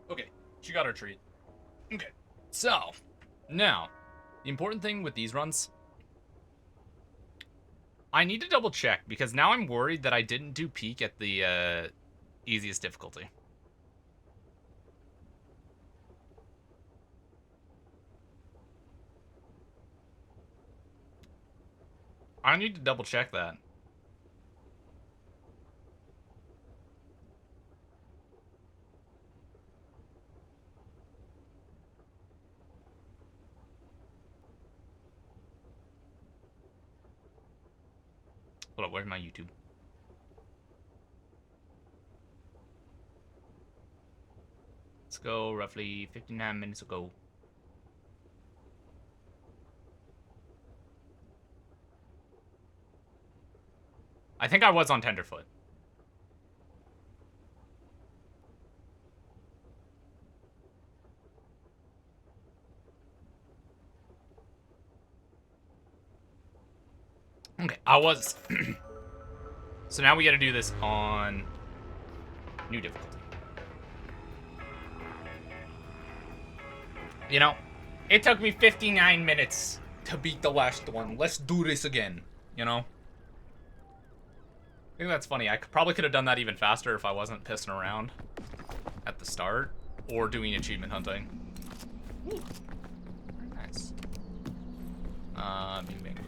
Okay, she got her treat. Okay, so now the important thing with these runs, I need to double check because now I'm worried that I didn't do peak at the easiest difficulty. I need to double check that. Hold up, where's my YouTube? Let's go roughly 59 minutes ago. I think I was on Tenderfoot. Okay, I was. So now we gotta do this on new difficulty. You know, it took me 59 minutes to beat the last one. Let's do this again, you know? I think that's funny. I probably could have done that even faster if I wasn't pissing around at the start or doing achievement hunting. Ooh. Very nice. Bing, bang, boom.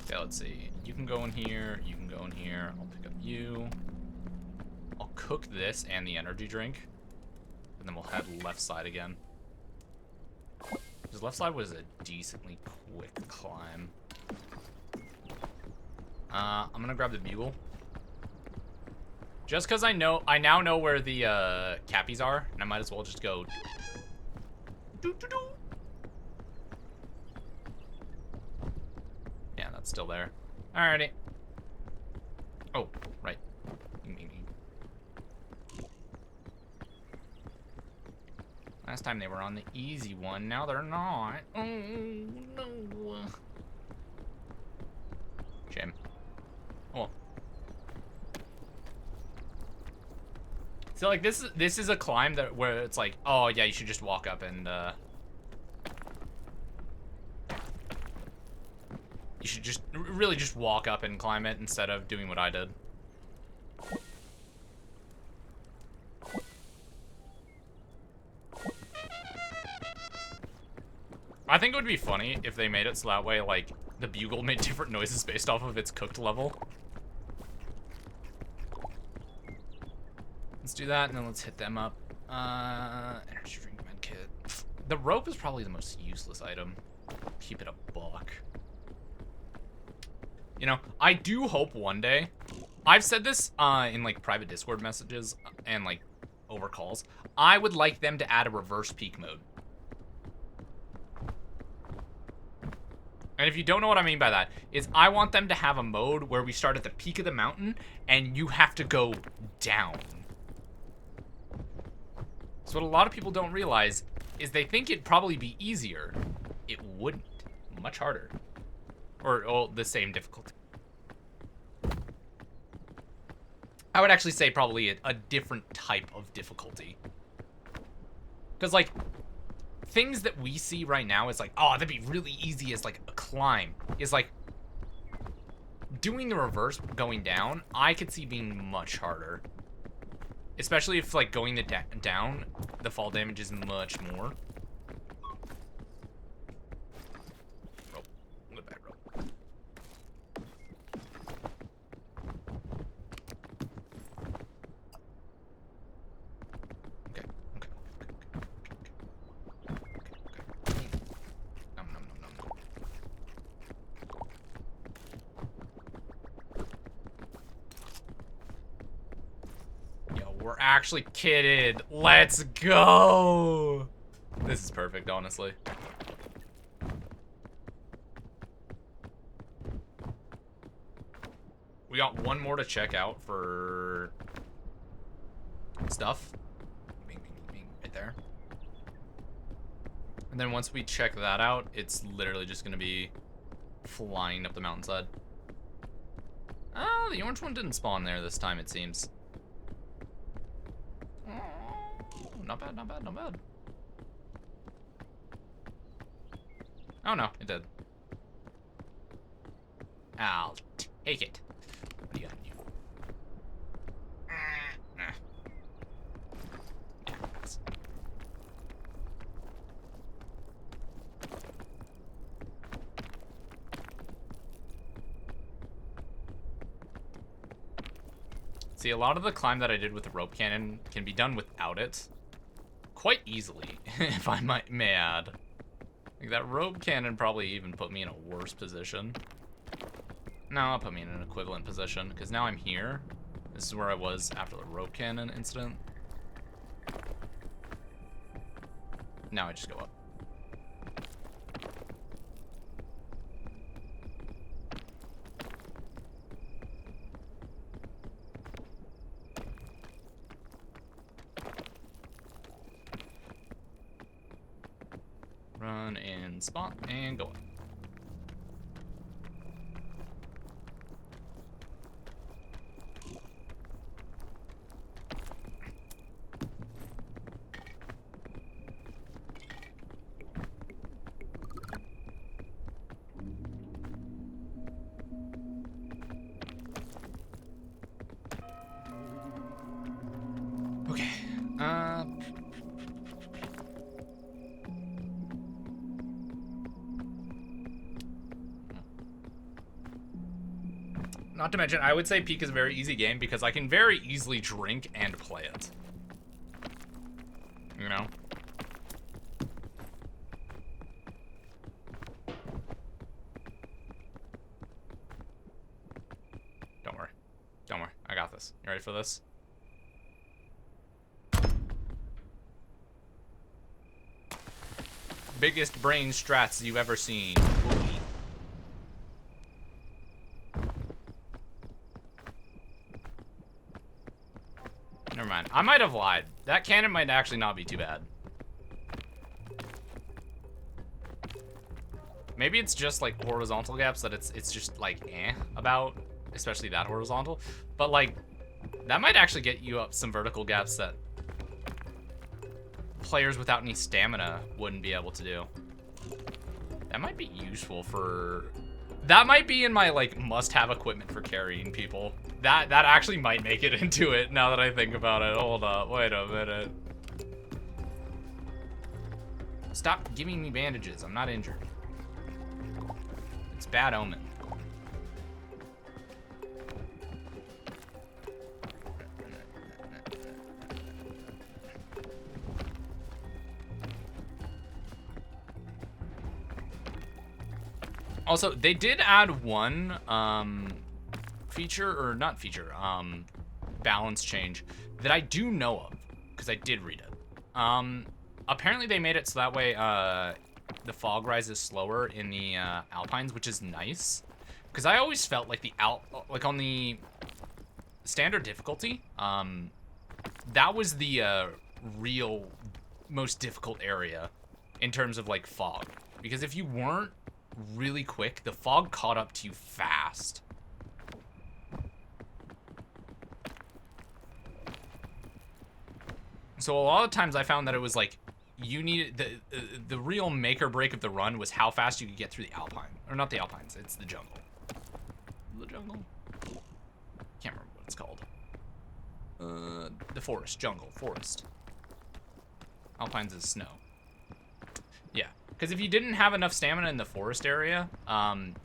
Okay, let's see. You can go in here. You can go in here. I'll pick up you. I'll cook this and the energy drink. And then we'll head left side again. Because left side was a decently quick climb. I'm gonna grab the bugle. Just because I now know where the cappies are, and I might as well just go. Doo-doo-doo. Yeah, that's still there. Alrighty. Oh, right. Last time they were on the easy one, now they're not. Oh, no. Shame. Oh well. So like this is a climb that where it's like, oh yeah, you should just walk up and you should just really just walk up and climb it instead of doing what I did. I think it would be funny if they made it so that way, like, the bugle made different noises based off of its cooked level. Let's do that, and then let's hit them up. Energy drink medkit. The rope is probably the most useless item. Keep it a buck. You know, I do hope one day. I've said this in, like, private Discord messages and, like, over calls. I would like them to add a reverse peak mode. And if you don't know what I mean by that, is I want them to have a mode where we start at the peak of the mountain and you have to go down. So what a lot of people don't realize is they think it'd probably be easier. It wouldn't. Much harder. Or the same difficulty. I would actually say probably a different type of difficulty. Because, like, things that we see right now is like, oh, that'd be really easy as, like, a climb. Is, like, doing the reverse going down, I could see being much harder. Especially if, like, going the down, the fall damage is much more. Rope. Look at that rope. Okay. Nom, nom, nom, nom, nom. Yo, we're actually kitted. Let's go. This is perfect, honestly. We got one more to check out for stuff. Bing, bing, bing, bing, right there. And then once we check that out, it's literally just gonna be flying up the mountainside. Oh, the orange one didn't spawn there this time, it seems. Not bad, not bad, not bad. Oh no, it did. I'll take it. What do you got in you? See, a lot of the climb that I did with the rope cannon can be done without it quite easily, if I may add. Like, that rope cannon probably even put me in a worse position. No, it'll put me in an equivalent position, because now I'm here. This is where I was after the rope cannon incident. Now I just go up. Run and spot and go up. Okay. Not to mention, I would say Peak is a very easy game because I can very easily drink and play it. You know? Don't worry. Don't worry. I got this. You ready for this? Biggest brain strats you've ever seen. Never mind. I might have lied. That cannon might actually not be too bad. Maybe it's just like horizontal gaps that it's just like about, especially that horizontal. But like that might actually get you up some vertical gaps that players without any stamina wouldn't be able to do. That might be useful for... That might be in my, like, must-have equipment for carrying people. That actually might make it into it, now that I think about it. Hold up, wait a minute. Stop giving me bandages, I'm not injured. It's bad omen. Also, they did add one feature, or not feature, balance change that I do know of, because I did read it. Apparently they made it so that way the fog rises slower in the Alpines, which is nice. Because I always felt like like on the standard difficulty, that was the real most difficult area in terms of like fog. Because if you weren't really quick, the fog caught up to you fast. So a lot of times I found that it was like you needed the real make or break of the run was how fast you could get through the Alpine, or not the Alpines, it's the jungle. The jungle? Can't remember what it's called. The forest, jungle, forest. Alpines is snow. Yeah. Because if you didn't have enough stamina in the forest area,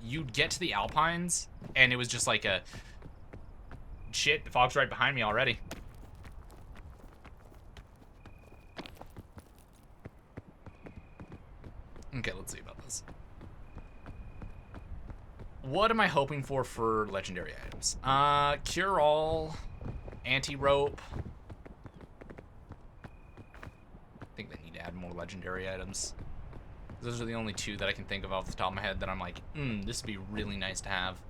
you'd get to the Alpines, and it was just like a... Shit, the fog's right behind me already. Okay, let's see about this. What am I hoping for legendary items? Cure All, Anti-Rope. I think they need to add more legendary items. Those are the only two that I can think of off the top of my head that I'm like, this would be really nice to have.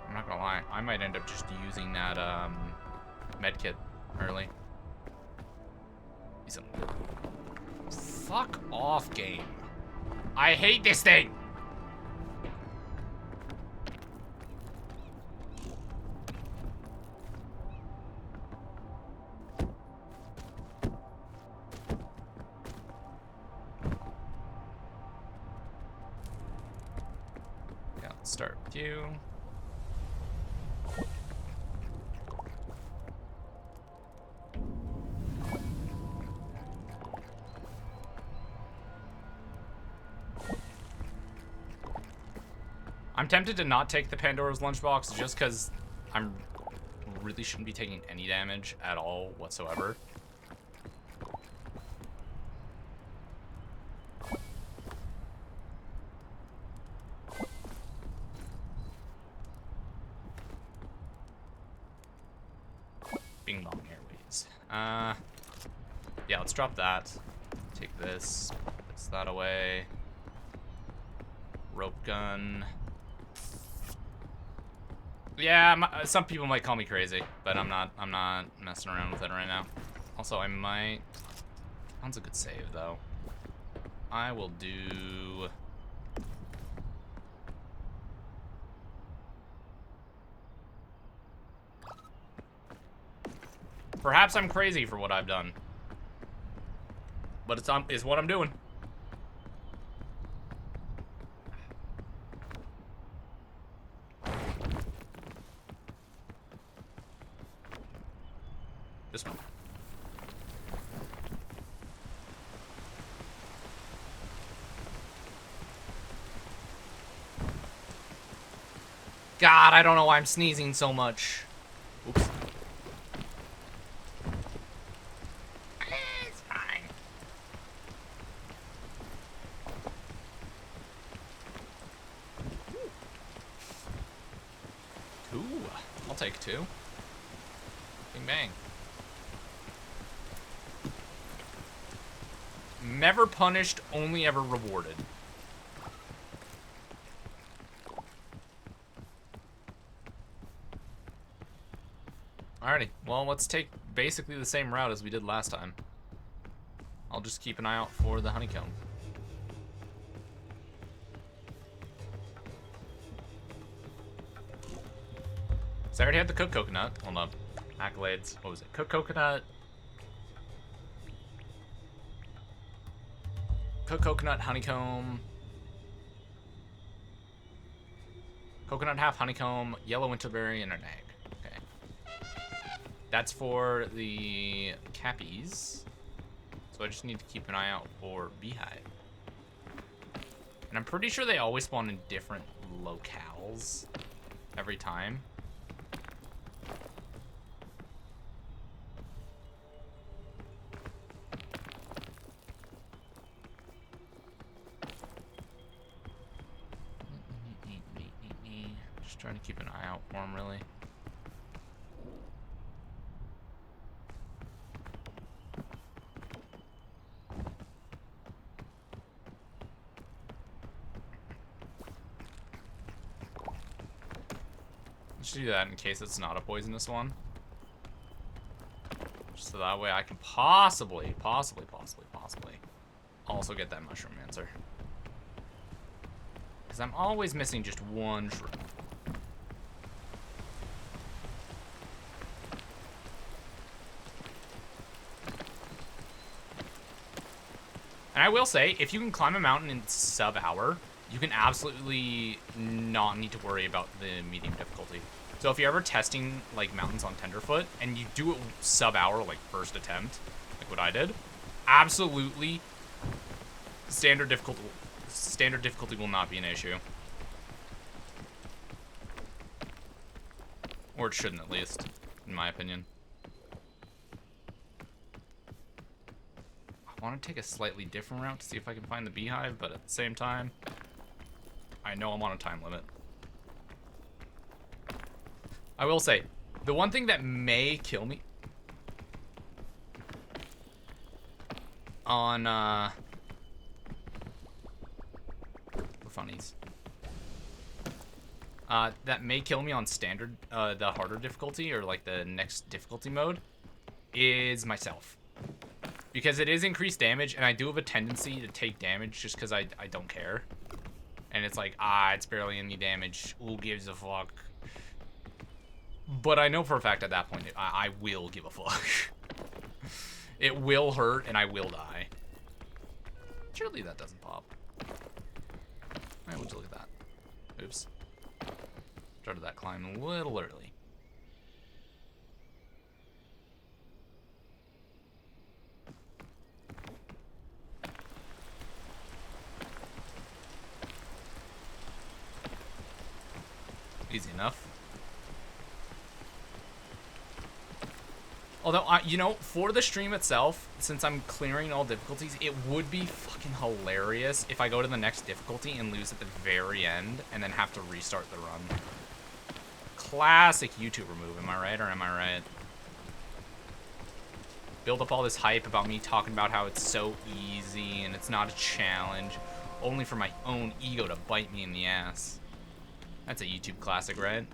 I'm not gonna lie, I might end up just using that medkit early. Be something good. Fuck off, game. I hate this thing. Yeah, let's start with you. I'm tempted to not take the Pandora's lunchbox just because I'm really shouldn't be taking any damage at all whatsoever. Bing bong airways. Yeah, let's drop that. Take this. Put that away. Rope gun. Yeah, some people might call me crazy, but I'm not messing around with it right now. Also, I might... Sounds a good save, though. I will do... Perhaps I'm crazy for what I've done. But it's what I'm doing. This one. God, I don't know why I'm sneezing so much. Oops. It's fine. Two. I'll take two. Bing bang. Never punished, only ever rewarded. Alrighty, well, let's take basically the same route as we did last time. I'll just keep an eye out for the honeycomb. So I already had the cooked coconut. Hold up. Accolades. What was it? Cooked coconut. Cooked coconut, honeycomb. Coconut half, honeycomb, yellow winterberry, and an egg. Okay. That's for the cappies. So I just need to keep an eye out for beehive. And I'm pretty sure they always spawn in different locales every time. Just trying to keep an eye out for them, really. Let's do that in case it's not a poisonous one. Just so that way I can possibly also get that mushroom answer. Because I'm always missing just one shroom. And I will say, if you can climb a mountain in sub-hour, you can absolutely not need to worry about the medium difficulty. So if you're ever testing like mountains on Tenderfoot and you do it sub-hour, like first attempt, like what I did, absolutely standard difficulty will not be an issue. Or it shouldn't, at least, in my opinion. I want to take a slightly different route to see if I can find the beehive, but at the same time, I know I'm on a time limit. I will say, the one thing that may kill me on, for funnies, that may kill me on standard, the harder difficulty, or like the next difficulty mode, is myself. Because it is increased damage, and I do have a tendency to take damage just because I don't care. And it's like, it's barely any damage. Who gives a fuck? But I know for a fact at that point, I will give a fuck. It will hurt, and I will die. Surely that doesn't pop. Alright, would you look at that? Oops. Started that climb a little early. Easy enough. Although, you know, for the stream itself, since I'm clearing all difficulties, it would be fucking hilarious if I go to the next difficulty and lose at the very end and then have to restart the run. Classic YouTuber move, am I right or am I right? Build up all this hype about me talking about how it's so easy and it's not a challenge, only for my own ego to bite me in the ass. That's a YouTube classic, right?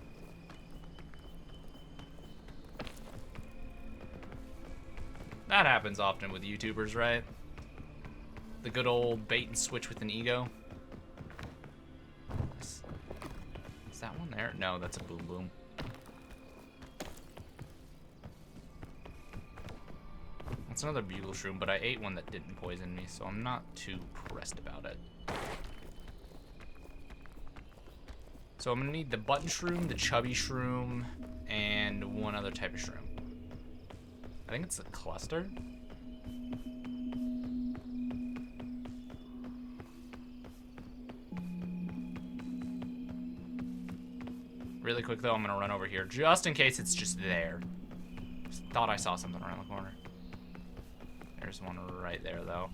That happens often with YouTubers, right? The good old bait and switch with an ego. Is that one there? No, that's a boom boom. That's another bugle shroom, but I ate one that didn't poison me, so I'm not too pressed about it. So I'm gonna need the button shroom, the chubby shroom, and one other type of shroom. I think it's a cluster. Really quick though, I'm gonna run over here just in case it's just there. Just thought I saw something around the corner. There's one right there though.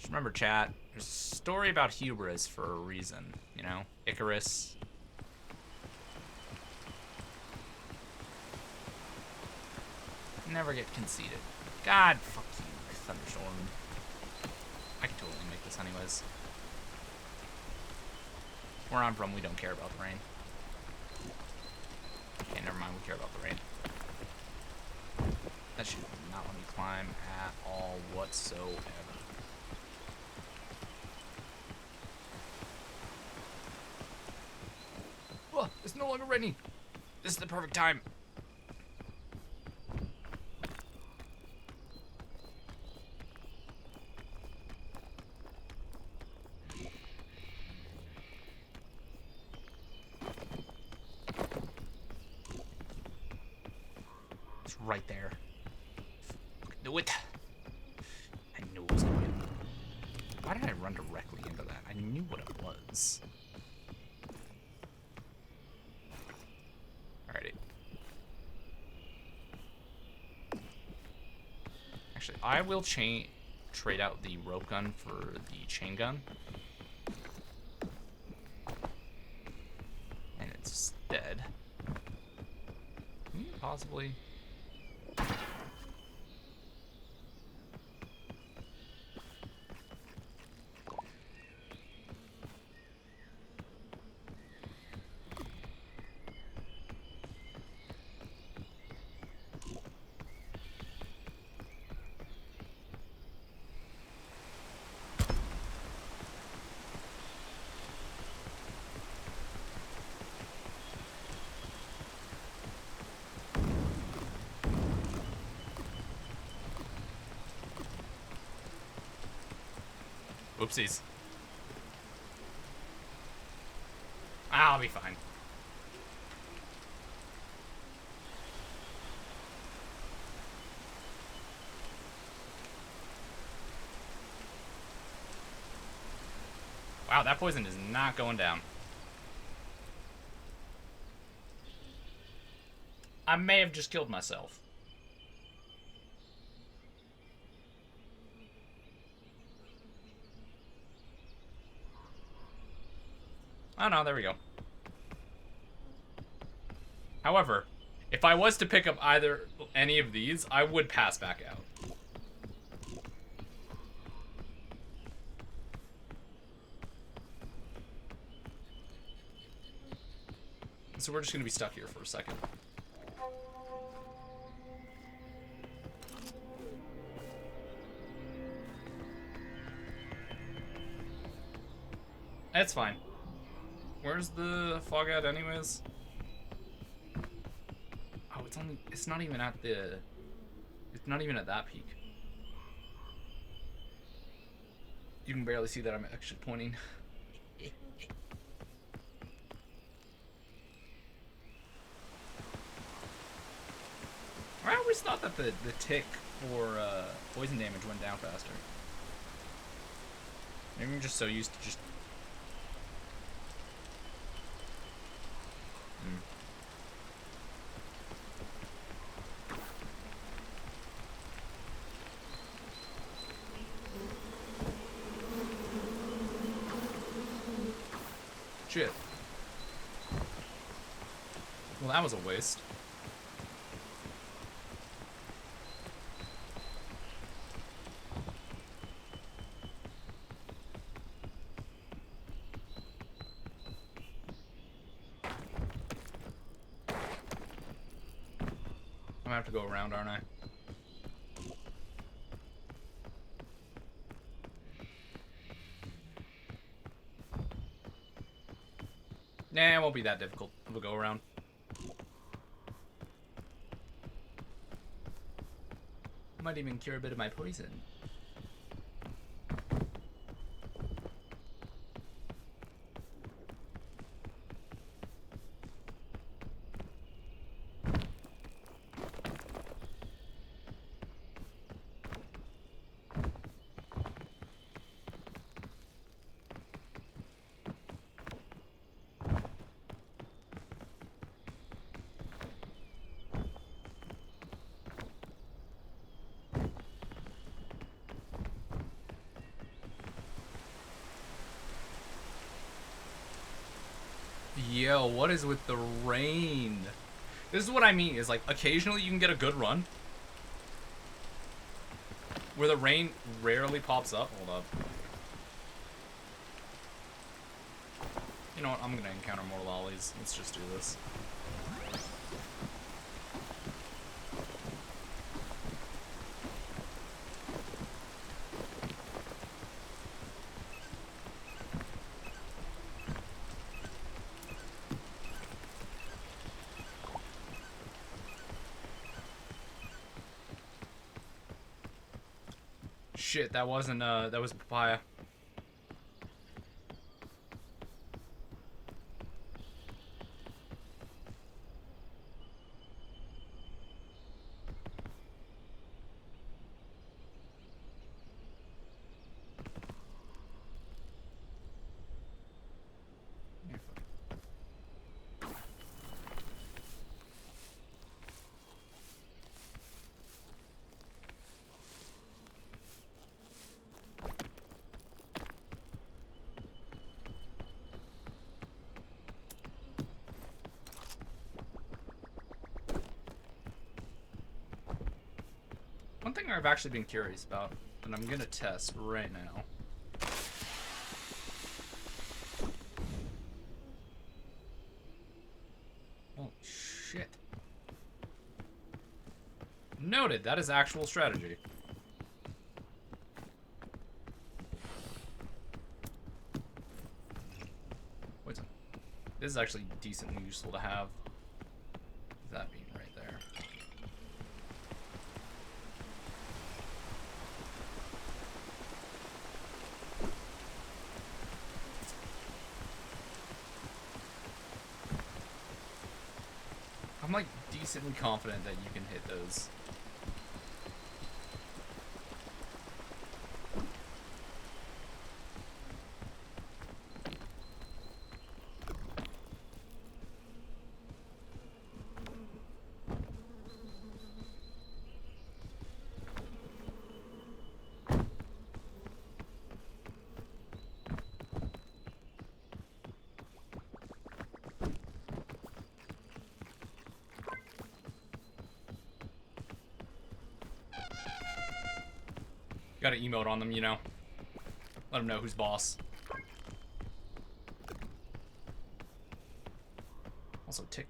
Remember, chat, there's a story about hubris for a reason, you know? Icarus. Never get conceited. God, fuck you, Thunderstorm. I can totally make this anyways. Where I'm from, we don't care about the rain. Okay, never mind, we care about the rain. That should not let me climb at all whatsoever. Oh, it's no longer raining. This is the perfect time. It's right there. Do it. I knew it was going to. Why did I run directly into that? I knew what it was. Alrighty. Actually, I will trade out the rope gun for the chain gun. And it's dead. Can you possibly... Whoopsies. I'll be fine. Wow, that poison is not going down. I may have just killed myself. Oh no, there we go. However, if I was to pick up any of these, I would pass back out. so we're just gonna be stuck here for a second. That's fine. Where's the fog at anyways? Oh, it's not even at that peak. You can barely see that I'm actually pointing. I always thought that the tick for poison damage went down faster. Maybe I'm just so used to just... Shit. Well, that was a waste. I'm gonna have to go around, aren't I? Nah, it won't be that difficult. We'll go around. Might even cure a bit of my poison. Yo, what is with the rain? This is what I mean, is like, occasionally you can get a good run where the rain rarely pops up. Hold up. You know what, I'm gonna encounter more lollies. Let's just do this. Shit, that wasn't, that was papaya. One thing I've actually been curious about, and I'm gonna test right now. Oh, shit. Noted, that is actual strategy. Wait a minute. This is actually decently useful to have. That being right there. I'm like decently confident that you can hit those. Gotta emote on them, you know. Let them know who's boss. Also, tick.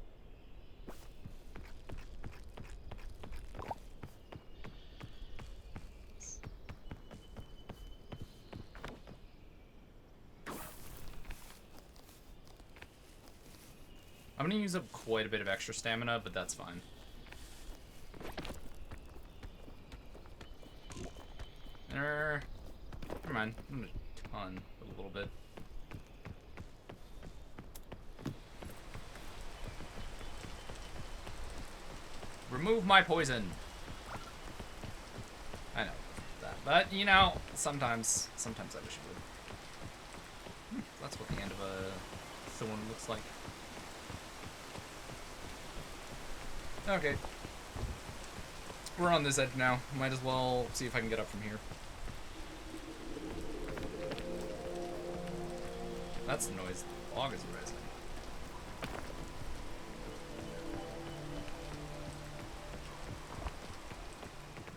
I'm gonna use up quite a bit of extra stamina, but that's fine. Never mind. I'm gonna ton a little bit. Remove my poison. I know that, but you know, sometimes I wish it would. That's what the end of a thorn looks like. Okay. We're on this edge now. Might as well see if I can get up from here. That's the noise the log is raising.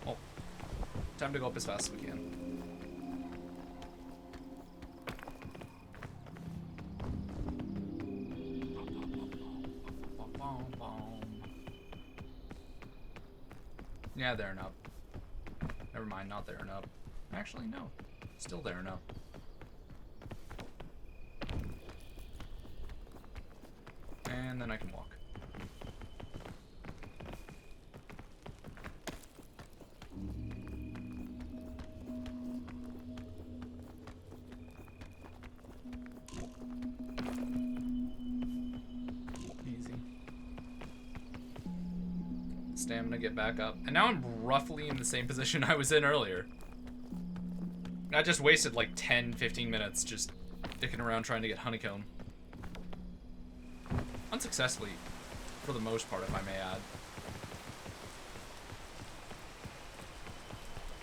Oh. Time to go up as fast as we can. Yeah, there and up. Never mind, not there and up. Actually, no. Still there and up. And then I can walk. Easy. Stamina, get back up. And now I'm roughly in the same position I was in earlier. I just wasted like 10-15 minutes just dicking around trying to get honeycomb. Unsuccessfully, for the most part, if I may add.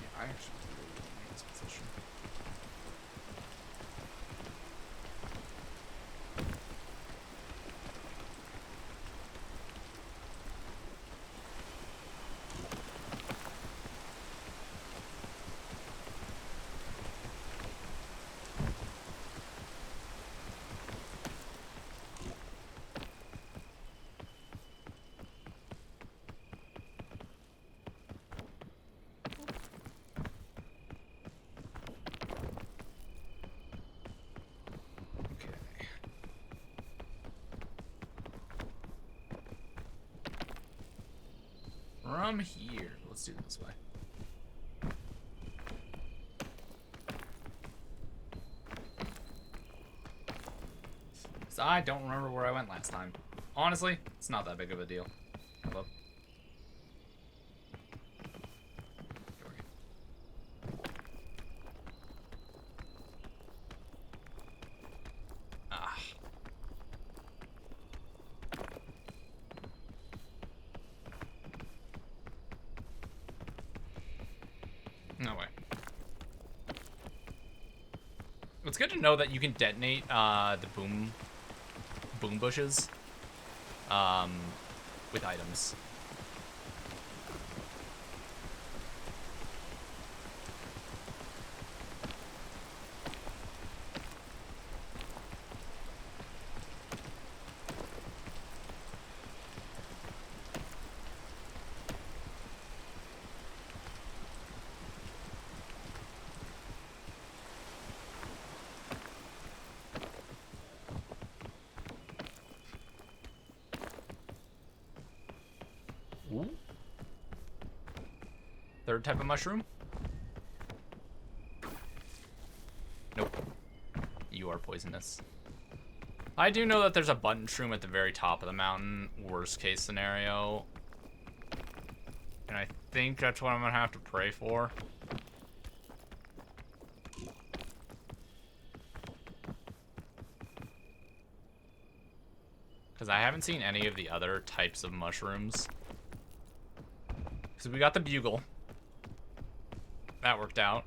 Yeah, I actually really don't need this position. From here, let's do it this way. So I don't remember where I went last time. Honestly, it's not that big of a deal. Hello. Ah. No way. It's good to know that you can detonate the boom bushes with items. Ooh. Third type of mushroom? Nope. You are poisonous. I do know that there's a button shroom at the very top of the mountain, worst case scenario. And I think that's what I'm gonna have to pray for. Because I haven't seen any of the other types of mushrooms. So we got the bugle. That worked out.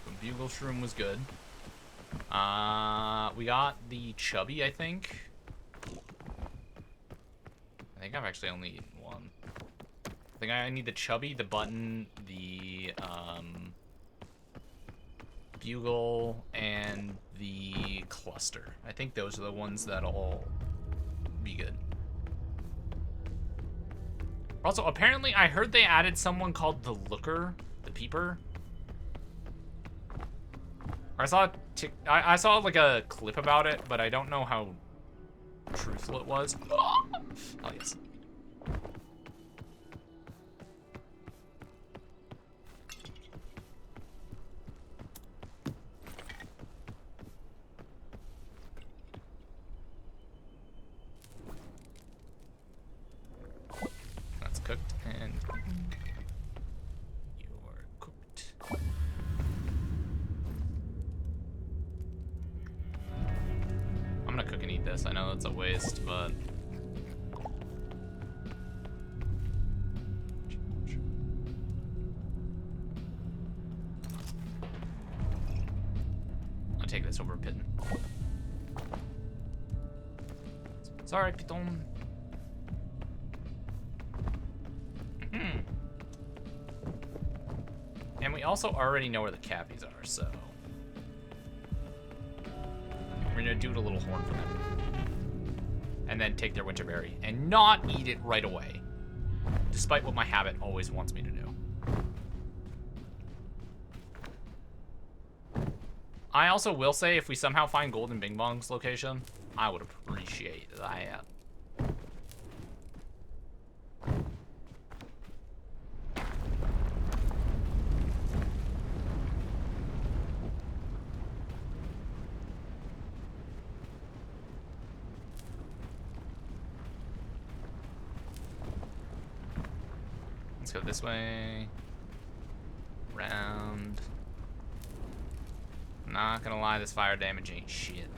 The bugle shroom was good. We got the chubby, I think. I think I've actually only eaten one. I think I need the chubby, the button, the bugle, and the cluster. I think those are the ones that'll be good. Also, apparently, I heard they added someone called the Looker, the Peeper. I saw like a clip about it, but I don't know how truthful it was. Oh yes. That's cooked and you're cooked. I'm gonna cook and eat this. I know that's a waste, but I'll take this over Piton. Sorry, Piton. And we also already know where the cappies are, so we're gonna do a little horn for them. And then take their winterberry and not eat it right away, despite what my habit always wants me to do. I also will say, if we somehow find Golden Bing Bong's location, I would appreciate that. Let's go this way. Round. Not gonna lie, this fire damage ain't shit.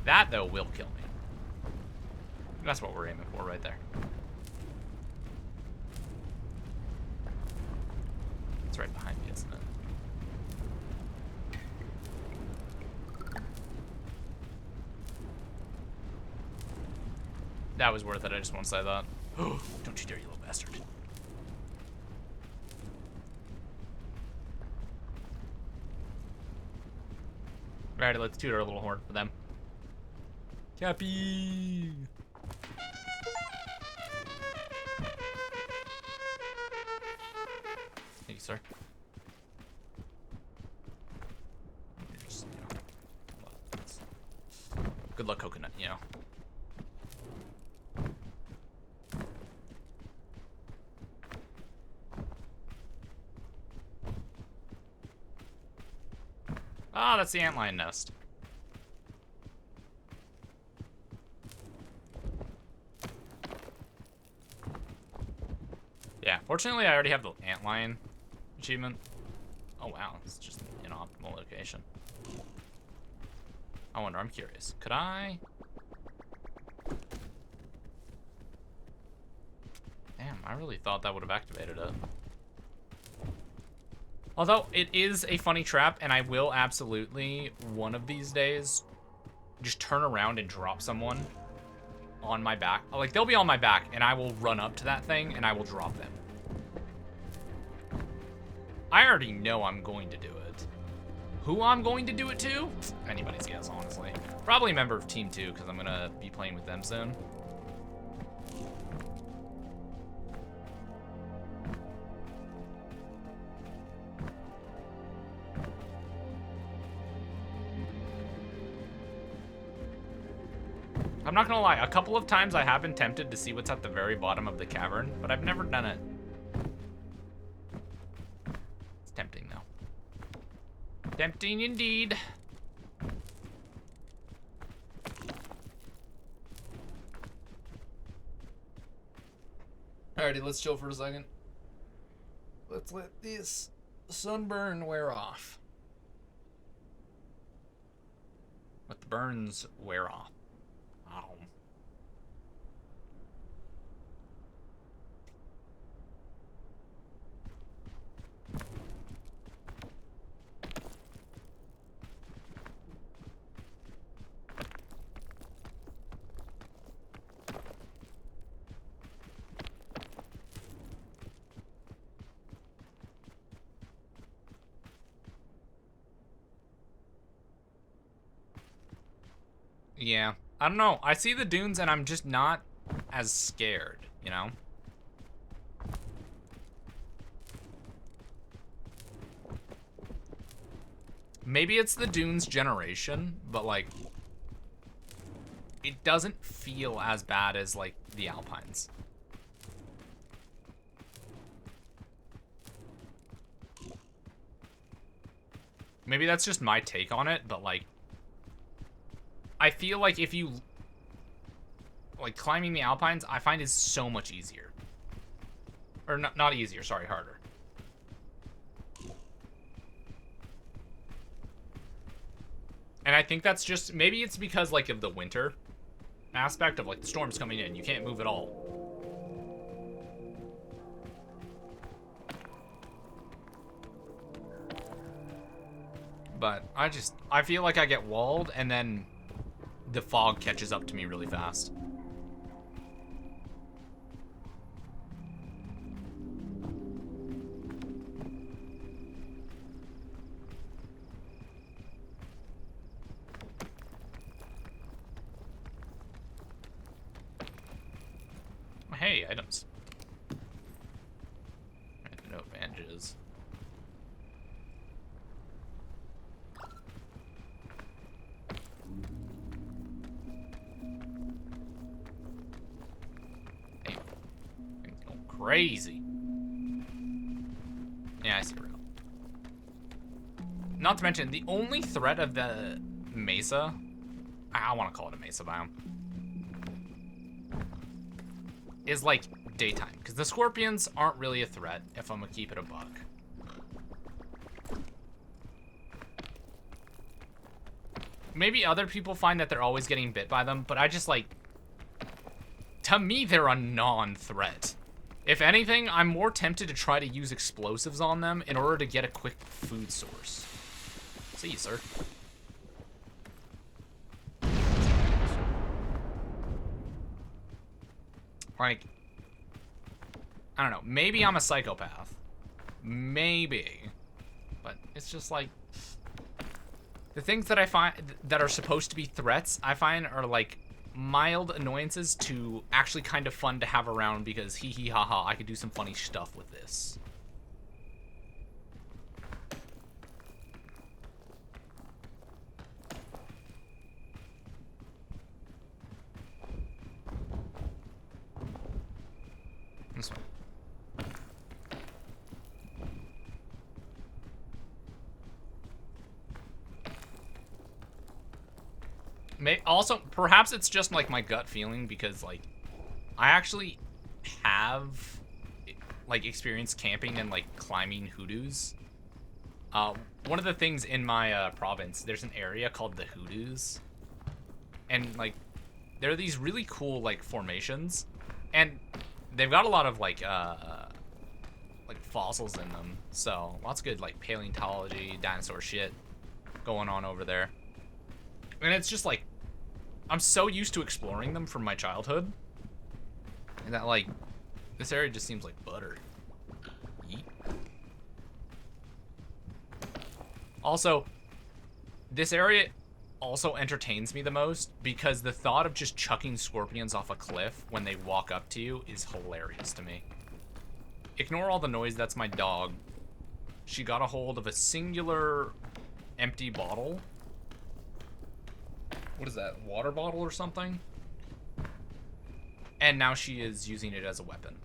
That, though, will kill me. That's what we're aiming for right there. It's right behind me, isn't it? That was worth it, I just want to say that. Don't you dare, you little bastard. Alright, let's toot our little horn for them. Cappy! Thank you, sir. Just, good luck, coconut, you know. Ah, that's the antlion nest. Yeah, fortunately I already have the antlion achievement. Oh wow, it's just an optimal location. I wonder, I'm curious. Could I? Damn, I really thought that would have activated it. Although, it is a funny trap, and I will absolutely, one of these days, just turn around and drop someone on my back. Like, they'll be on my back, and I will run up to that thing, and I will drop them. I already know I'm going to do it. Who I'm going to do it to? Anybody's guess, honestly. Probably a member of Team 2, because I'm going to be playing with them soon. I'm not gonna lie, a couple of times I have been tempted to see what's at the very bottom of the cavern, but I've never done it. It's tempting, though. Tempting indeed. Alrighty, let's chill for a second. Let's let this sunburn wear off. Let the burns wear off. Yeah. I don't know. I see the dunes and I'm just not as scared, you know? Maybe it's the dunes generation, but like it doesn't feel as bad as like the alpines. Maybe that's just my take on it, but like I feel like if you like climbing the alpines, I find is so much easier. Or not easier, sorry, harder. And I think that's just, maybe it's because like of the winter aspect of like the storm's coming in, you can't move at all. But I feel like I get walled and then the fog catches up to me really fast. Hey, items. No bandages. Hey, things going crazy. Yeah, I see real. Not to mention, the only threat of the mesa, I want to call it a mesa biome, is like daytime, because the scorpions aren't really a threat if I'm gonna keep it a buck. Maybe other people find that they're always getting bit by them, but I just like, to me they're a non-threat. If anything, I'm more tempted to try to use explosives on them in order to get a quick food source. See you, sir. Like, I don't know, maybe I'm a psychopath. Maybe. But it's just like, the things that I find that are supposed to be threats, I find are like mild annoyances to actually kind of fun to have around because hee hee ha ha, I could do some funny stuff with this. This one. Also, perhaps it's just like my gut feeling because like I actually have like experienced camping and like climbing hoodoos. One of the things in my province, there's an area called the Hoodoos, and like there are these really cool like formations, and they've got a lot of like fossils in them, so lots of good like paleontology, dinosaur shit going on over there. And it's just like, I'm so used to exploring them from my childhood, and that like, this area just seems like butter. Yeet. Also, this area also entertains me the most because the thought of just chucking scorpions off a cliff when they walk up to you is hilarious to me. Ignore all the noise, that's my dog. She got a hold of a singular empty bottle. What is that, water bottle or something? And now she is using it as a weapon.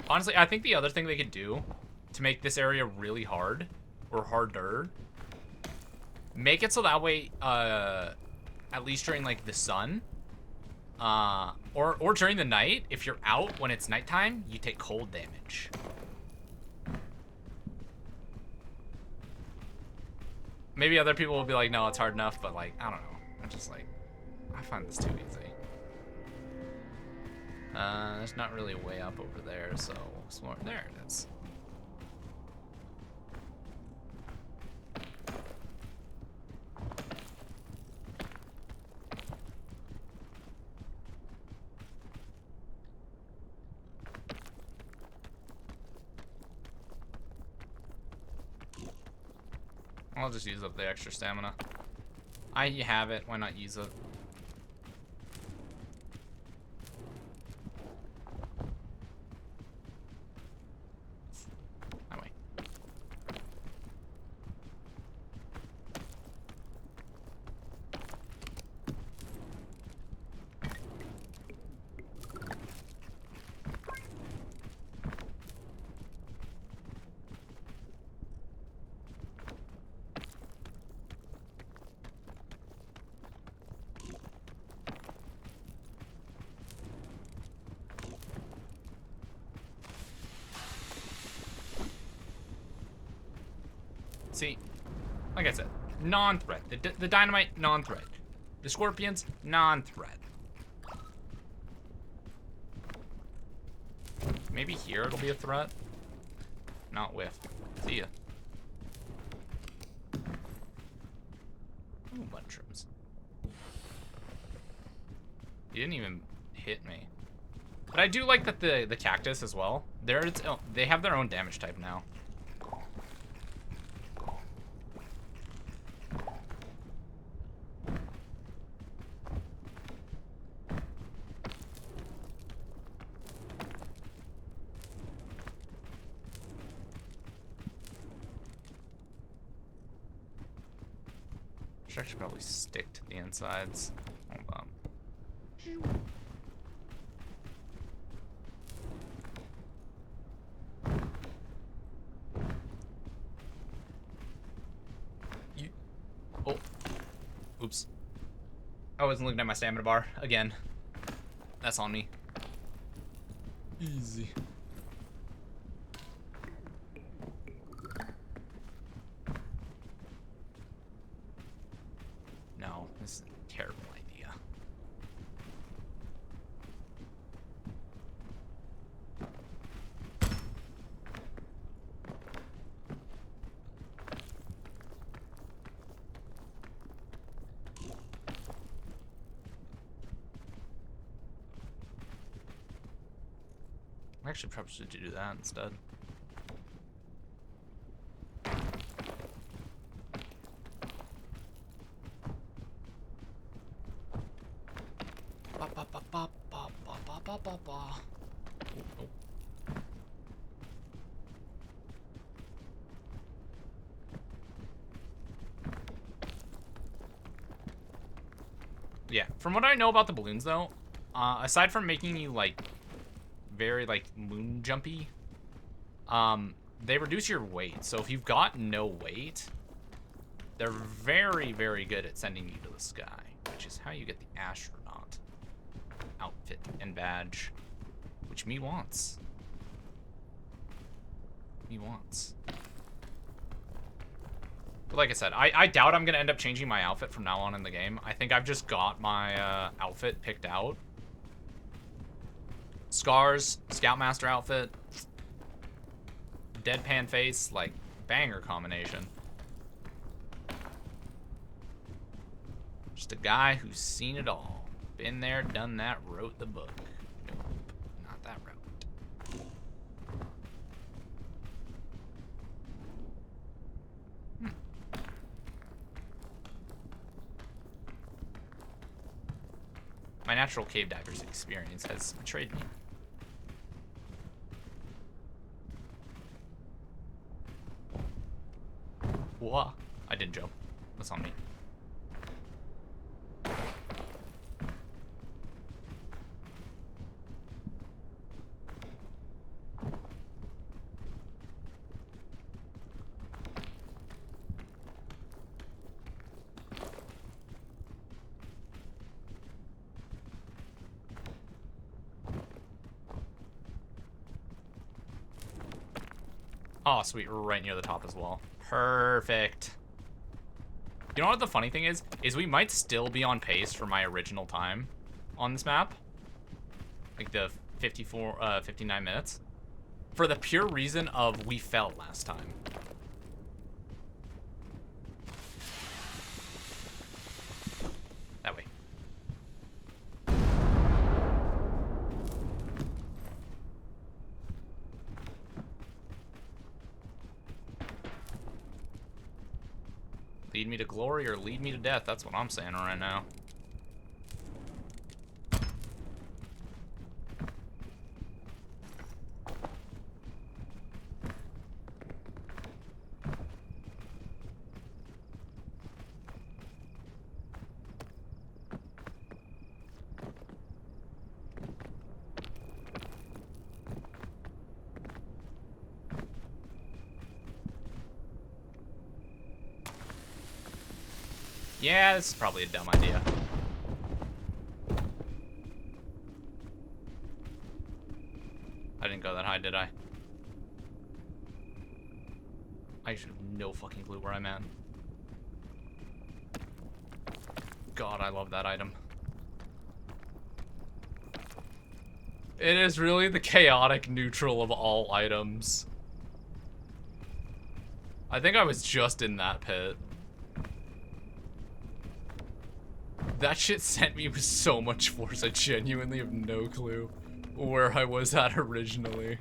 Honestly, I think the other thing they could do to make this area really hard, or harder, make it so that way, at least during like the sun, or during the night, if you're out when it's nighttime, you take cold damage. Maybe other people will be like, no, it's hard enough, but like, I don't know. I'm just like, I find this too easy. There's not really a way up over there, so we'll explore. There it is. I'll just use up the extra stamina. I have it, why not use it? That way. See, like I said, non-threat. The dynamite, non-threat. The scorpions, non-threat. Maybe here it'll be a threat. Not whiff. See ya. Ooh, mushrooms. He didn't even hit me. But I do like that the cactus as well. They have their own damage type now. I should probably stick to the insides. Hold on. Oh. Oops. I wasn't looking at my stamina bar again. That's on me. Easy. No, this is a terrible idea. I actually probably should do that instead. Yeah, from what I know about the balloons though, aside from making you like very like moon jumpy, they reduce your weight. So if you've got no weight, they're very, very good at sending you to the sky, which is how you get the astronaut outfit and badge, which me wants. Me wants. But like I said, I doubt I'm gonna end up changing my outfit from now on in the game. I think I've just got my outfit picked out. Scars, Scoutmaster outfit, deadpan face, like banger combination. Just a guy who's seen it all. Been there, done that, wrote the book. Nope, not that route. My natural cave diver's experience has betrayed me. Whoa. I didn't jump. That's on me. Oh, sweet. We're right near the top as well. Perfect. You know what the funny thing is? Is we might still be on pace for my original time on this map. Like the 59 minutes. For the pure reason of we fell last time. That way. Lead me to glory or lead me to death. That's what I'm saying right now. Yeah, this is probably a dumb idea. I didn't go that high, did I? I should have no fucking clue where I'm at. God, I love that item. It is really the chaotic neutral of all items. I think I was just in that pit. That shit sent me with so much force, I genuinely have no clue where I was at originally.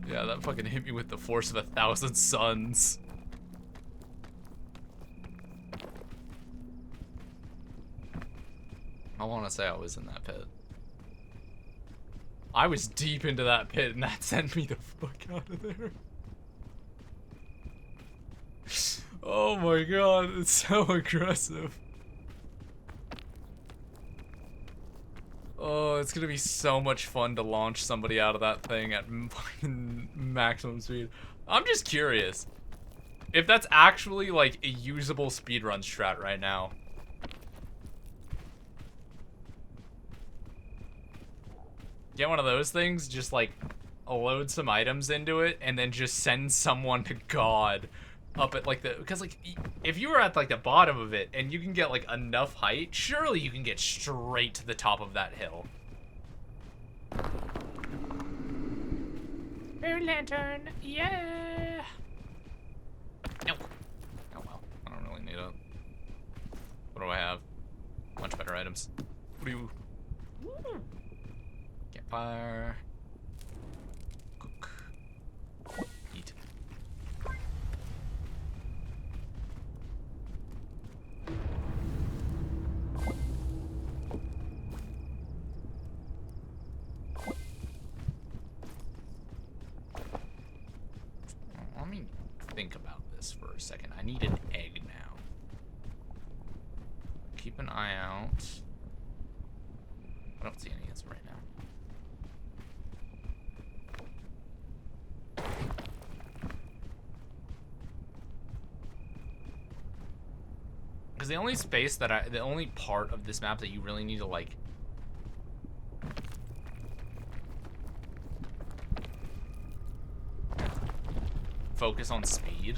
Yeah, that fucking hit me with the force of 1,000 suns. I want to say I was in that pit. I was deep into that pit and that sent me the fuck out of there. Oh my god, it's so aggressive. Oh, it's gonna be so much fun to launch somebody out of that thing at fucking maximum speed. I'm just curious if that's actually like a usable speedrun strat right now. Get one of those things, just like load some items into it, and then just send someone to God up at like the, because like if you were at like the bottom of it and you can get like enough height, surely you can get straight to the top of that hill. Fairy lantern, yeah. No. Oh well, I don't really need it. What do I have? Much better items. What do you? Campfire. Cook. Eat. Let me think about this for a second. I need an egg now. Keep an eye out. I don't see any answer right now. Because the only space that the only part of this map that you really need to like focus on speed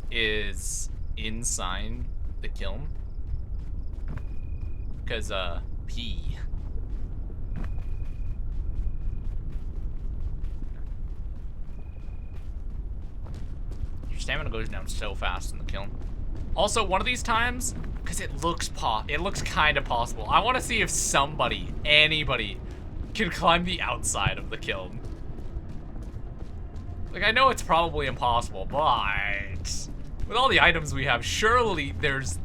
is inside the kiln. Because P. Your stamina goes down so fast in the kiln. Also, one of these times, because it looks kind of possible. I want to see if anybody, can climb the outside of the kiln. Like, I know it's probably impossible, but with all the items we have, surely there's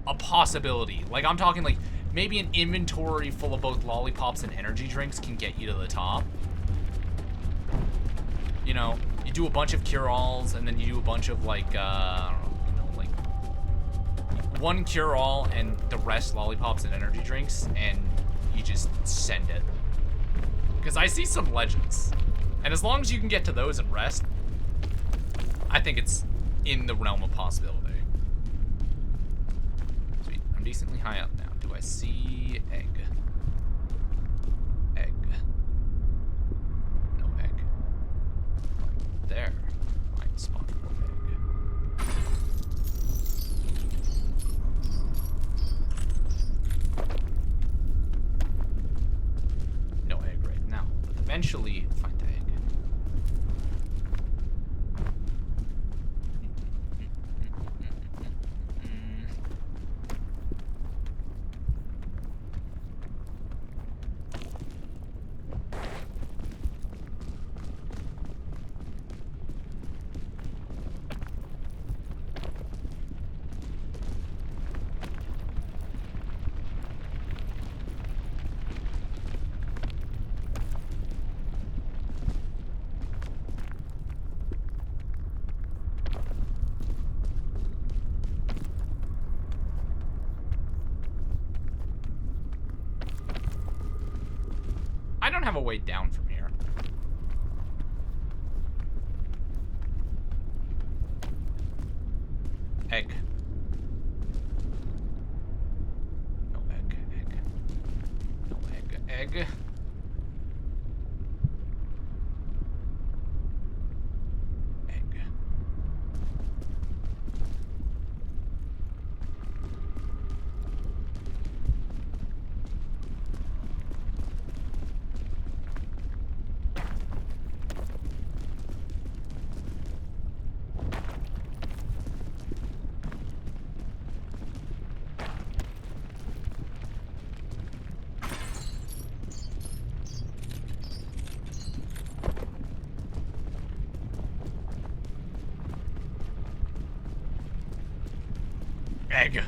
a possibility. Like, I'm talking like maybe an inventory full of both lollipops and energy drinks can get you to the top. You know, you do a bunch of cure-alls, and then you do a bunch of like, I don't know. One cure-all and the rest lollipops and energy drinks, and you just send it. Because I see some legends. And as long as you can get to those and rest, I think it's in the realm of possibility. Sweet. I'm decently high up now. Do I see egg? there. Right spot for egg. No egg right now, but eventually find the egg. I don't have a way down from here. Egg. No egg, egg. No egg, egg. Egg. Egg.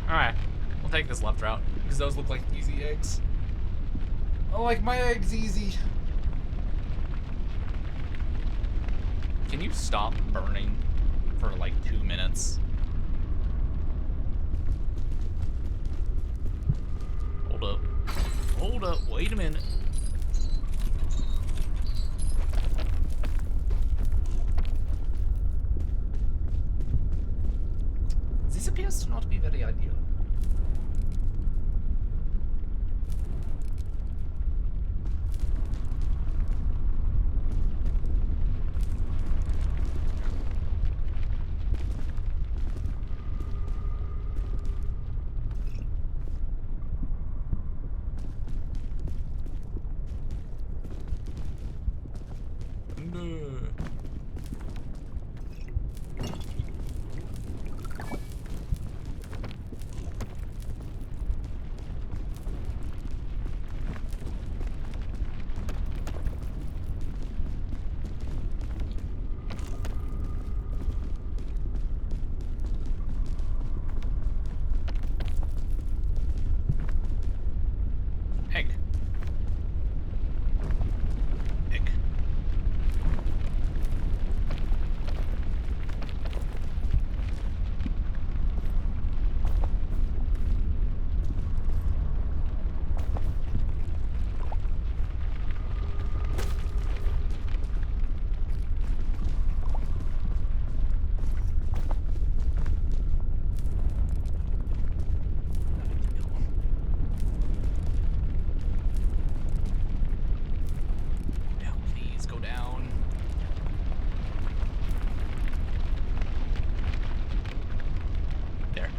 Alright, we'll take this left route, because those look like easy eggs. I like my eggs easy. Can you stop burning for like 2 minutes? Hold up. Hold up, wait a minute. This appears to not be very ideal. Egg. Egg. Down, please, go down. There.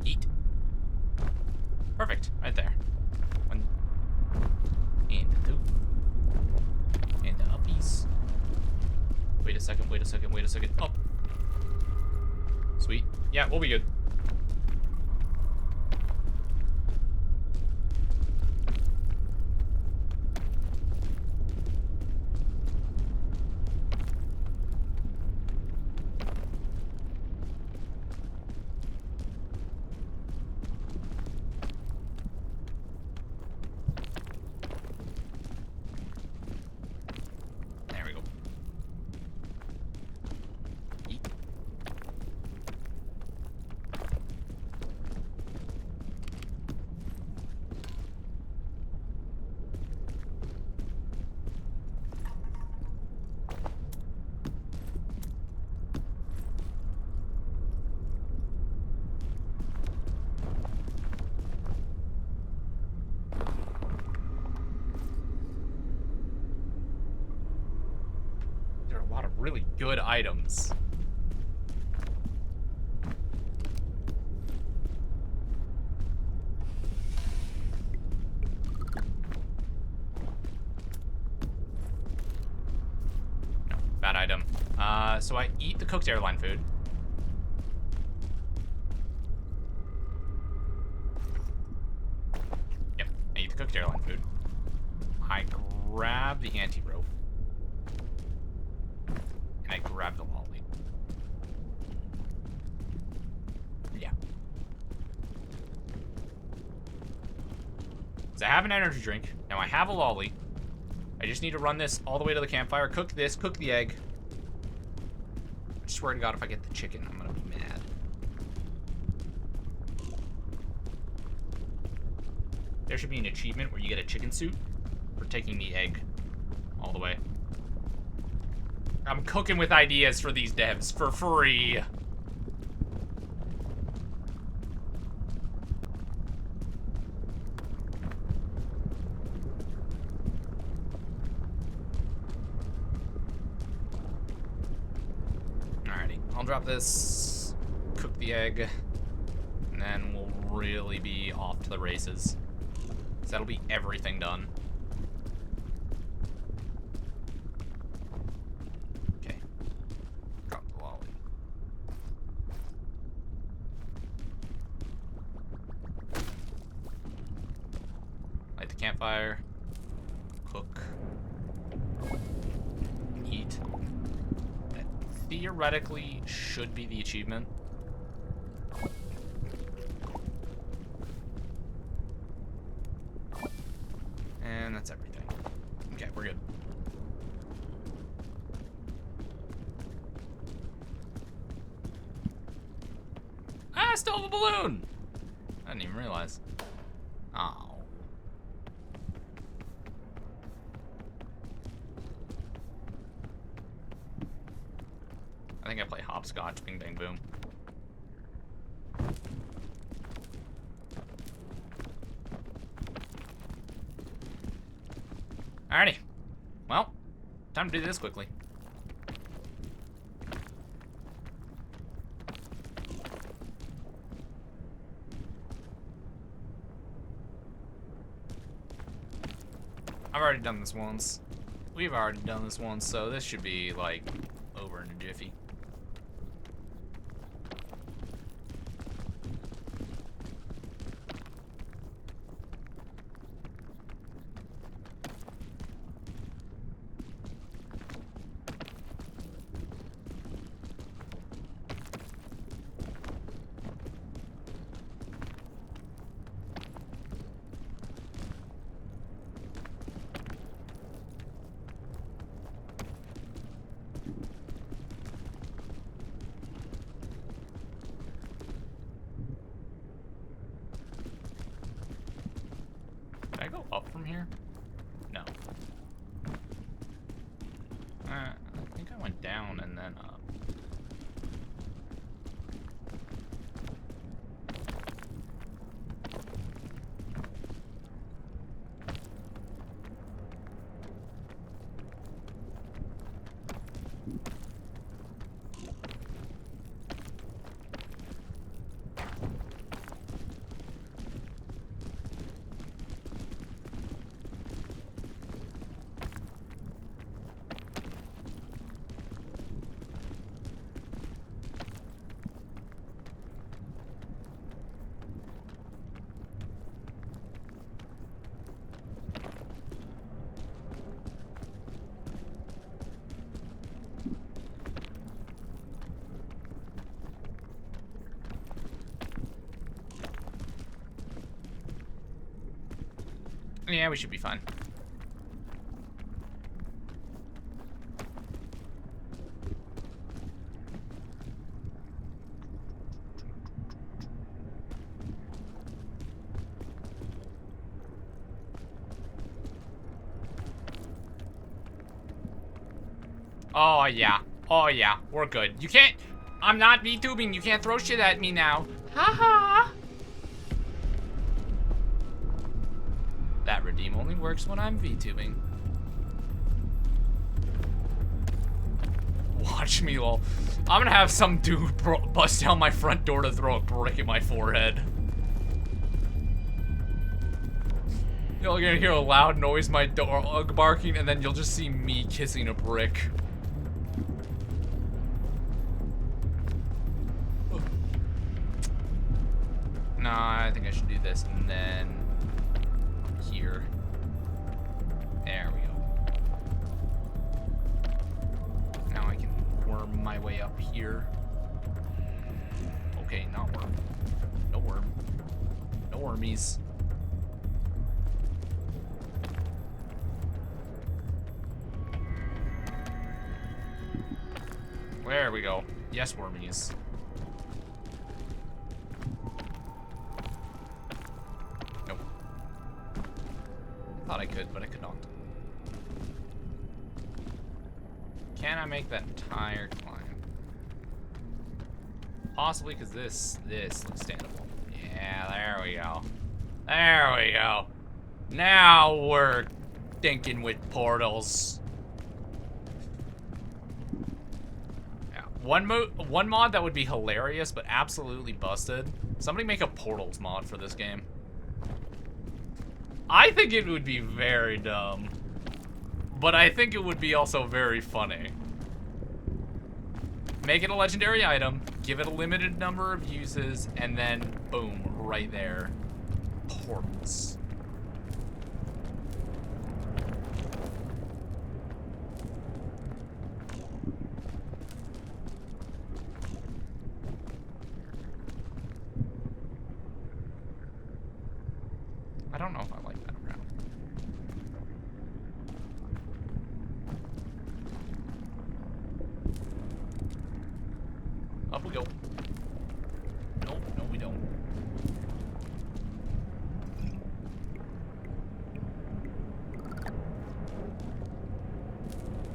Eat. Perfect, right there. 1 and 2 and the uppies. Wait a second, wait a second, wait a second. Up. Sweet. Yeah, we'll be good. good items. No, bad item. So I eat the cooked airline food. Yep, I eat the cooked airline food. I grab the anti-rope. And I grab the lolly. Yeah. So I have an energy drink. Now I have a lolly. I just need to run this all the way to the campfire. Cook this, cook the egg. I swear to God, if I get the chicken, I'm gonna be mad. There should be an achievement where you get a chicken suit for taking the egg all the way. I'm cooking with ideas for these devs for free. Alrighty, I'll drop this, cook the egg, and then we'll really be off to the races. So that'll be everything done. Okay. Drop the lolly. Light the campfire. Cook. Eat. That theoretically should be the achievement. And that's everything. Okay, we're good. Ah, I still have a balloon! I didn't even realize. Oh. I think I play hopscotch, bing bang boom. Alrighty. Well, time to do this quickly. I've already done this once. We've already done this once, so this should be, like, over in a jiffy. Did I go up from here? No. I think I went down and then up. Yeah, we should be fine. Oh, yeah. Oh, yeah. We're good. You can't... I'm not VTubing. You can't throw shit at me now. Ha-ha. That redeem only works when I'm VTubing. Watch me, lol. I'm gonna have some dude bust down my front door to throw a brick at my forehead. You're gonna hear a loud noise, my dog barking, and then you'll just see me kissing a brick. Nah, I think I should do this and then here. There we go. Now I can worm my way up here. Okay, not worm. No worm. No wormies. There we go. Yes, wormies. Nope. Thought I could, but I could not. Can I make that entire climb? Possibly, because this looks standable. Yeah, there we go. There we go. Now we're thinking with portals. One mod that would be hilarious, but absolutely busted. Somebody make a portals mod for this game. I think it would be very dumb, but I think it would be also very funny. Make it a legendary item, give it a limited number of uses, and then boom, right there. Portals. I don't know if I like that route. Up we go. Nope, no we don't.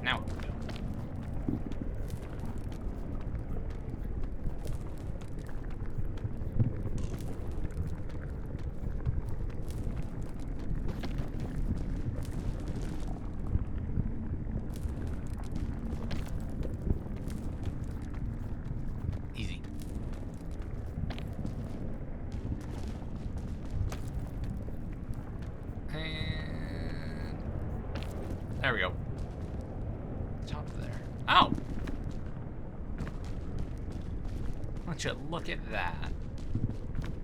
Now up we go. Easy. And there we go. Top of there. Ow! Why don't you look at that?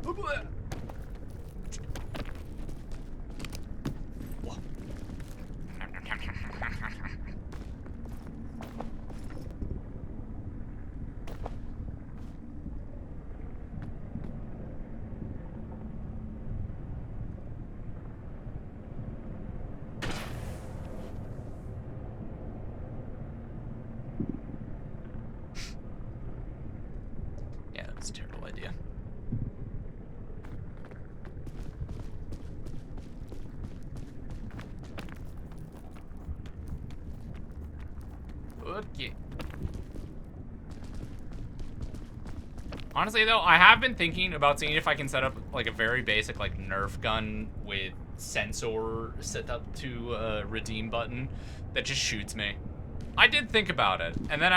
Whoa. Yeah, that's a terrible idea. Okay. Honestly, though, I have been thinking about seeing if I can set up like a very basic like Nerf gun with sensor set up to a redeem button that just shoots me. I did think about it, and then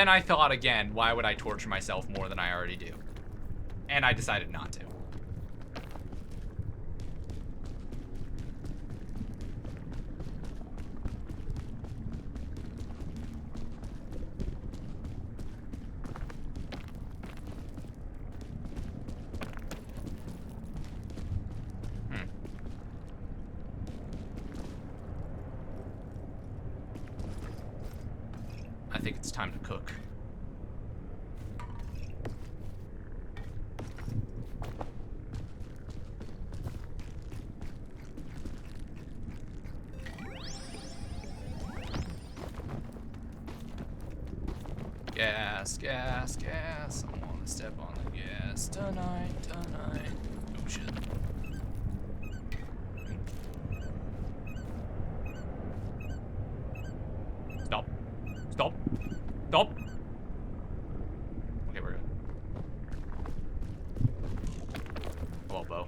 I thought again, why would I torture myself more than I already do? And I decided not to. I think it's time to cook. Gas, gas, gas. I wanna step on the gas tonight, tonight. Oh shit. Stop. Stop. Stop. Okay, we're good. Hello, Bo.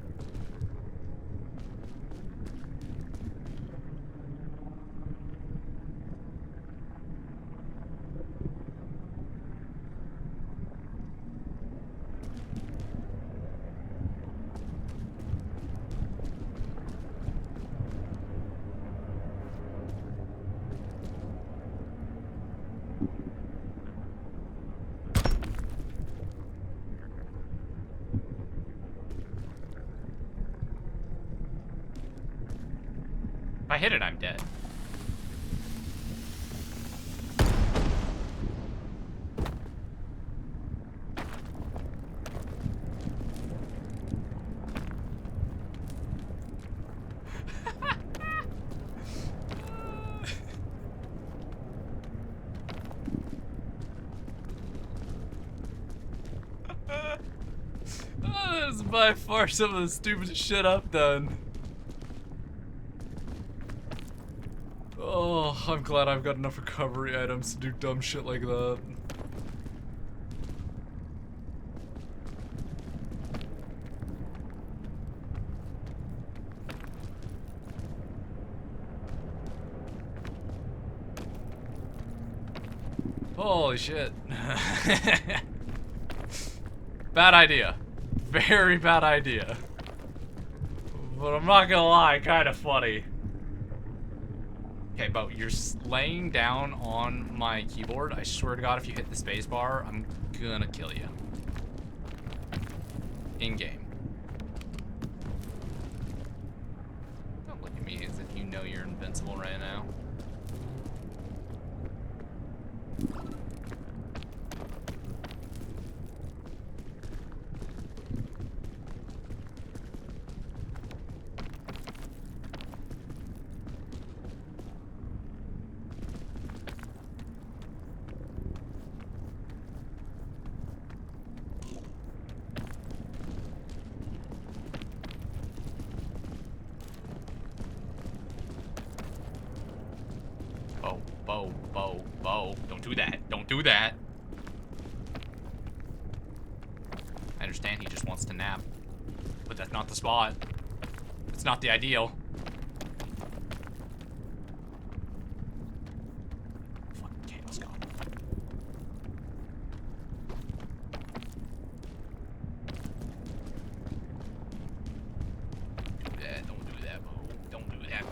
I hit it, I'm dead. That is by far some of the stupidest shit I've done. Oh, I'm glad I've got enough recovery items to do dumb shit like that. Holy shit. Bad idea. Very bad idea. But I'm not gonna lie, kinda funny. Okay, but you're laying down on my keyboard. I swear to God, if you hit the space bar, I'm gonna kill you. In-game. Don't look at me as if you know you're invincible right now. Bo. Don't do that. Don't do that. I understand he just wants to nap. But that's not the spot. It's not the ideal. Okay, let's go. Don't do that, Bo. Don't do that, Bo.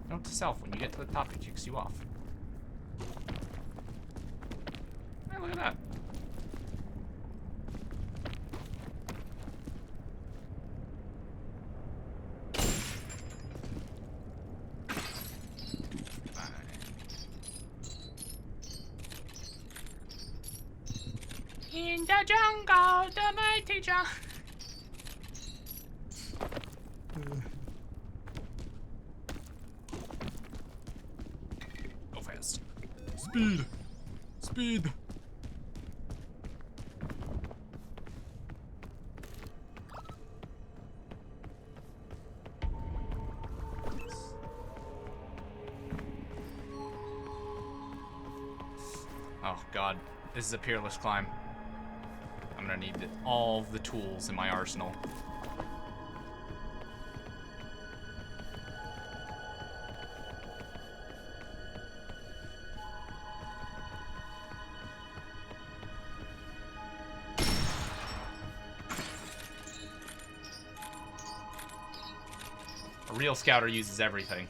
Note to self, when you get to the top, it kicks you off. Hey, look at that. In the jungle, the mighty jungle. Go fast. Speed. Speed. Oh God, this is a peerless climb. I'm gonna need all the tools in my arsenal. A real scouter uses everything.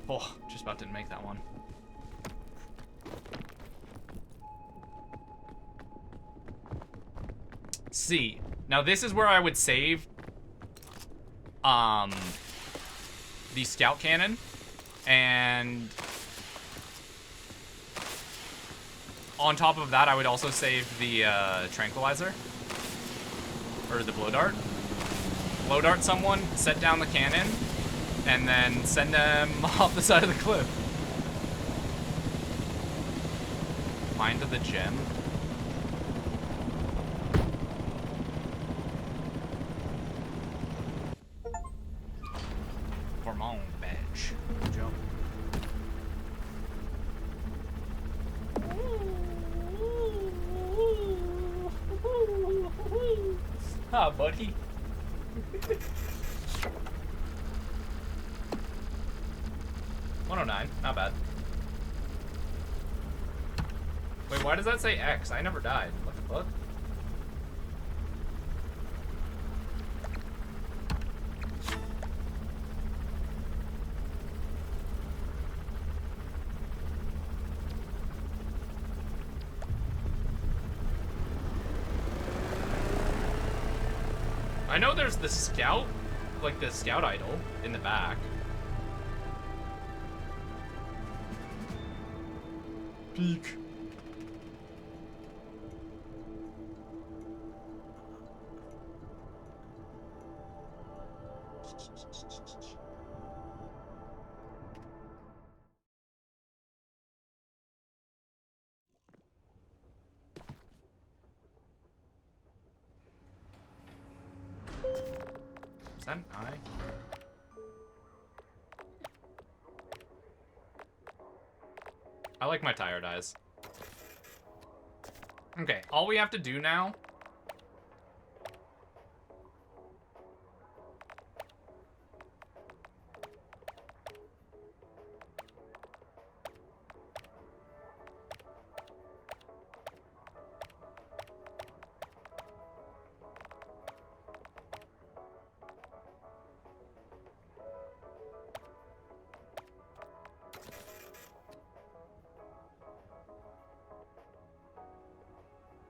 Oh, just about didn't make that one. See, now this is where I would save the scout cannon, and on top of that I would also save the tranquilizer, or the blow dart. Blow dart someone, set down the cannon, and then send them off the side of the cliff. Mind of the gem. Hormone badge. Jump. Ah, buddy. 109, not bad. Wait, why does that say X? I never died. What the fuck? I know there's the scout, like the scout idol in the back. Peek. Is that an eye? I like my tired eyes. Okay, all we have to do now...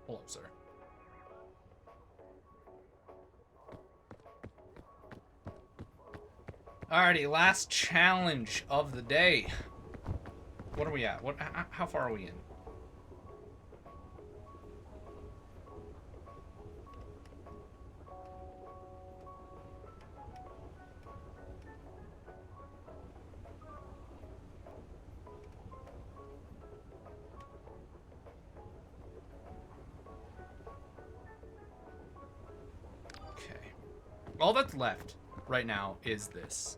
Hello, sir. Alrighty, last challenge of the day. What are we at? How far are we in? Okay. All that's left right now is this.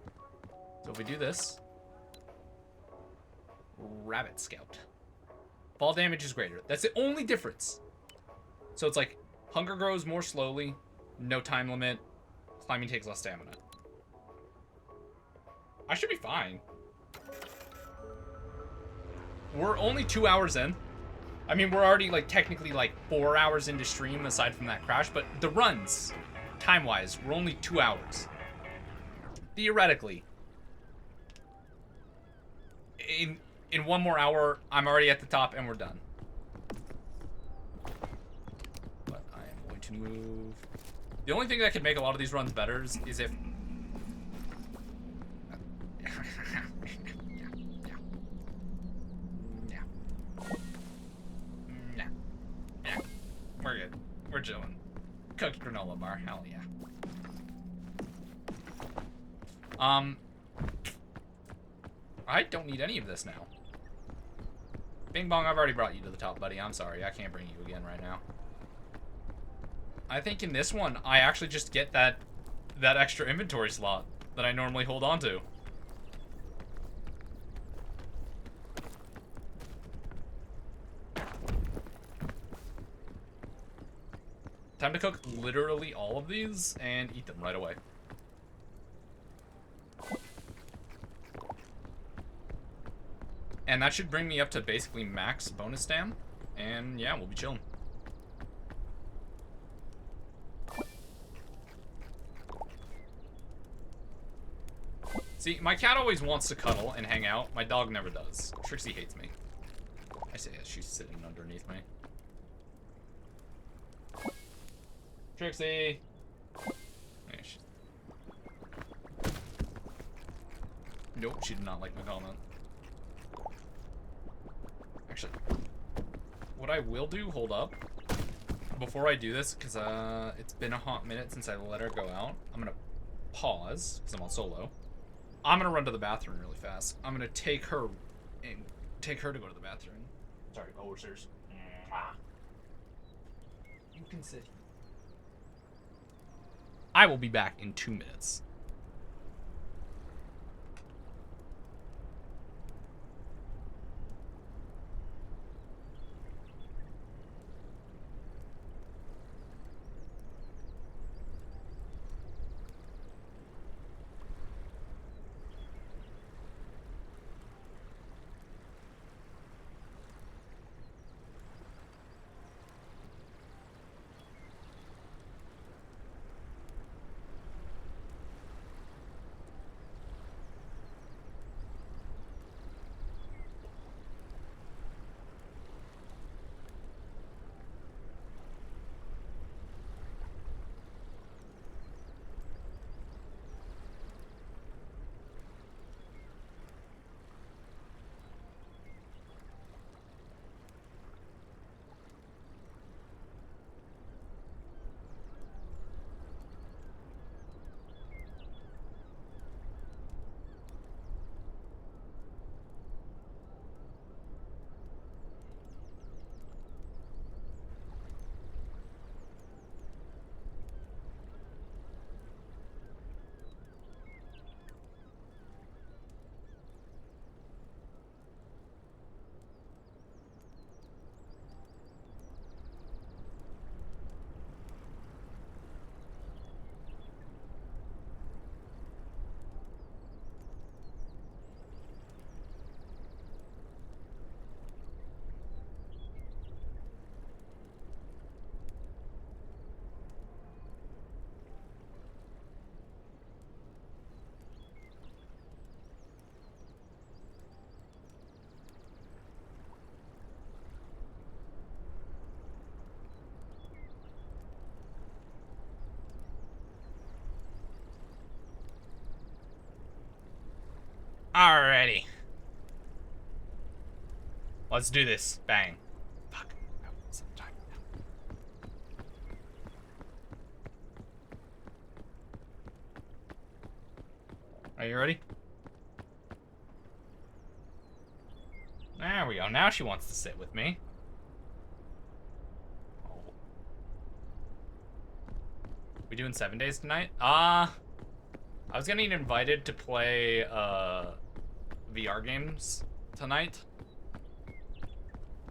So if we do this, Rabbit Scout. Fall damage is greater. That's the only difference. So it's like hunger grows more slowly, no time limit, climbing takes less stamina. I should be fine. We're only 2 hours in. I mean, we're already like technically like 4 hours into stream aside from that crash, but the runs, time-wise, we're only 2 hours. Theoretically, in one more hour, I'm already at the top and we're done. But I am going to move. The only thing that could make a lot of these runs better is if... We're good. We're chilling. Cooked granola bar. Hell yeah. I don't need any of this now. Bing bong, I've already brought you to the top, buddy. I'm sorry. I can't bring you again right now. I think in this one, I actually just get that extra inventory slot that I normally hold on to. Time to cook literally all of these and eat them right away. And that should bring me up to basically max bonus stam. And yeah, we'll be chilling. See, my cat always wants to cuddle and hang out. My dog never does. Trixie hates me. I say as she's sitting underneath me. Trixie! Yeah, nope, she did not like my comment. Actually, what I will do, hold up, before I do this, because it's been a hot minute since I let her go out, I'm going to pause, because I'm on solo. I'm going to run to the bathroom really fast. I'm going to take her to go to the bathroom. Sorry, overstairs. You can sit here. I will be back in 2 minutes. Alrighty. Let's do this. Bang. Fuck. Are you ready? There we go. Now she wants to sit with me. Oh. We doing 7 days tonight? I was getting invited to play VR games tonight.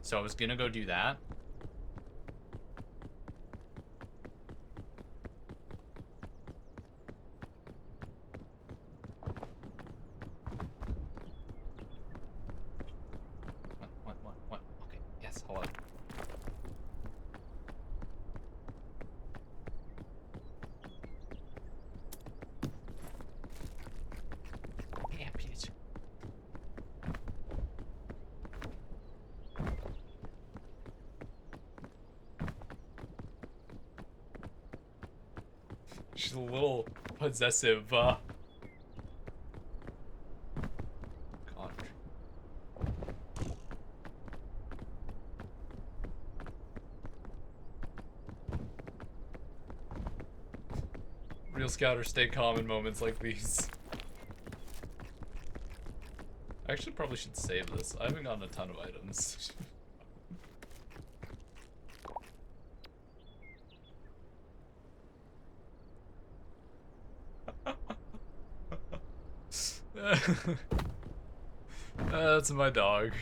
So I was gonna go do that. What? Okay, yes, hello. Yeah, Peach. She's a little possessive, God. Real scouters stay calm in moments like these. I actually probably should save this. I haven't gotten a ton of items. That's my dog.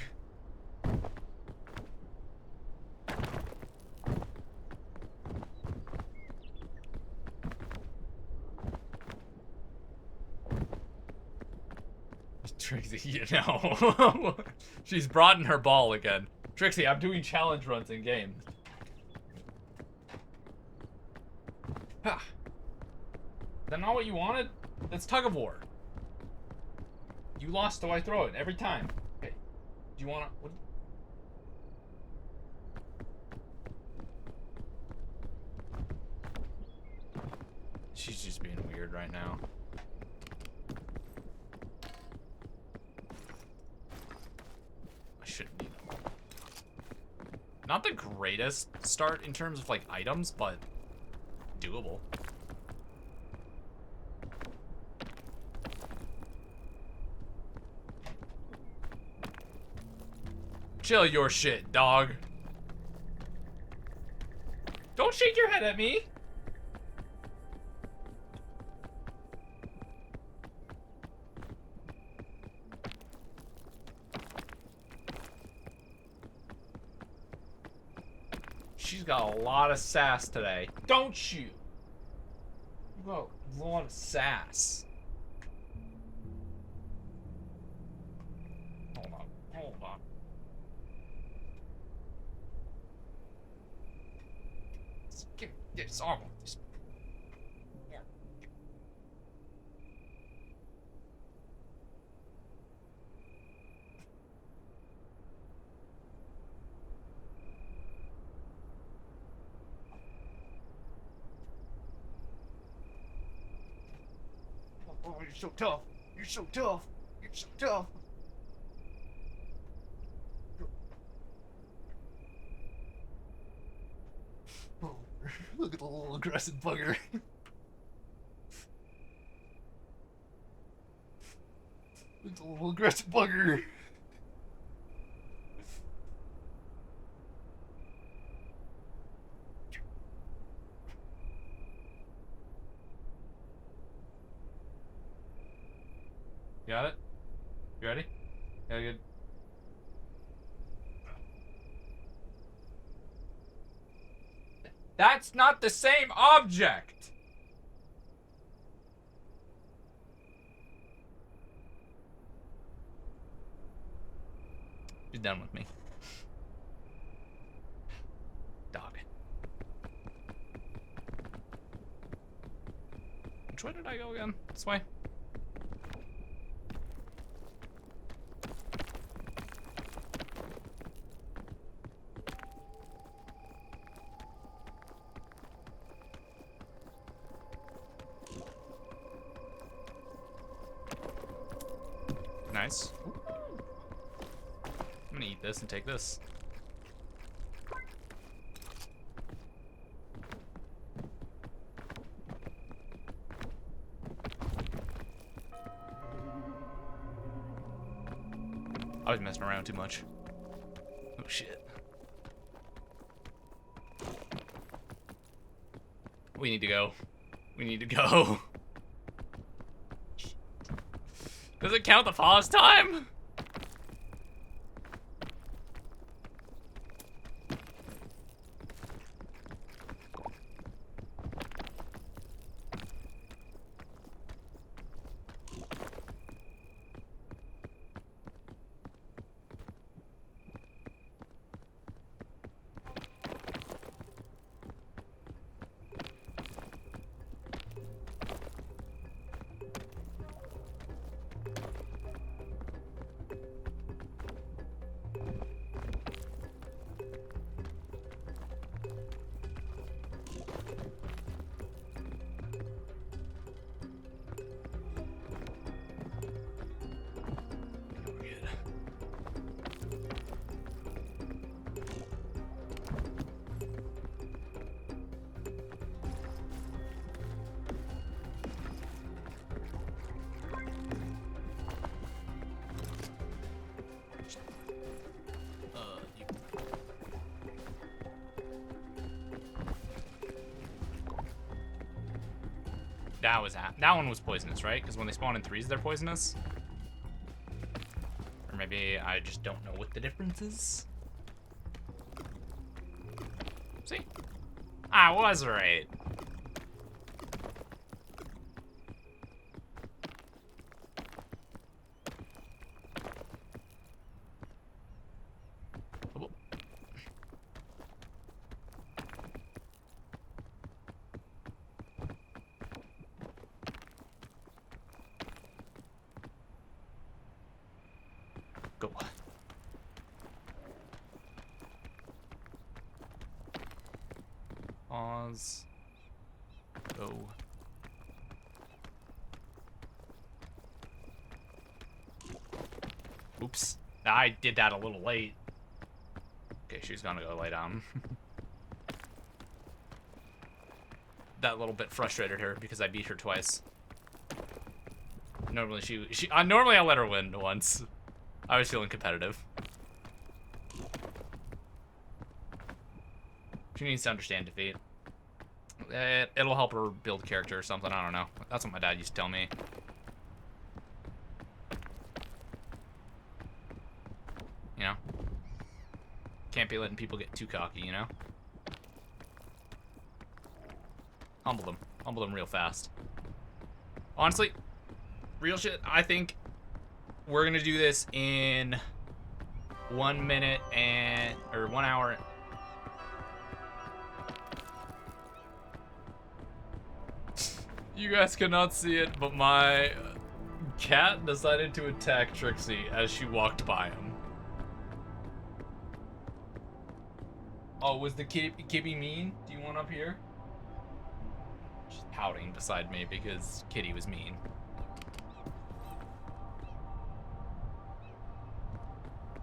Trixie, you know. She's brought in her ball again. Trixie, I'm doing challenge runs in game. Ha. Is that not what you wanted? That's tug of war. You lost, so I throw it every time. Okay. Do you wanna... What? She's just being weird right now. I shouldn't need them. Not the greatest start in terms of, like, items, but doable. Chill your shit, dog. Don't shake your head at me. She's got a lot of sass today. Don't you? You got a lot of sass. Hold on. Get this arm on this. Oh, you're so tough. You're so tough. You're so tough. Oh, look at the little aggressive bugger. Look at the little aggressive bugger. Got it? You ready? Yeah, good. That's not the same object! She's done with me. Dog. Which way did I go again? This way? Nice. I'm gonna eat this and take this. I was messing around too much. Oh shit. We need to go. We need to go. Does it count the pause time? That one was poisonous, right? Because when they spawn in threes, they're poisonous. Or maybe I just don't know what the difference is. See? I was right. Go. Pause. Go. Oops. I did that a little late. Okay, she's gonna go lay down. That little bit frustrated her because I beat her twice. Normally normally I let her win once. I was feeling competitive. She needs to understand defeat. It'll help her build character or something, I don't know. That's what my dad used to tell me. You know? Can't be letting people get too cocky, you know? Humble them. Humble them real fast. Honestly, real shit, I think we're gonna do this in 1 minute or 1 hour. You guys cannot see it, but my cat decided to attack Trixie as she walked by him. Oh, was the Kibby mean? Do you want up here? She's pouting beside me because Kitty was mean.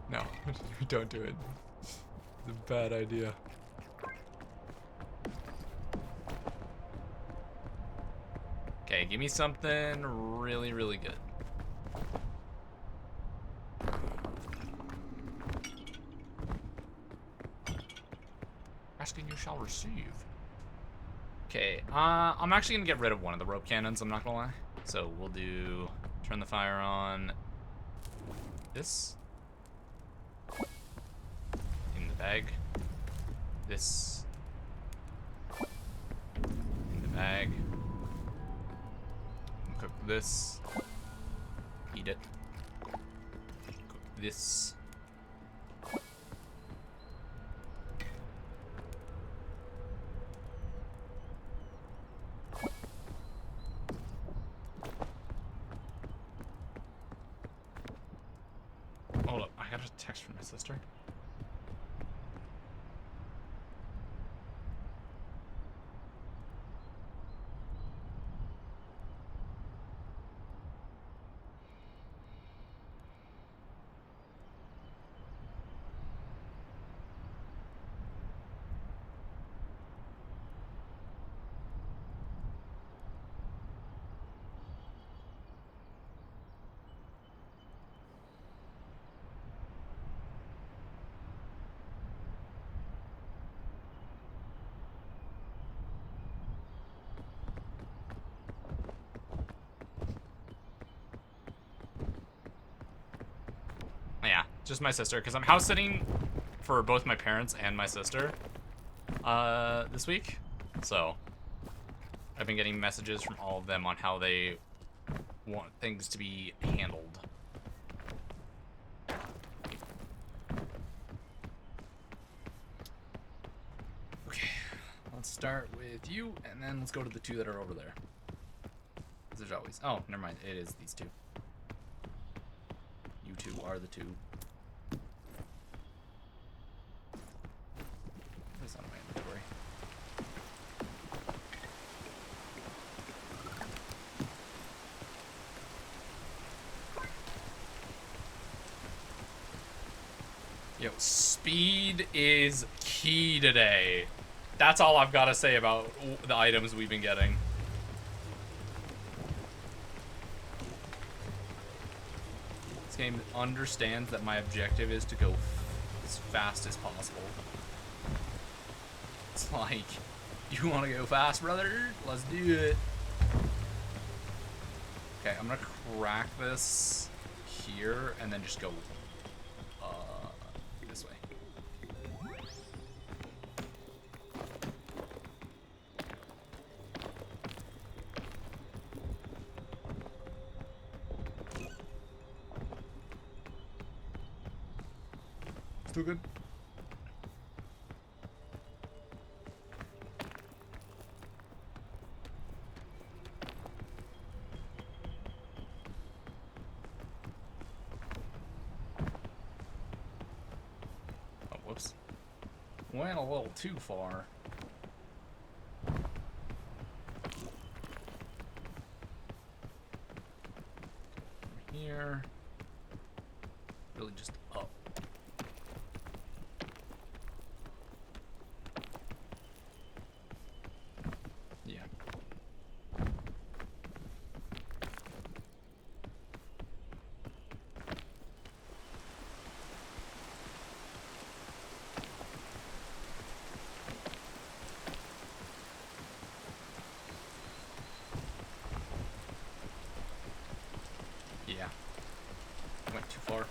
No, don't do it. It's a bad idea. Okay, give me something really, really good. Asking you shall receive. Okay, I'm actually gonna get rid of one of the rope cannons, I'm not gonna lie. So we'll do, turn the fire on this. In the bag. This. In the bag. Cook this. Eat it. Cook this. Hold up, I got a text from my sister. Just my sister, because I'm house sitting for both my parents and my sister this week. So I've been getting messages from all of them on how they want things to be handled. Okay, let's start with you, and then let's go to the two that are over there. There's always... Oh, never mind. It is these two. You two are the two. It's not my inventory. Yo, speed is key today. That's all I've got to say about the items we've been getting. This game understands that my objective is to go as fast as possible. It's like, you want to go fast, brother? Let's do it. Okay, I'm gonna crack this here and then just go this way. Still good? Oh, whoops. Went a little too far. From here. Really just up. Yeah. Yeah. Went too far.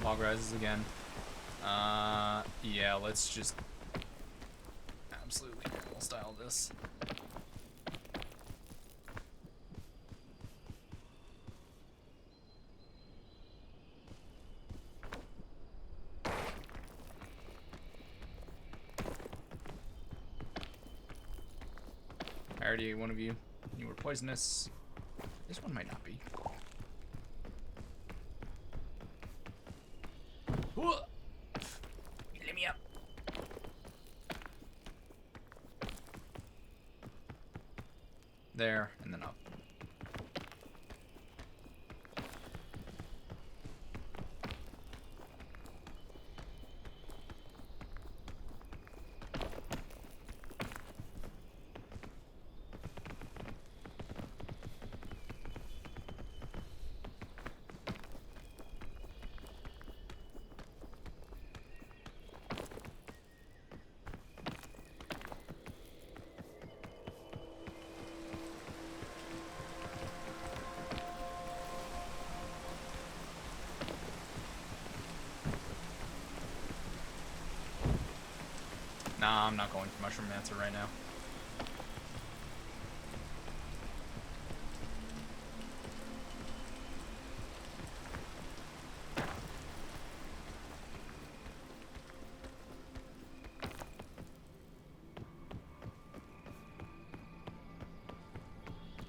Log rises again. Yeah, let's just absolutely normal style this. I already ate one of you. You were poisonous. This one might not be. Let me up. There, and then up. Nah, I'm not going for Mushroom Mancer right now.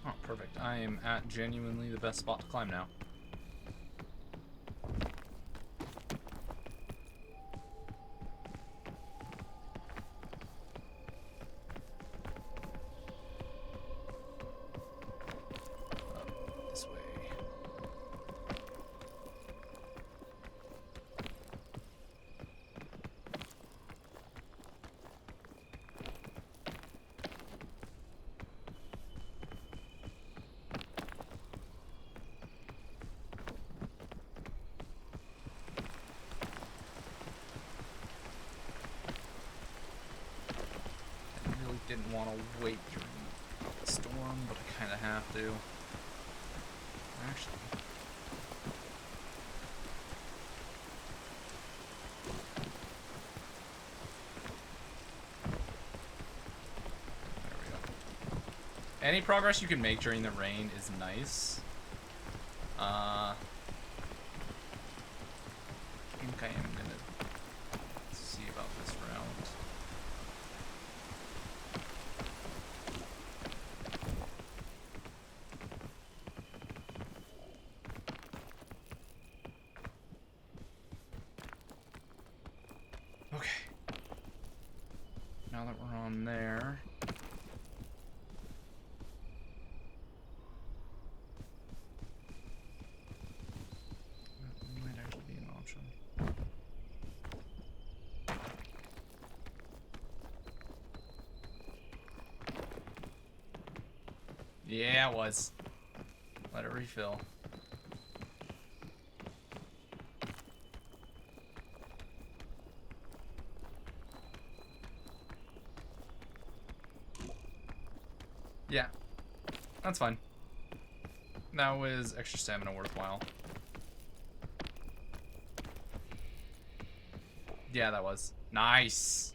Oh, perfect. I am at genuinely the best spot to climb now. This way. Didn't want to wait through storm, but I kind of have to. Actually. There we go. Any progress you can make during the rain is nice. I think I am gonna see about this route. Okay. Now that we're on there. That might actually be an option. Yeah, it was. Let it refill. Yeah, that's fine. That was extra stamina worthwhile. Yeah, that was. Nice.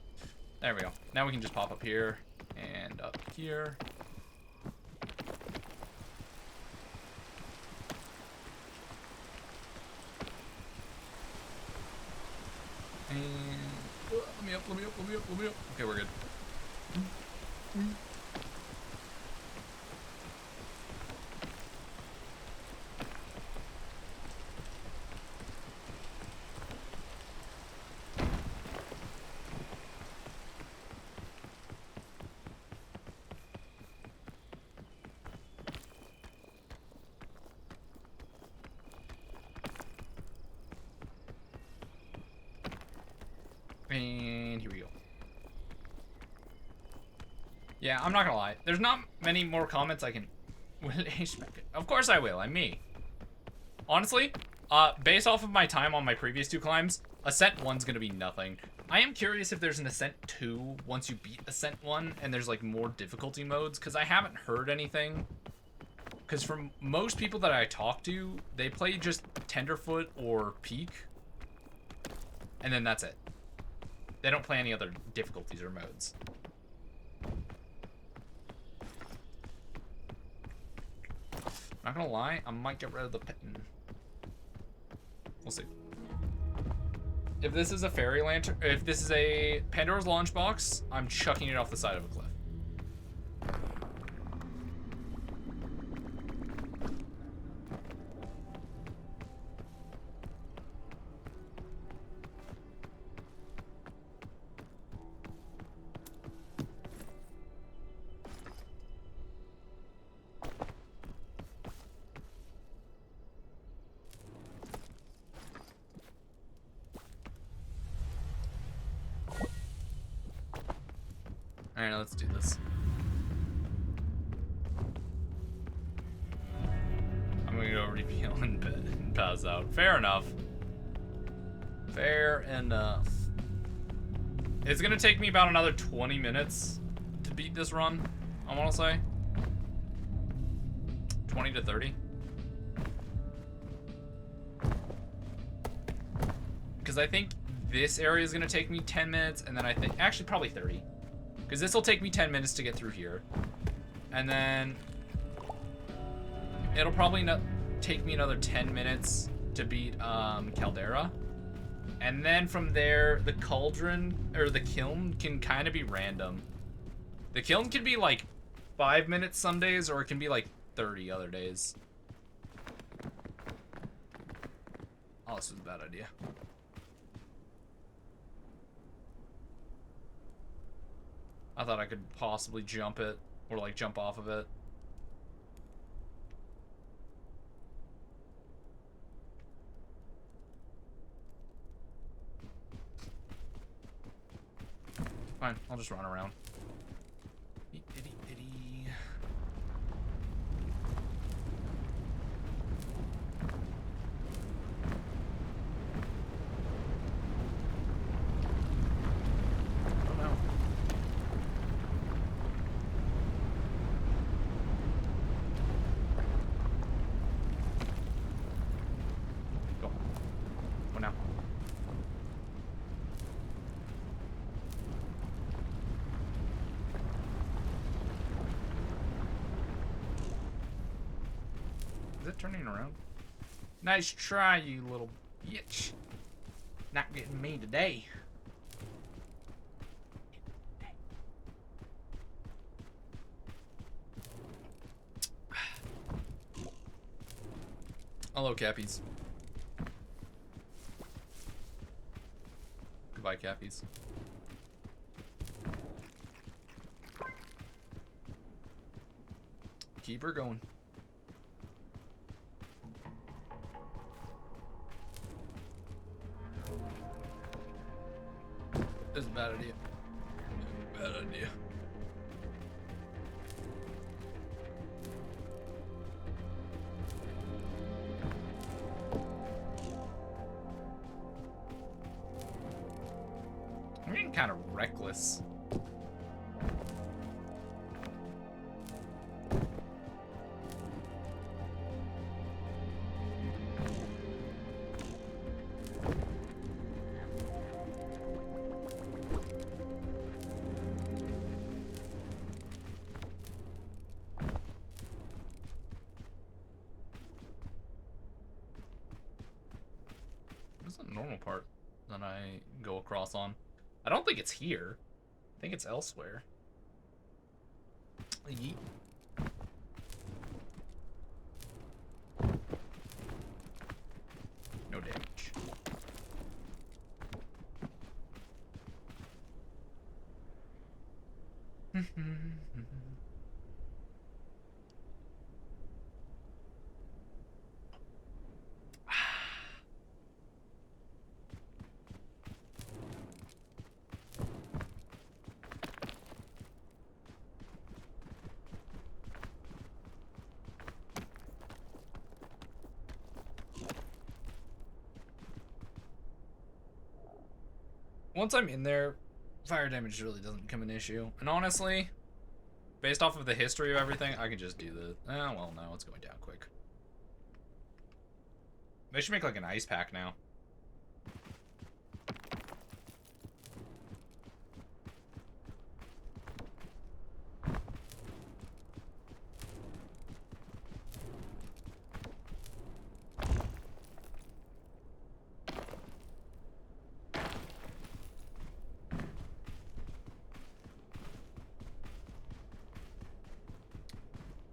There we go. Now we can just pop up here and up here. And let me up, let me up, let me up, let me up. Okay, we're good. And here we go. Yeah, I'm not gonna lie. There's not many more comments I can... Of course I will. I'm me. Honestly, based off of my time on my previous 2 climbs, Ascent 1's gonna be nothing. I am curious if there's an Ascent 2 once you beat Ascent 1 and there's like more difficulty modes, because I haven't heard anything. Because from most people that I talk to, they play just Tenderfoot or Peak, and then that's it. They don't play any other difficulties or modes. Not gonna lie, I might get rid of the pitten. We'll see. If this is a fairy lantern, if this is a Pandora's launch box, I'm chucking it off the side of a cliff. Alright, let's do this. I'm gonna go repeal in bed and pass out. Fair enough. Fair enough. It's gonna take me about another 20 minutes to beat this run, I wanna say. 20 to 30. Because I think this area is gonna take me 10 minutes, and then I think, actually probably 30. Because this will take me 10 minutes to get through here. And then it'll probably take me another 10 minutes to beat Caldera. And then from there, the cauldron, or the kiln, can kind of be random. The kiln can be like 5 minutes some days, or it can be like 30 other days. Oh, this was a bad idea. I thought I could possibly jump it, or like jump off of it. Fine, I'll just run around. Itty, itty. turning around. Nice try, you little bitch. Not getting me today. Hello, Cappies. Goodbye, Cappies. Keep her going. This is a bad idea. Bad idea. I'm getting kind of reckless. What's the normal part that I go across on? I don't think it's here. I think it's elsewhere. Yeet. No damage. Once I'm in there, fire damage really doesn't become an issue. And honestly, based off of the history of everything, I can just do the... Oh, well, no, it's going down quick. They should make, like, an ice pack now.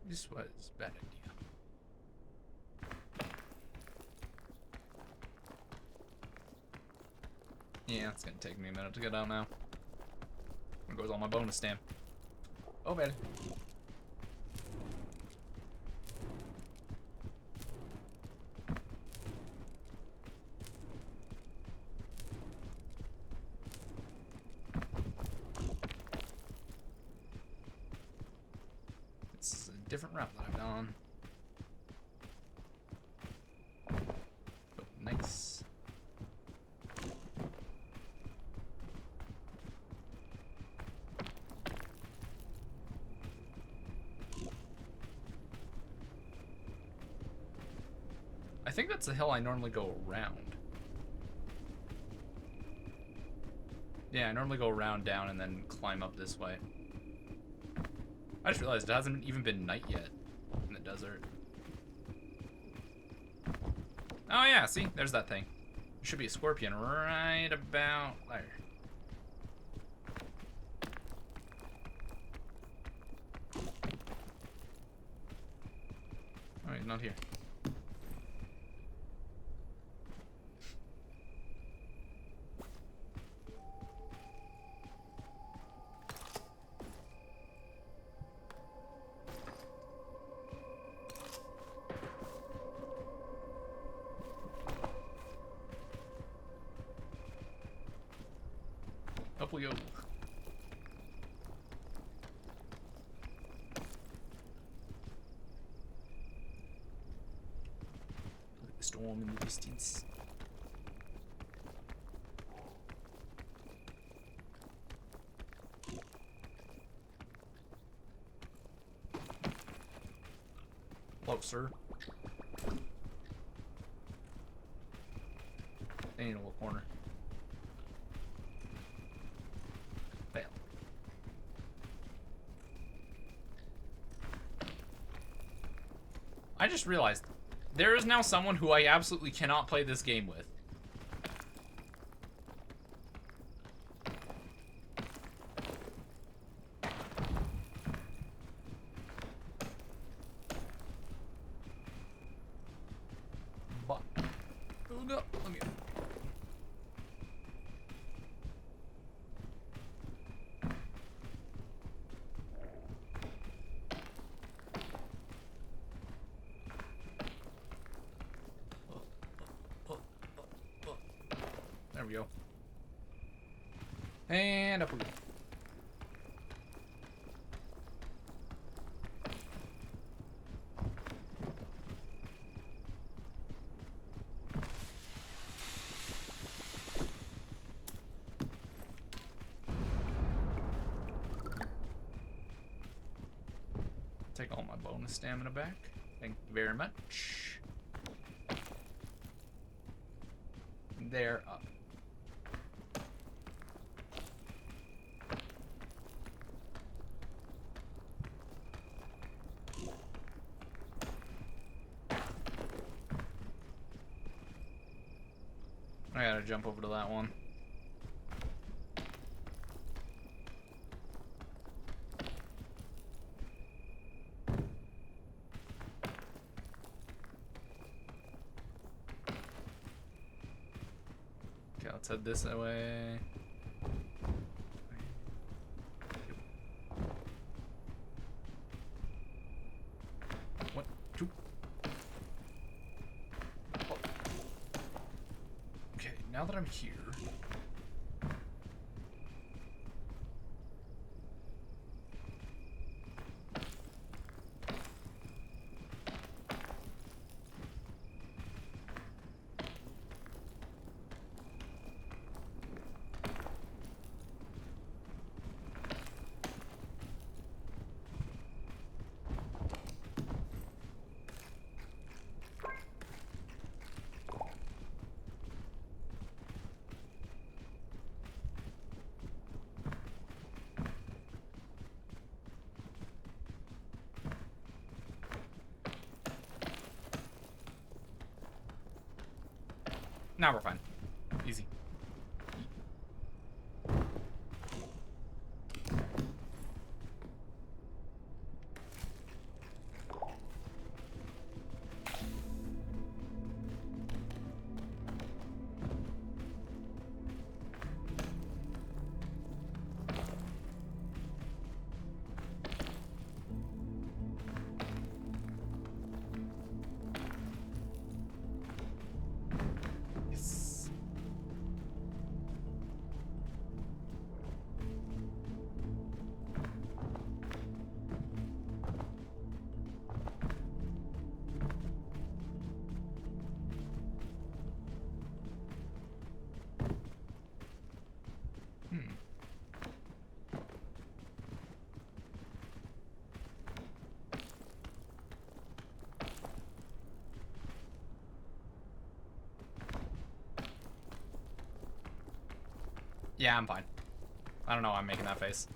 This was a bad idea. Yeah, it's gonna take me a minute to get out now. There goes all my bonus stamp. Oh, man. Different route that I've gone. But nice. I think that's the hill I normally go around. Yeah, I normally go around down and then climb up this way. I just realized it hasn't even been night yet in the desert. Oh yeah, see? There's that thing. There should be a scorpion right about there. Oh, he's not here. Up we go. Look at the storm in the distance. Closer. They need a little corner. Fail. I just realized There is now someone who I absolutely cannot play this game with. But, oh no, let me. There we go. And up we go. Take all my bonus stamina back. Thank you very much. They're up. I gotta jump over to that one. Okay, let's head this way. One, two. Oh. Okay, now that I'm here. Now we're fine. Easy. Yes. Yeah, I'm fine. I don't know why I'm making that face.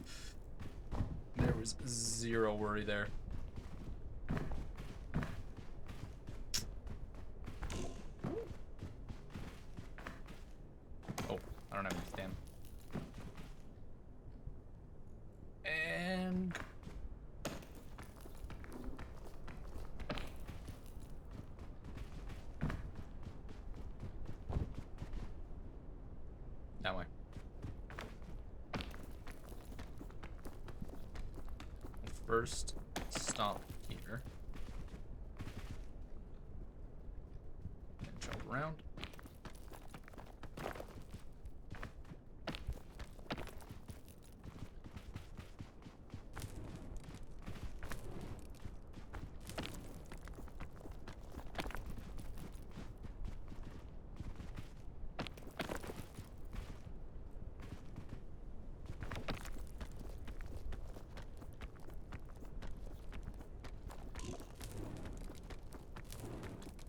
There was zero worry there. Oh, I don't have any stand. And that way. First, stop here. And jump around.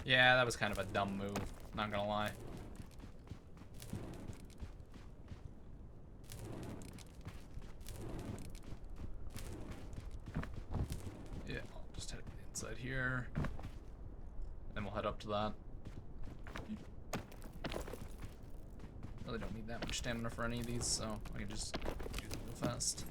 Yeah, that was kind of a dumb move, not gonna lie. Yeah, I'll just head inside here. Then we'll head up to that. Really don't need that much stamina for any of these, so I can just do them real fast.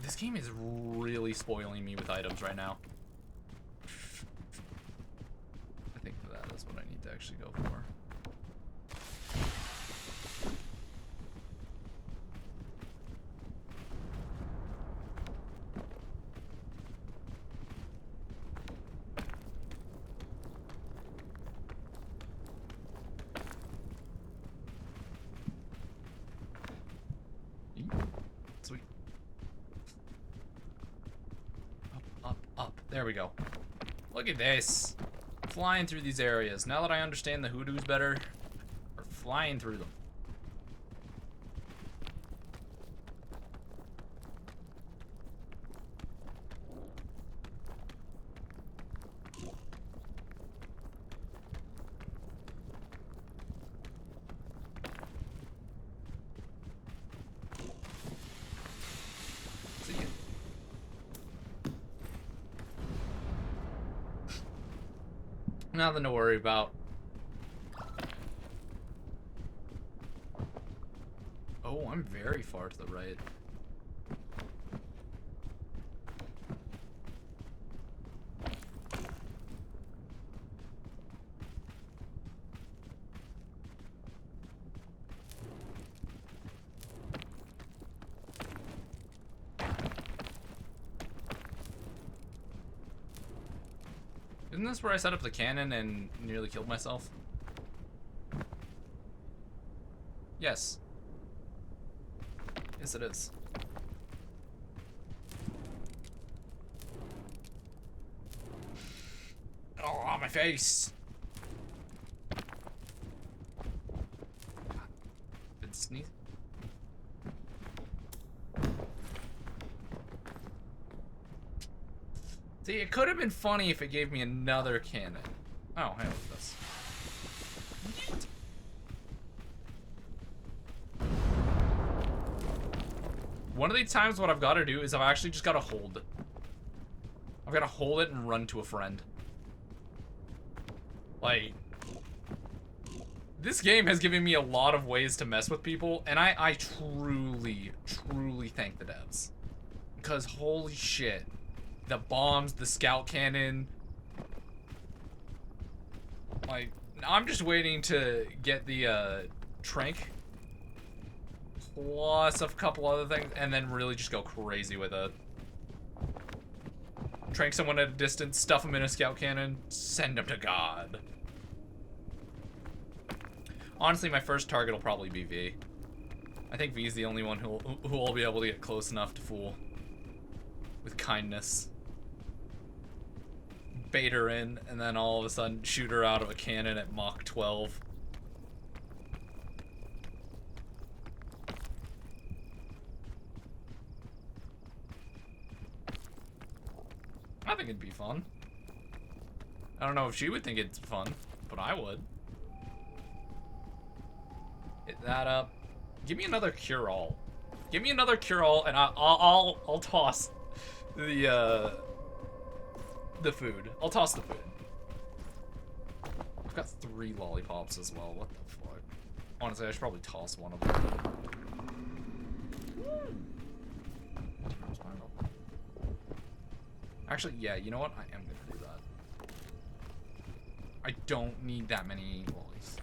This game is really spoiling me with items right now. I think that is what I need to actually go for. Sweet. Up. There we go. Look at this. Flying through these areas. Now that I understand the hoodoos better, we're flying through them. Nothing to worry about. Oh, I'm very far to the right. Isn't this where I set up the cannon and nearly killed myself? Yes. Yes, it is. Oh, my face! Been sneeze. See, it could have been funny if it gave me another cannon. Oh, hey, look at this. One of these times what I've got to do is I've actually just got to hold it. I've got to hold it and run to a friend. Like, this game has given me a lot of ways to mess with people, and I truly, truly thank the devs. Because holy shit. The bombs, the scout cannon. Like, I'm just waiting to get the trank. Plus a couple other things, and then really just go crazy with it. Trank someone at a distance, stuff them in a scout cannon, send them to God. Honestly, my first target will probably be V. I think V's the only one who will be able to get close enough to fool. With kindness. Bait her in, and then all of a sudden shoot her out of a cannon at Mach 12. I think it'd be fun. I don't know if she would think it's fun, but I would. Hit that up. Give me another cure-all. Give me another cure-all, and I'll toss the food. I'll toss the food. I've got 3 lollipops as well. What the fuck? Honestly, I should probably toss one of them. Actually, yeah, you know what? I am gonna do that. I don't need that many lollies.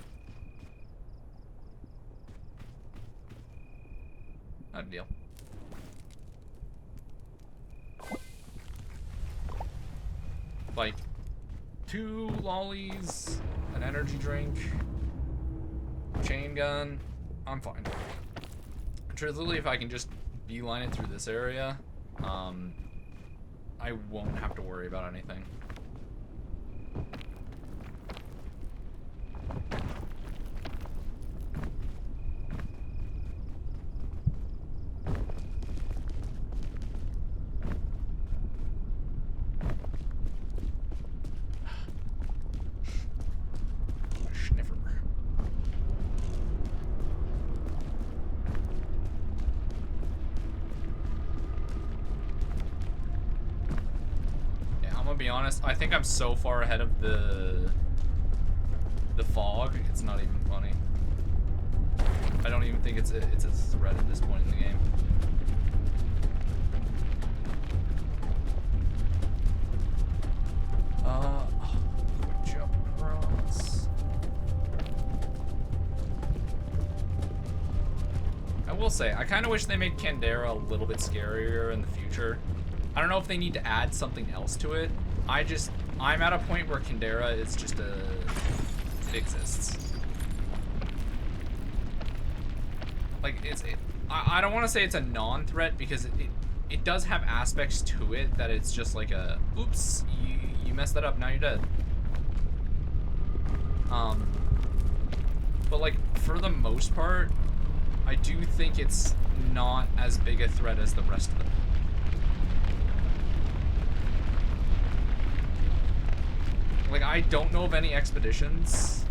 Not a deal. Like 2 lollies, an energy drink, chain gun, I'm fine. Truthfully, if I can just beeline it through this area, I won't have to worry about anything. Sniffer. Yeah, I'm gonna be honest. I think I'm so far ahead of the fog. It's not even funny. I don't even think it's a threat at this point in the game. Quick jump across. I will say, I kind of wish they made Candera a little bit scarier in the future. I don't know if they need to add something else to it. I'm at a point where Candera is just it exists. Like, I don't want to say it's a non-threat because it does have aspects to it that it's just like a, oops, you messed that up, now you're dead. But like, for the most part, I do think it's not as big a threat as the rest of them. Like, I don't know of any expeditions,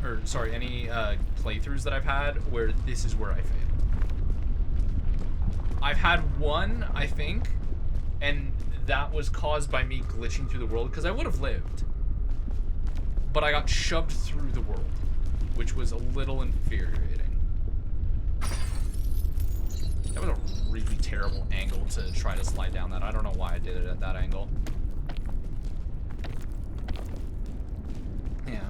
or sorry, any playthroughs that I've had where this is where I fail. I've had one, I think, and that was caused by me glitching through the world, because I would have lived. But I got shoved through the world, which was a little infuriating. That was a really terrible angle to try to slide down that. I don't know why I did it at that angle. Yeah.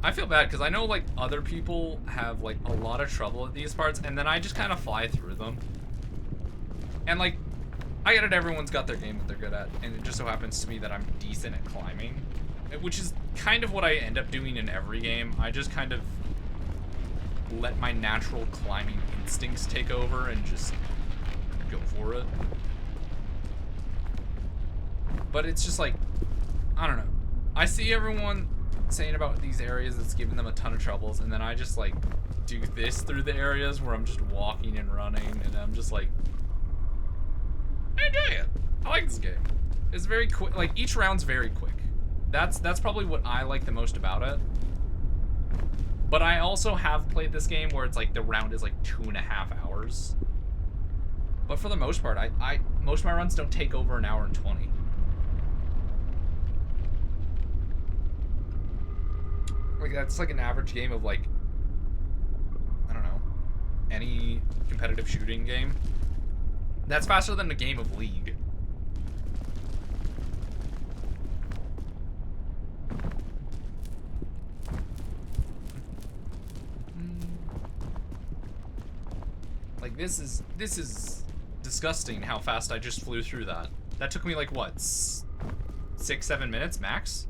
I feel bad because I know like other people have like a lot of trouble at these parts, and then I just kind of fly through them. And like, I get it, everyone's got their game that they're good at, and it just so happens to me that I'm decent at climbing, which is kind of what I end up doing in every game. I just kind of let my natural climbing instincts take over and just go for it. But it's just like, I don't know. I see everyone saying about these areas that's giving them a ton of troubles, and then I just like do this through the areas where I'm just walking and running, and I'm just like, I enjoy it. I like this game. It's very quick. Like, each round's very quick. That's probably what I like the most about it. But I also have played this game where it's like the round is like 2.5 hours. But for the most part, most of my runs don't take over an hour and 20. Like, that's like an average game of like, I don't know, any competitive shooting game. That's faster than a game of League. Like, this is disgusting how fast I just flew through that. That took me like what, 6-7 minutes max?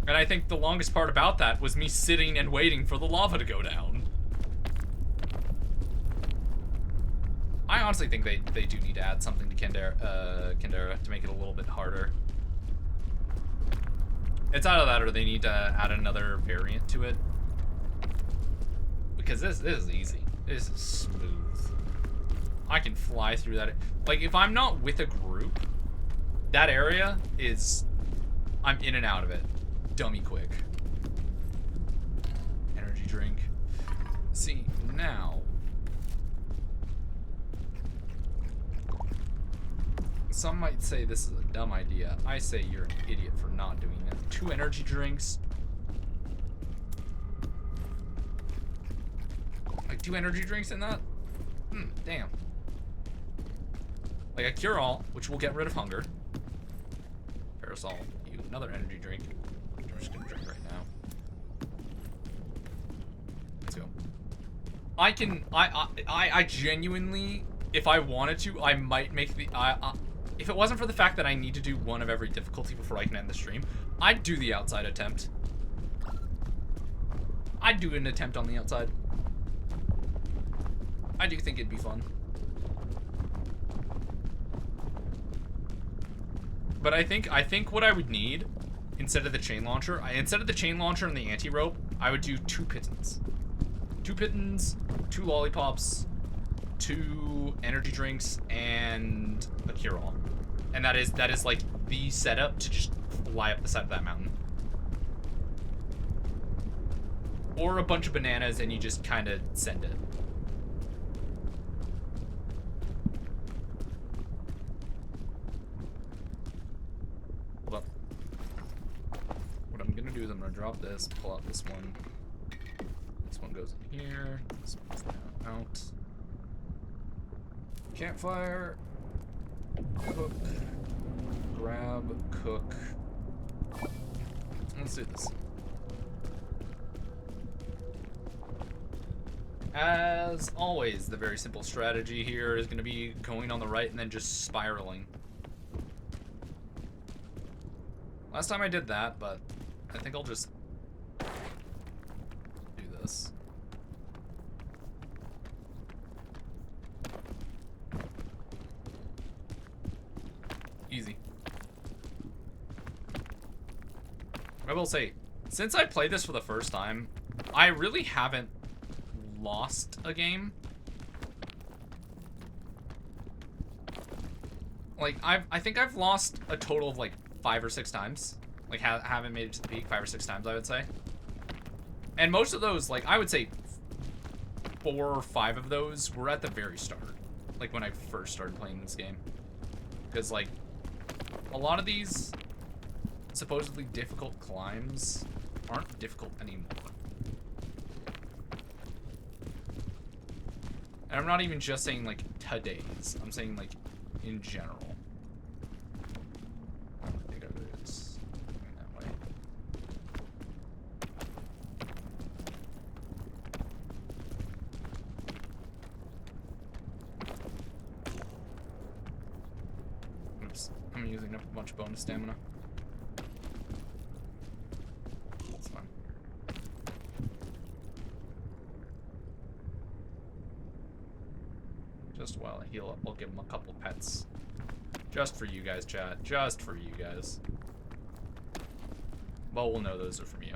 And I think the longest part about that was me sitting and waiting for the lava to go down. I honestly think they do need to add something to Candera to make it a little bit harder. It's either that or they need to add another variant to it. Because this is easy. This is smooth. I can fly through that. Like, if I'm not with a group, that area is, I'm in and out of it. Dummy quick. Energy drink. See, now. Some might say this is a dumb idea. I say you're an idiot for not doing that. 2 energy drinks. Like 2 energy drinks in that? Damn. Like a cure-all, which will get rid of hunger. Parasol. You, another energy drink. I'm just gonna drink right now. Let's go. I genuinely, if I wanted to, I might make the, if it wasn't for the fact that I need to do one of every difficulty before I can end the stream, I'd do the outside attempt. I'd do an attempt on the outside. I do think it'd be fun. But I think what I would need instead of the chain launcher, instead of the chain launcher and the anti-rope, I would do 2 pitons. 2 pitons, 2 lollipops, 2 energy drinks, and a cure-all. And that is like the setup to just fly up the side of that mountain. Or a bunch of bananas and you just kind of send it. Hold up. What I'm gonna do is I'm gonna drop this, pull out this one. This one goes in here. This one's now out. Campfire. Cook. Grab. Cook. Let's do this. As always, the very simple strategy here is going to be going on the right and then just spiraling. Last time I did that, but I think I'll just do this. Easy. I will say, since I played this for the first time, I really haven't lost a game. Like, I think I've lost a total of like 5 or 6 times. Like, haven't made it to the peak 5 or 6 times, I would say. And most of those, like, I would say 4 or 5 of those were at the very start. Like, when I first started playing this game. Because, like, a lot of these supposedly difficult climbs aren't difficult anymore. And I'm not even just saying, like, today's. I'm saying, like, in general. I think it is going that way. Oops. I'm using up a bunch of bonus stamina. That's fine. Just while I heal up, I'll give him a couple pets. Just for you guys, chat. Just for you guys. Well, we'll know those are from you.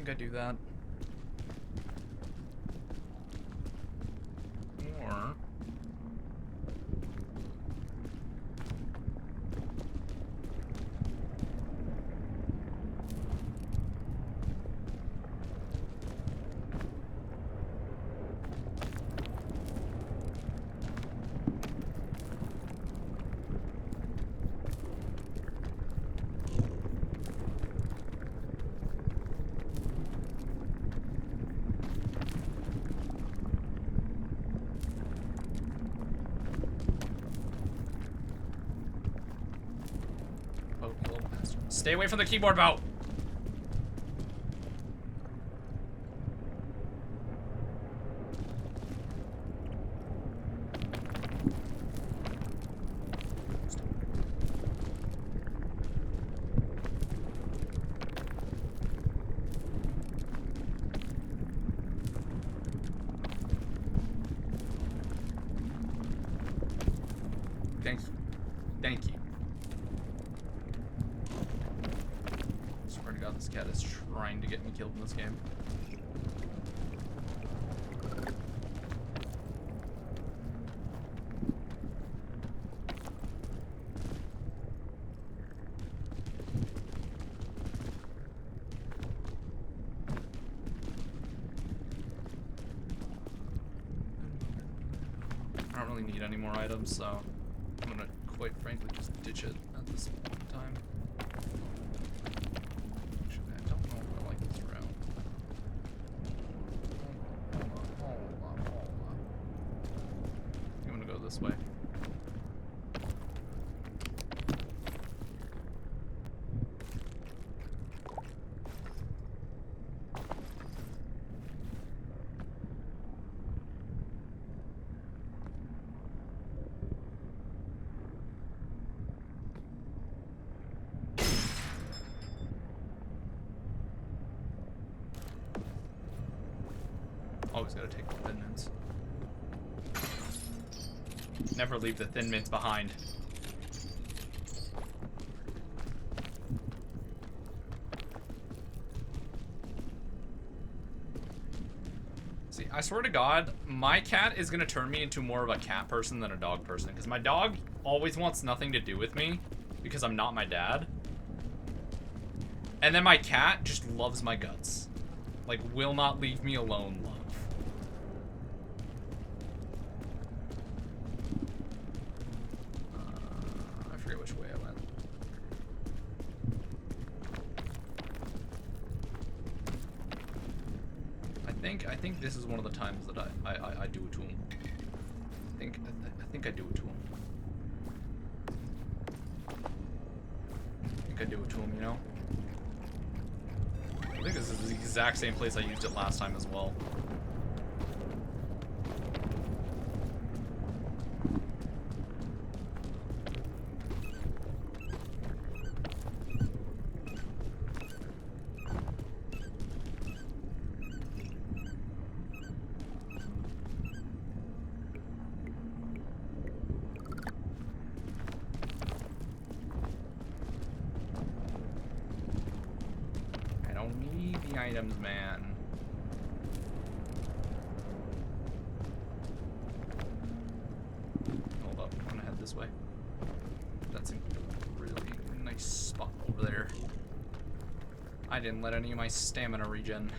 I do that. Or Stay away from the keyboard, Bo. Thanks. Thank you. Swear to God, this cat is trying to get me killed in this game. I don't really need any more items, so I'm gonna quite frankly just ditch it at this point in time. Actually, I don't know if I like this route. Hold on. I'm gonna go this way. Always gotta take the thin mints. Never leave the thin mints behind. See, I swear to God, my cat is gonna turn me into more of a cat person than a dog person, because my dog always wants nothing to do with me because I'm not my dad. And then my cat just loves my guts. Like, will not leave me alone love. I forget which way I went. I think this is one of the times that I do it to him. I think I do it to him. I think I do it to him, you know? I think this is the exact same place I used it last time as well. Items, man. Hold up, I'm gonna head this way. That's a really nice spot over there. I didn't let any of my stamina regen.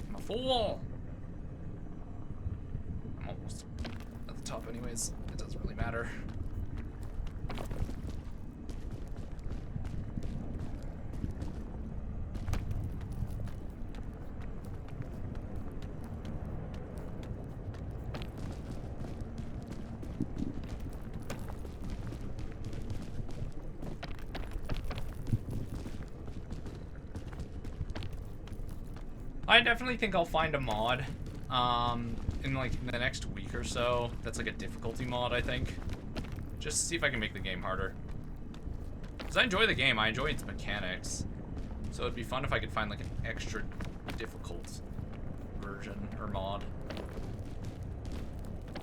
I'm a fool! I'm almost at the top anyways. It doesn't really matter. I definitely think I'll find a mod, in like the next week or so. That's like a difficulty mod, I think. Just to see if I can make the game harder. Because I enjoy the game, I enjoy its mechanics. So it'd be fun if I could find like an extra difficult version or mod.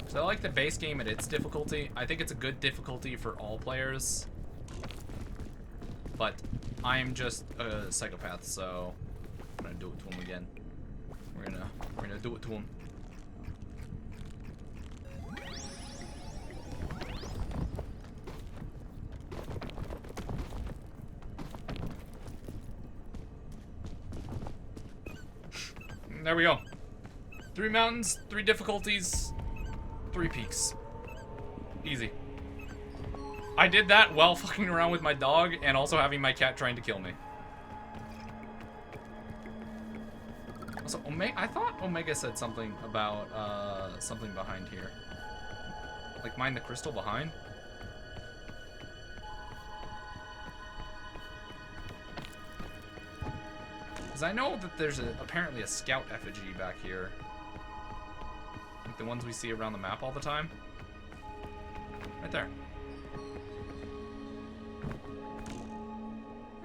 So I like the base game at its difficulty. I think it's a good difficulty for all players. But I'm just a psychopath, so I'm gonna do it to him again. We're gonna do it to him. There we go. 3 mountains, 3 difficulties, 3 peaks. Easy. I did that while fucking around with my dog and also having my cat trying to kill me. Also, I thought Omega said something about something behind here. Like mine the crystal behind. Because I know that there's apparently a scout effigy back here. Like the ones we see around the map all the time. Right there.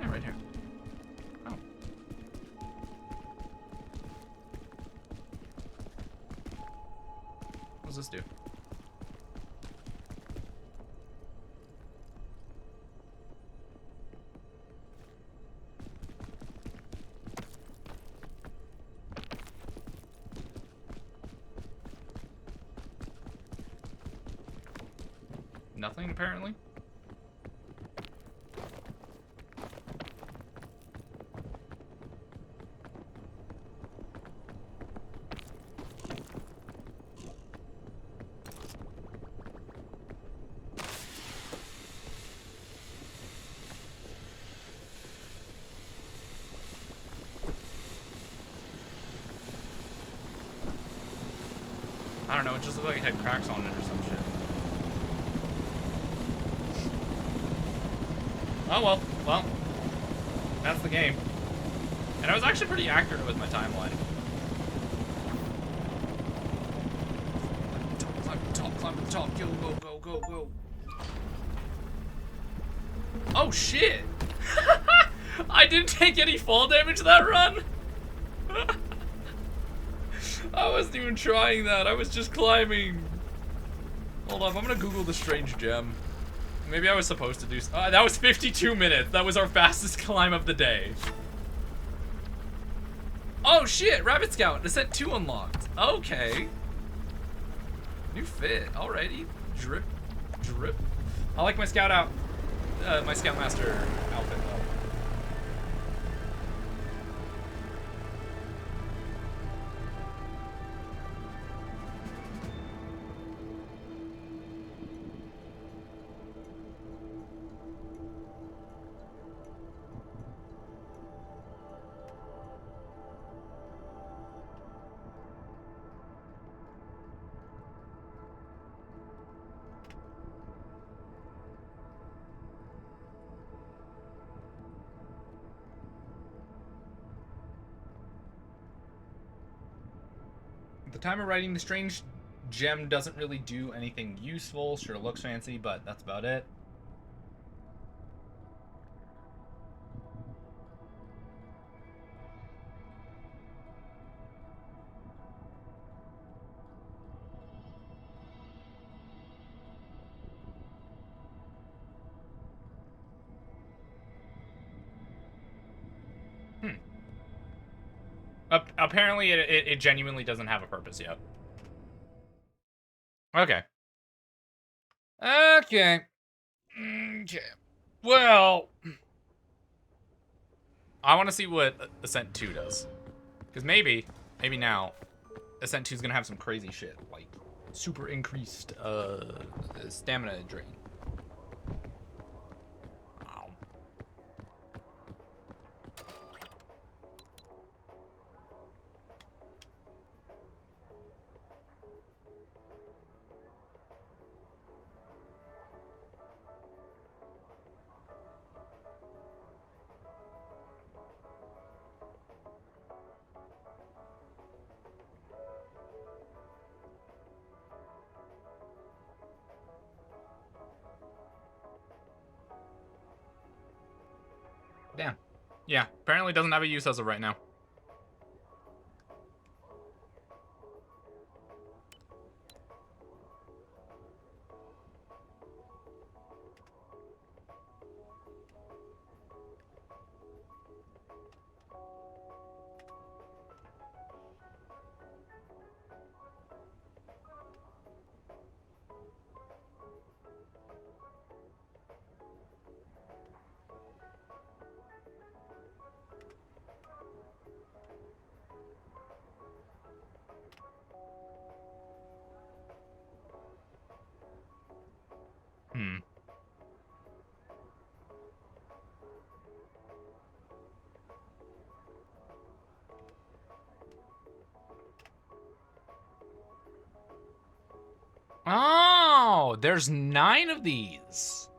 Yeah, right here. Oh. What does this do? Nothing, apparently. I don't know, it just looked like it had cracks on it or some shit. Oh well, that's the game. And I was actually pretty accurate with my timeline. Climb to the top, go. Oh shit! I didn't take any fall damage that run! I wasn't even trying that, I was just climbing. Hold up, I'm gonna Google the strange gem. Maybe I was supposed to do that was 52 minutes. That was our fastest climb of the day. Oh shit, Rabbit Scout, Descent 2 unlocked. Okay. New fit, alrighty. Drip. I like my Scoutmaster outfit though. At the time of writing, the strange gem doesn't really do anything useful. Sure looks fancy, but that's about it. Apparently, it genuinely doesn't have a purpose yet. Okay. Well, I want to see what Ascent 2 does. Because maybe now, Ascent 2 is going to have some crazy shit. Like, super increased stamina drain. Wow. Damn. Yeah, apparently doesn't have a use as of right now. Oh, there's 9 of these.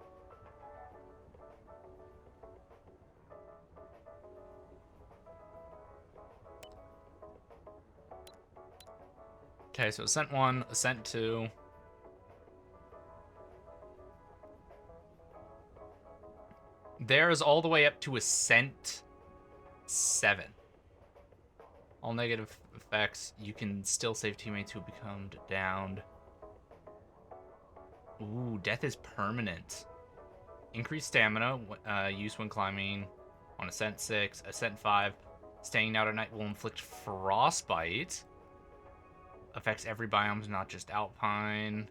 Okay, so Ascent 1, Ascent 2. There's all the way up to Ascent 7. All negative effects. You can still save teammates who become downed. Ooh, death is permanent. Increased stamina, use when climbing on Ascent 6. Ascent 5, staying out at night will inflict frostbite. Affects every biome, not just Alpine.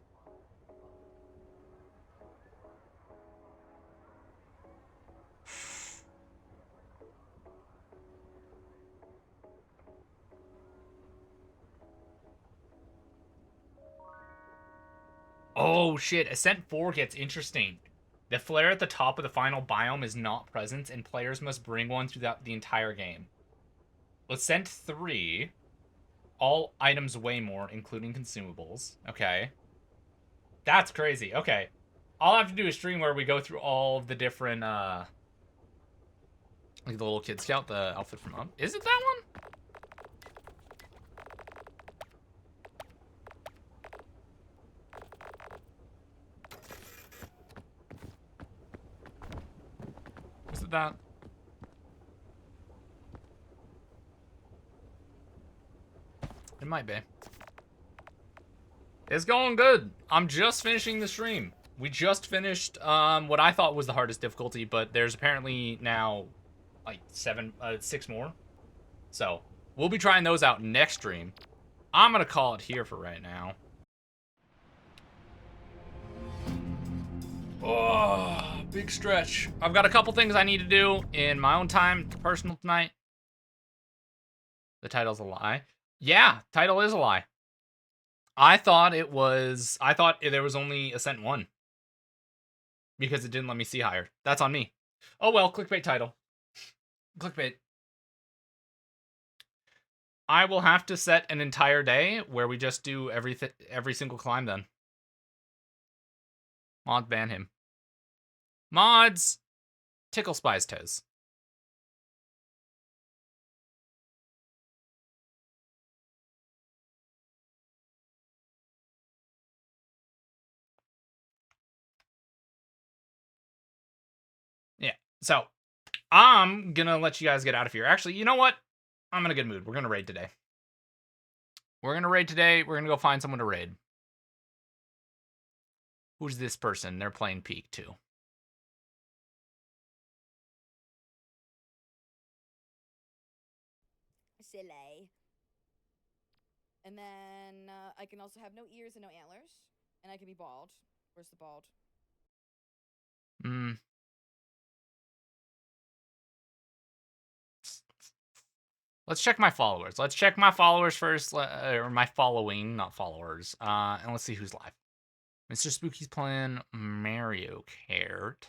Oh shit, Ascent 4 gets interesting. The flare at the top of the final biome is not present, and players must bring one throughout the entire game. Ascent 3, all items weigh more, including consumables. Okay. That's crazy. Okay. I'll have to do a stream where we go through all of the different, like the little Kid Scout, the outfit from Up. Is it that one? Is it that? It might be. It's going good. I'm just finishing the stream. We just finished what I thought was the hardest difficulty, but there's apparently now like 6 more. So we'll be trying those out next stream. I'm gonna call it here for right now. Oh, big stretch. I've got a couple things I need to do in my own time, personal tonight. The title's a lie. Yeah, title is a lie. I thought there was only Ascent 1. Because it didn't let me see higher. That's on me. Oh well, clickbait title. Clickbait. I will have to set an entire day where we just do every single climb then. Mod ban him. Mods! Tickle Spy's toes. Yeah, so I'm gonna let you guys get out of here. Actually, you know what? I'm in a good mood. We're gonna raid today. We're gonna go find someone to raid. Who's this person? They're playing Peak too. Silly. And then I can also have no ears and no antlers. And I can be bald. Where's the bald? Let's check my followers. Let's check my followers first, or my following, not followers. And let's see who's live. Mr. Spooky's playing Mario Kart.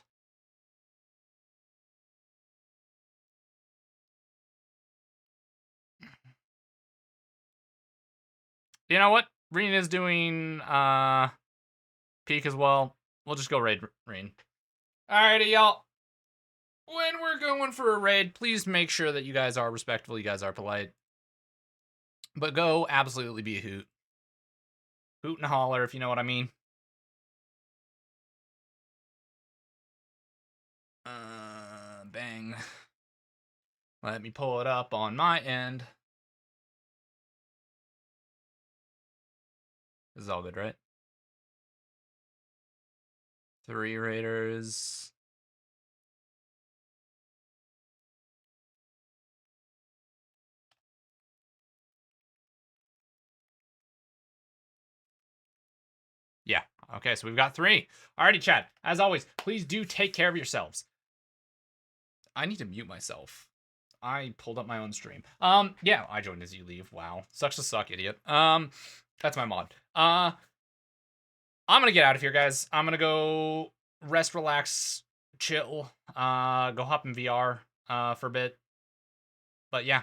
You know what? Reen is doing Peak as well. We'll just go raid Reen. Alrighty, y'all. When we're going for a raid, please make sure that you guys are respectful, you guys are polite. But go absolutely be a hoot. Hoot and holler, if you know what I mean. Bang. Let me pull it up on my end. This is all good, right? 3 raiders. Yeah. Okay, so we've got 3. Alrighty, chat. As always, please do take care of yourselves. I need to mute myself. I pulled up my own stream. Yeah, I joined as you leave. Wow. Sucks to suck, idiot. That's my mod. I'm gonna get out of here, guys. I'm gonna go rest, relax, chill. Go hop in VR for a bit. But yeah.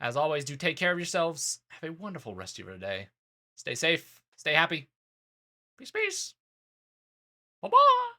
As always, do take care of yourselves. Have a wonderful rest of your day. Stay safe. Stay happy. Peace, peace. Bye-bye.